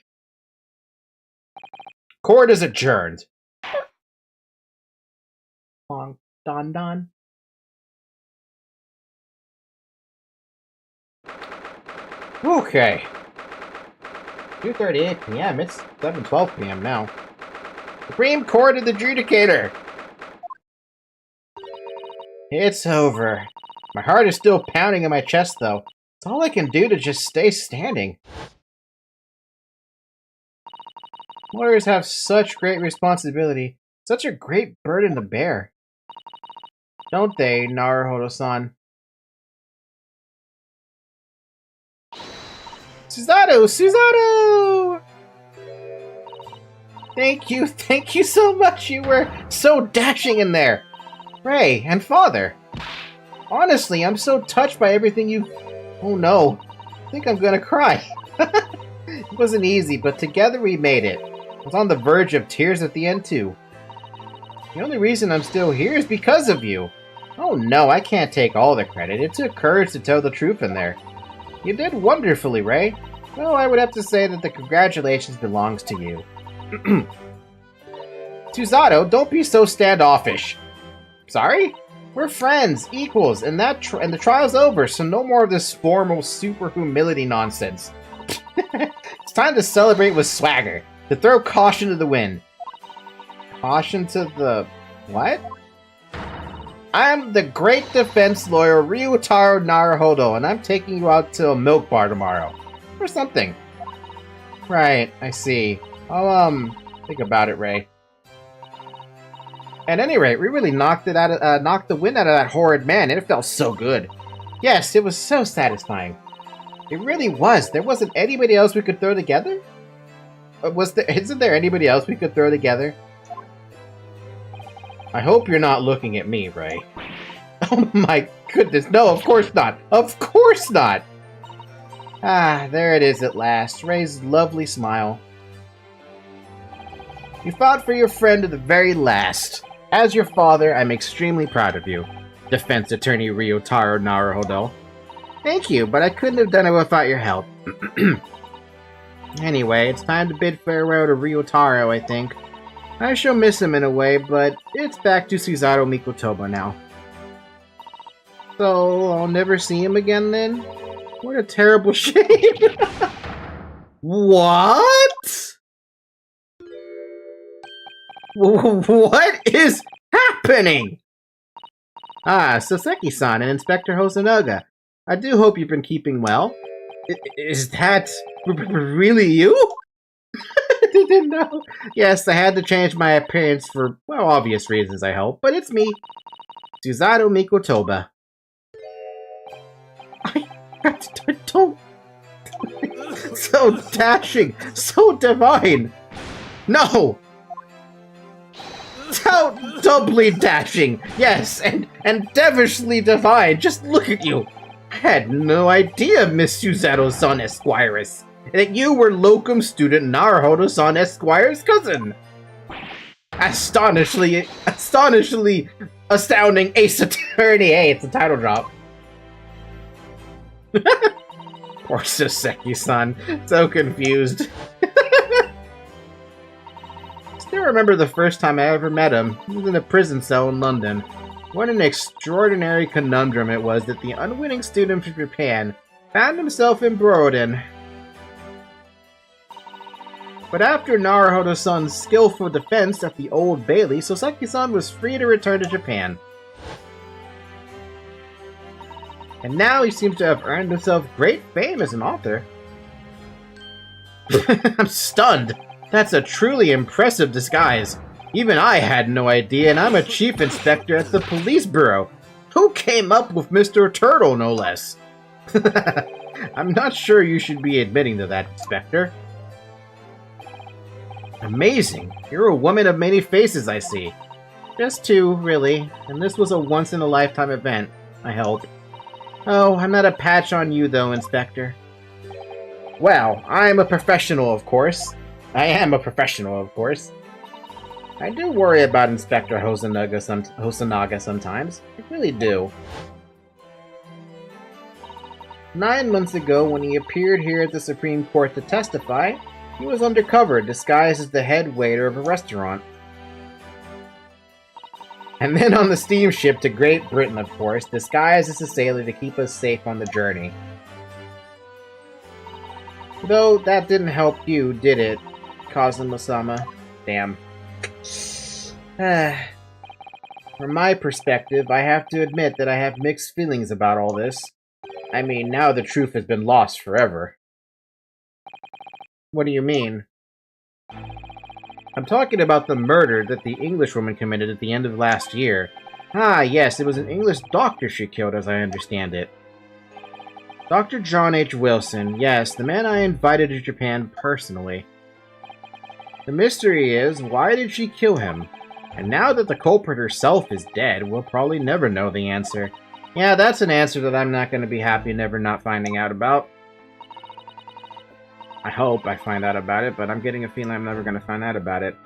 Court is adjourned. Don, don. Okay. 2:38 p.m. It's 7:12 p.m. now. Supreme Court of the Adjudicator. It's over. My heart is still pounding in my chest, though. It's all I can do to just stay standing. Lawyers have such great responsibility, such a great burden to bear. Don't they, Naruhodo-san? Susato! Thank you so much. You were so dashing in there. Rei and Father. Honestly, I'm so touched by everything you... Oh no, I think I'm gonna cry. It wasn't easy, but together we made it. I was on the verge of tears at the end too. The only reason I'm still here is because of you. Oh no, I can't take all the credit. It took courage to tell the truth in there. You did wonderfully, Rei. Well, I would have to say that the congratulations belongs to you. Susato, don't be so standoffish. Sorry? We're friends, equals, and the trial's over, so no more of this formal super humility nonsense. It's time to celebrate with swagger, to throw caution to the wind. Caution to the... what? I'm the great defense lawyer Ryutaro Naruhodo, and I'm taking you out to a milk bar tomorrow. Or something. Right, I see. I'll, think about it, Rei. At any rate, we really knocked the wind out of that horrid man, and it felt so good. Yes, it was so satisfying. It really was. There wasn't anybody else we could throw together? Isn't there anybody else we could throw together? I hope you're not looking at me, Rei. Oh my goodness, no, of course not. Of course not! Ah, there it is at last. Rei's lovely smile. You fought for your friend to the very last. As your father, I'm extremely proud of you. Defense attorney Ryutaro Naruhodo. Thank you, but I couldn't have done it without your help. Anyway, it's time to bid farewell to Ryutaro, I think. I shall miss him in a way, but it's back to Susato Mikotoba now. So, I'll never see him again then? What a terrible shame! What? What is happening? Ah, Soseki-san and Inspector Hosonaga. I do hope you've been keeping well. Is that really you? I didn't know. Yes, I had to change my appearance for, well, obvious reasons, I hope. But it's me, Susato Mikotoba. I don't... So dashing, so divine. No! How doubly dashing, yes, and devilishly divine. Just look at you. I had no idea, Miss Susato-san Esquires, that you were locum student Naruhodo-san Esquire's cousin. Astonishingly astounding ace attorney. Hey, it's a title drop. Poor Soseki-san, so confused. Is there still remember the first time I ever met him. He was in a prison cell in London. What an extraordinary conundrum it was that the unwitting student from Japan found himself embroiled in. But after Naruhodo-san's skillful defense at the Old Bailey, Soseki-san was free to return to Japan. And now he seems to have earned himself great fame as an author. I'm stunned. That's a truly impressive disguise. Even I had no idea, and I'm a chief inspector at the police bureau. Who came up with Mr. Turtle, no less? I'm not sure you should be admitting to that, Inspector. Amazing. You're a woman of many faces, I see. Just two, really, and this was a once-in-a-lifetime event, I hope. Oh, I'm not a patch on you, though, Inspector. Well, I'm a professional, of course. I am a professional, of course. I do worry about Inspector Hosonaga sometimes. I really do. 9 months ago, when he appeared here at the Supreme Court to testify, he was undercover, disguised as the head waiter of a restaurant. And then on the steamship to Great Britain, of course, disguised as a sailor to keep us safe on the journey. Though that didn't help you, did it, Kazuma-sama? Damn. From my perspective, I have to admit that I have mixed feelings about all this. I mean, now the truth has been lost forever. What do you mean? I'm talking about the murder that the Englishwoman committed at the end of last year. Ah, yes, it was an English doctor she killed, as I understand it. Dr. John H. Wilson, yes, the man I invited to Japan personally. The mystery is, why did she kill him? And now that the culprit herself is dead, we'll probably never know the answer. Yeah, that's an answer that I'm not going to be happy never not finding out about. I hope I find out about it, but I'm getting a feeling I'm never going to find out about it.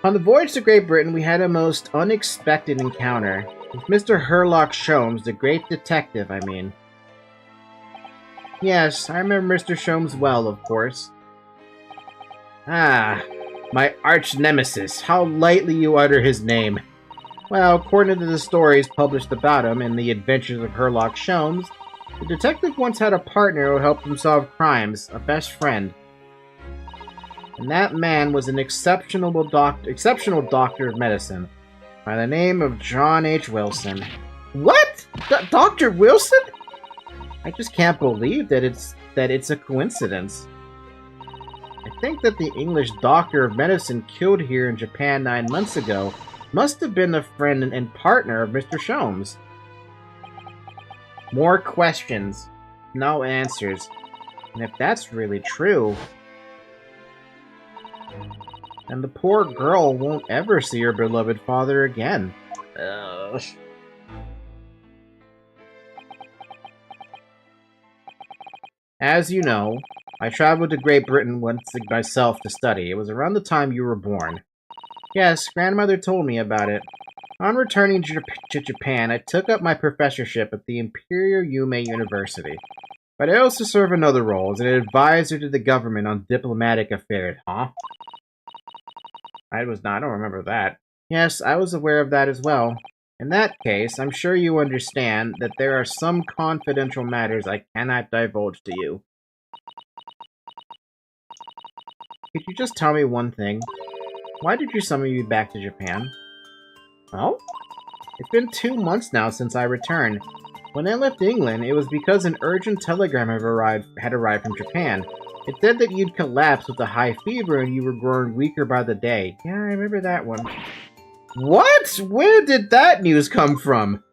On the voyage to Great Britain, we had a most unexpected encounter with Mr. Herlock Sholmes, the great detective, I mean. Yes, I remember Mr. Sholmes well, of course. Ah, my arch-nemesis. How lightly you utter his name. Well, according to the stories published about him in The Adventures of Herlock Sholmes, the detective once had a partner who helped him solve crimes, a best friend. And that man was an exceptional doctor of medicine, by the name of John H. Wilson. What? Dr. Wilson? I just can't believe that it's a coincidence. I think that the English doctor of medicine killed here in Japan 9 months ago must have been a friend and partner of Mr. Sholmes. More questions, no answers. And if that's really true, then the poor girl won't ever see her beloved father again. Ugh. As you know, I traveled to Great Britain once myself to study. It was around the time you were born. Yes, grandmother told me about it. On returning to Japan, I took up my professorship at the Imperial Yume University. But I also serve another role as an advisor to the government on diplomatic affairs, huh? I don't remember that. Yes, I was aware of that as well. In that case, I'm sure you understand that there are some confidential matters I cannot divulge to you. Could you just tell me one thing? Why did you summon me back to Japan? Oh? It's been 2 months now since I returned. When I left England, it was because an urgent telegram had arrived from Japan. It said that you'd collapsed with a high fever and you were growing weaker by the day. Yeah, I remember that one. What? Where did that news come from?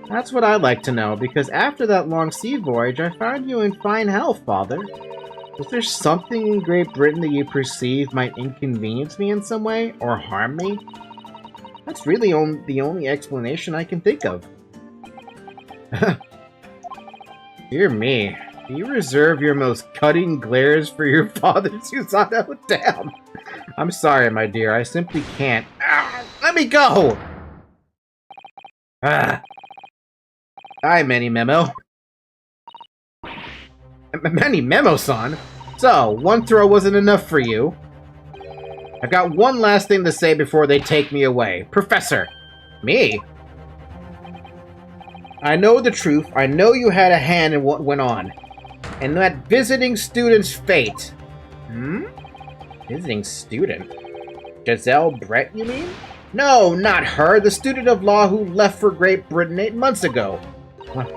That's what I'd like to know, because after that long sea voyage, I found you in fine health, Father. Was there something in Great Britain that you perceived might inconvenience me in some way, or harm me? That's really the only explanation I can think of. Dear me, do you reserve your most cutting glares for your father, Susato? Damn! I'm sorry, my dear, I simply can't. Ah, let me go! Ah. Hi, Manny Memo. Manny Memo-san? So, one throw wasn't enough for you? I've got one last thing to say before they take me away. Professor! Me? I know the truth. I know you had a hand in what went on. And that visiting student's fate. Visiting student? Giselle Brett, you mean? No, not her. The student of law who left for Great Britain 8 months ago. What?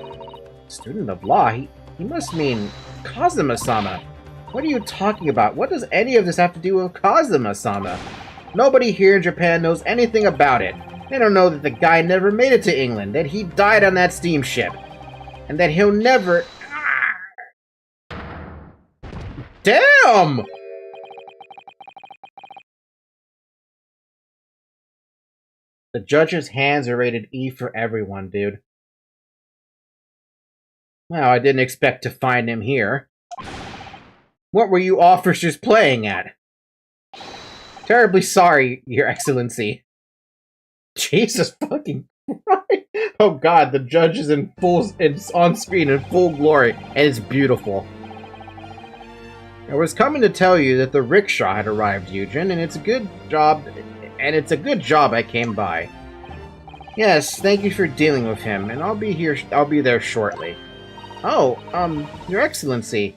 Student of law? He must mean Kazuma-sama. What are you talking about? What does any of this have to do with Kazuma-sama? Nobody here in Japan knows anything about it. They don't know that the guy never made it to England, that he died on that steamship, and that he'll never... Damn! The judge's hands are rated E for everyone, dude. Well, I didn't expect to find him here. What were you officers playing at? Terribly sorry, Your Excellency. Jesus fucking Christ. Oh god, the judge is it's on screen in full glory, and it's beautiful. I was coming to tell you that the rickshaw had arrived, Eugen, and it's a good job I came by. Yes, thank you for dealing with him, and I'll be there shortly. Oh, Your Excellency.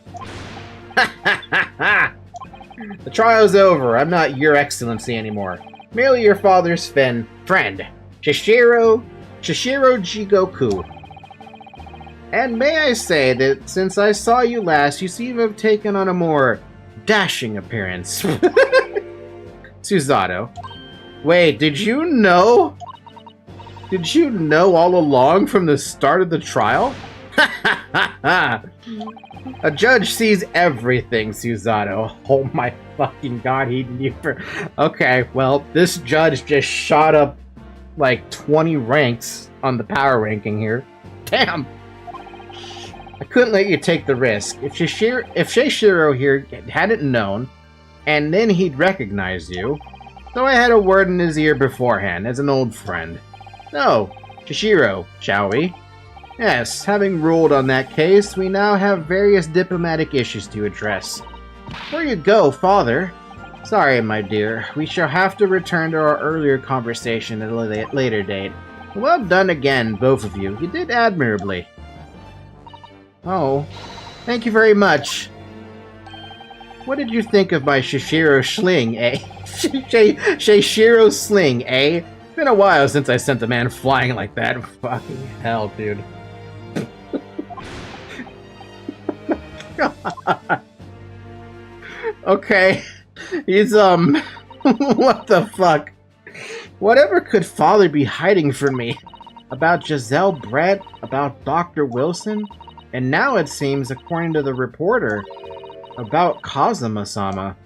Ha ha ha ha! The trial's over. I'm not Your Excellency anymore. Merely your father's friend, Shishiro Jigoku. And may I say that since I saw you last, you seem to have taken on a more dashing appearance. Susato. Wait, did you know? Did you know all along from the start of the trial? Ha ha ha ha! A judge sees everything, Susato. Oh my fucking god, he knew for... Okay, well, this judge just shot up like 20 ranks on the power ranking here. Damn! I couldn't let you take the risk. If Shishiro here hadn't known, and then he'd recognize you, so I had a word in his ear beforehand, as an old friend. So, Shishiro, shall we? Yes, having ruled on that case, we now have various diplomatic issues to address. Before you go, Father. Sorry, my dear. We shall have to return to our earlier conversation at a later date. Well done again, both of you. You did admirably. Oh, thank you very much. What did you think of my Shishiro sling, eh? Shishiro sling, eh? Been a while since I sent a man flying like that. Fucking hell, dude. God. Okay. He's, what the fuck? Whatever could Father be hiding from me? About Giselle Brett? About Dr. Wilson? And now it seems, according to the reporter, about Kazuma-sama.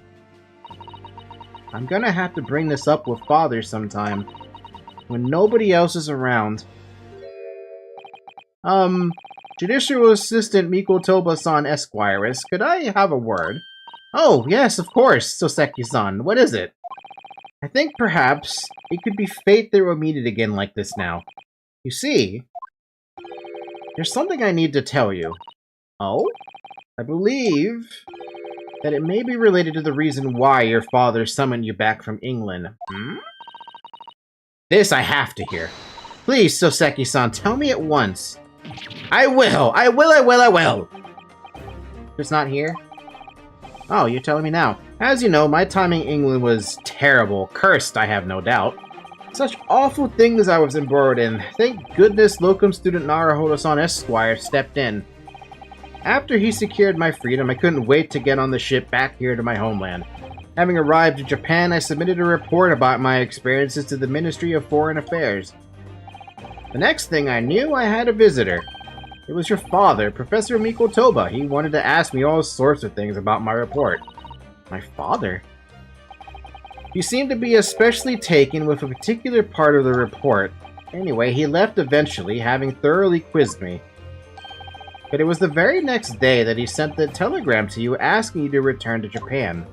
I'm gonna have to bring this up with Father sometime, when nobody else is around. Judicial Assistant Mikotoba-san Esquires, could I have a word? Oh, yes, of course, Soseki-san. What is it? I think perhaps it could be fate that we'll meet it again like this now. You see, there's something I need to tell you. Oh? I believe that it may be related to the reason why your father summoned you back from England. This I have to hear. Please, Soseki-san, tell me at once. I will! I will! It's not here? Oh, you're telling me now. As you know, my time in England was terrible. Cursed, I have no doubt. Such awful things I was embroiled in. Thank goodness locum student Naruhodo-san Esquire stepped in. After he secured my freedom, I couldn't wait to get on the ship back here to my homeland. Having arrived in Japan, I submitted a report about my experiences to the Ministry of Foreign Affairs. The next thing I knew, I had a visitor. It was your father, Professor Mikotoba. He wanted to ask me all sorts of things about my report. My father? He seemed to be especially taken with a particular part of the report. Anyway, he left eventually, having thoroughly quizzed me. But it was the very next day that he sent the telegram to you asking you to return to Japan.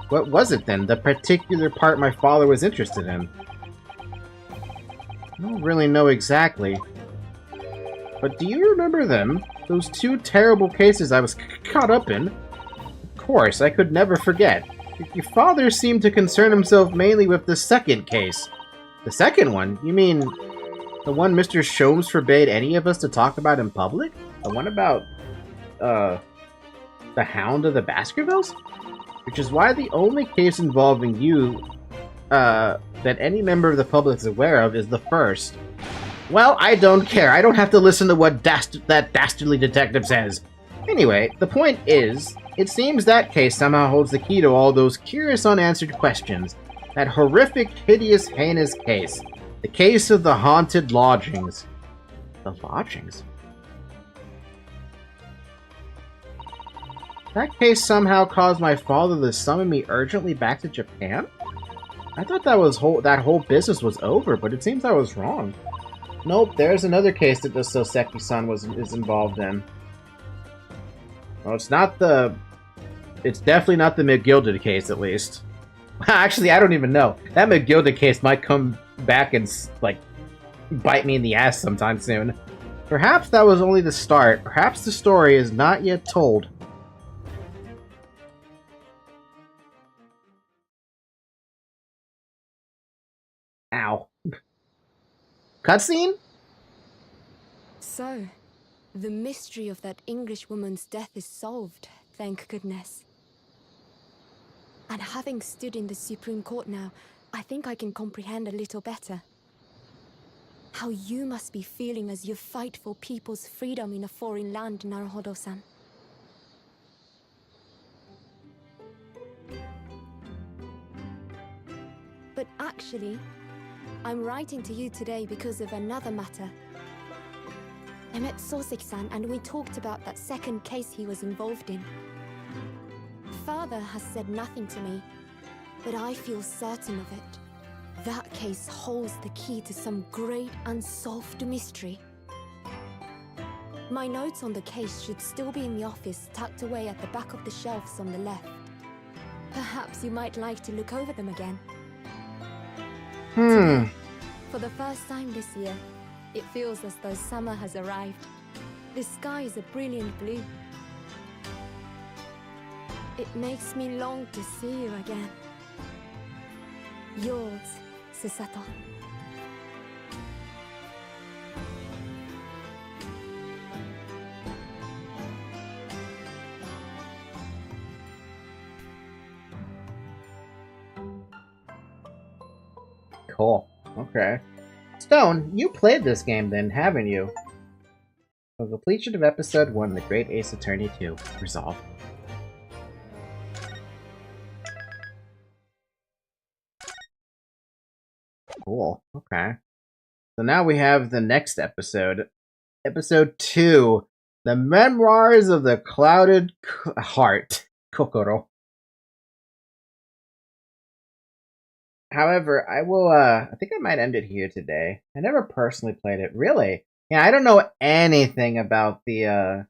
What was it then, the particular part my father was interested in? I don't really know exactly. But do you remember them? Those two terrible cases I was caught up in? Of course, I could never forget. Your father seemed to concern himself mainly with the second case. The second one? You mean the one Mr. Sholmes forbade any of us to talk about in public? The one about, the Hound of the Baskervilles? Which is why the only case involving you, that any member of the public is aware of is the first. Well, I don't care. I don't have to listen to what that dastardly detective says. Anyway, the point is, it seems that case somehow holds the key to all those curious unanswered questions. That horrific, hideous, heinous case. The case of the haunted lodgings. The lodgings? That case somehow caused my father to summon me urgently back to Japan? I thought that whole business was over, but it seems I was wrong. Nope, there's another case that the Soseki-san is involved in. Well, it's definitely not the McGilded case, at least. Actually, I don't even know. That McGilded case might come back and, like, bite me in the ass sometime soon. Perhaps that was only the start. Perhaps the story is not yet told. Ow. Cutscene? So, the mystery of that English woman's death is solved, thank goodness. And having stood in the Supreme Court now, I think I can comprehend a little better. How you must be feeling as you fight for people's freedom in a foreign land, Naruhodo-san. But actually, I'm writing to you today because of another matter. I met Soseki-san and we talked about that second case he was involved in. Father has said nothing to me, but I feel certain of it. That case holds the key to some great unsolved mystery. My notes on the case should still be in the office, tucked away at the back of the shelves on the left. Perhaps you might like to look over them again. Today, for the first time this year, it feels as though summer has arrived. The sky is a brilliant blue. It makes me long to see you again. Yours, Susato. Cool. Okay. Stone, you played this game then, haven't you? For completion of episode 1, The Great Ace Attorney 2. Resolved. Cool. Okay. So now we have the next episode. Episode 2. The Memoirs of the Clouded Heart. Kokoro. However, I will, I think I might end it here today. I never personally played it. Really? Yeah, I don't know anything about the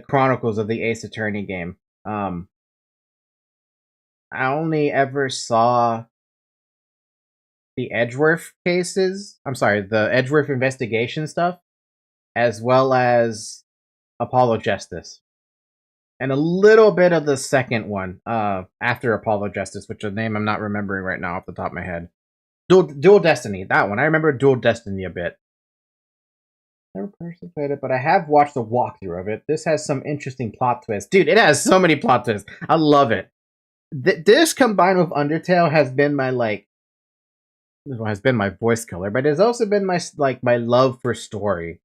Chronicles of the Ace Attorney game. I only ever saw the Edgeworth cases. I'm sorry, the Edgeworth investigation stuff, as well as Apollo Justice. And a little bit of the second one, after Apollo Justice, which is a name I'm not remembering right now off the top of my head. Dual Destiny, that one. I remember Dual Destiny a bit. Never personally played it, but I have watched a walkthrough of it. This has some interesting plot twists. Dude, it has so many plot twists. I love it. This combined with Undertale has been my, like, has been my voice killer, but it's also been my, like, my love for story.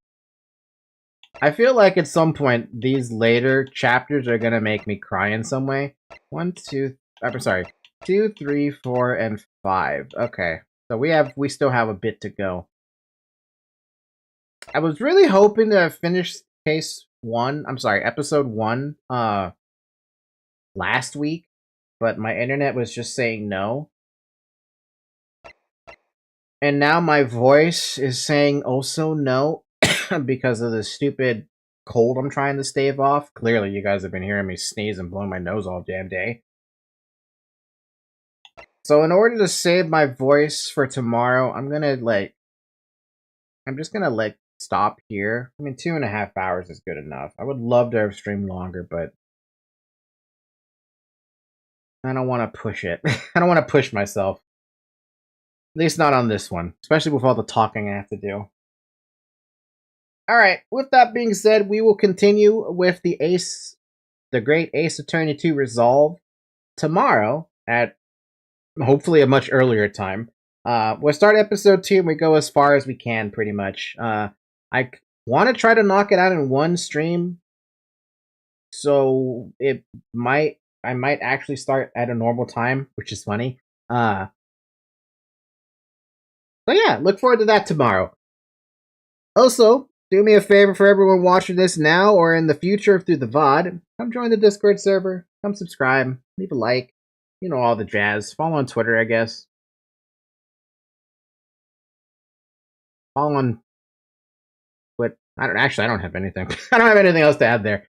I feel like at some point, these later chapters are gonna make me cry in some way. 1, 2, I'm sorry, 2, 3, 4, and 5. Okay, so we still have a bit to go. I was really hoping to finish episode 1, last week, but my internet was just saying no. And now my voice is saying also no. Because of the stupid cold I'm trying to stave off. Clearly, you guys have been hearing me sneeze and blow my nose all damn day. So in order to save my voice for tomorrow, I'm just gonna stop here. I mean, 2.5 hours is good enough. I would love to have streamed longer, but I don't want to push it. I don't want to push myself. At least not on this one, especially with all the talking I have to do. Alright, with that being said, we will continue with the Great Ace Attorney 2 Resolve tomorrow at hopefully a much earlier time. We'll start episode 2 and we go as far as we can, pretty much. I want to try to knock it out in one stream, so I might actually start at a normal time, which is funny. So yeah, look forward to that tomorrow. Also, do me a favor for everyone watching this now or in the future through the VOD. Come join the Discord server. Come subscribe. Leave a like. You know, all the jazz. Follow on Twitter, I guess. Follow on... But I don't have anything. I don't have anything else to add there.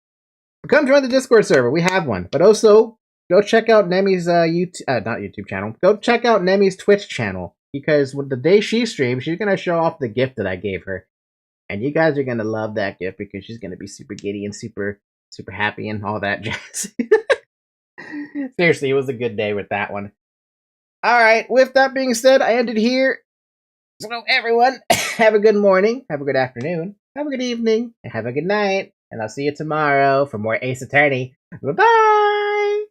But come join the Discord server. We have one. But also, go check out Nemi's not YouTube channel. Go check out Nemi's Twitch channel. Because the day she streams, she's going to show off the gift that I gave her. And you guys are going to love that gift because she's going to be super giddy and super, super happy and all that jazz. Seriously, it was a good day with that one. Alright, with that being said, I ended here. So everyone, have a good morning, have a good afternoon, have a good evening, and have a good night. And I'll see you tomorrow for more Ace Attorney. Bye-bye!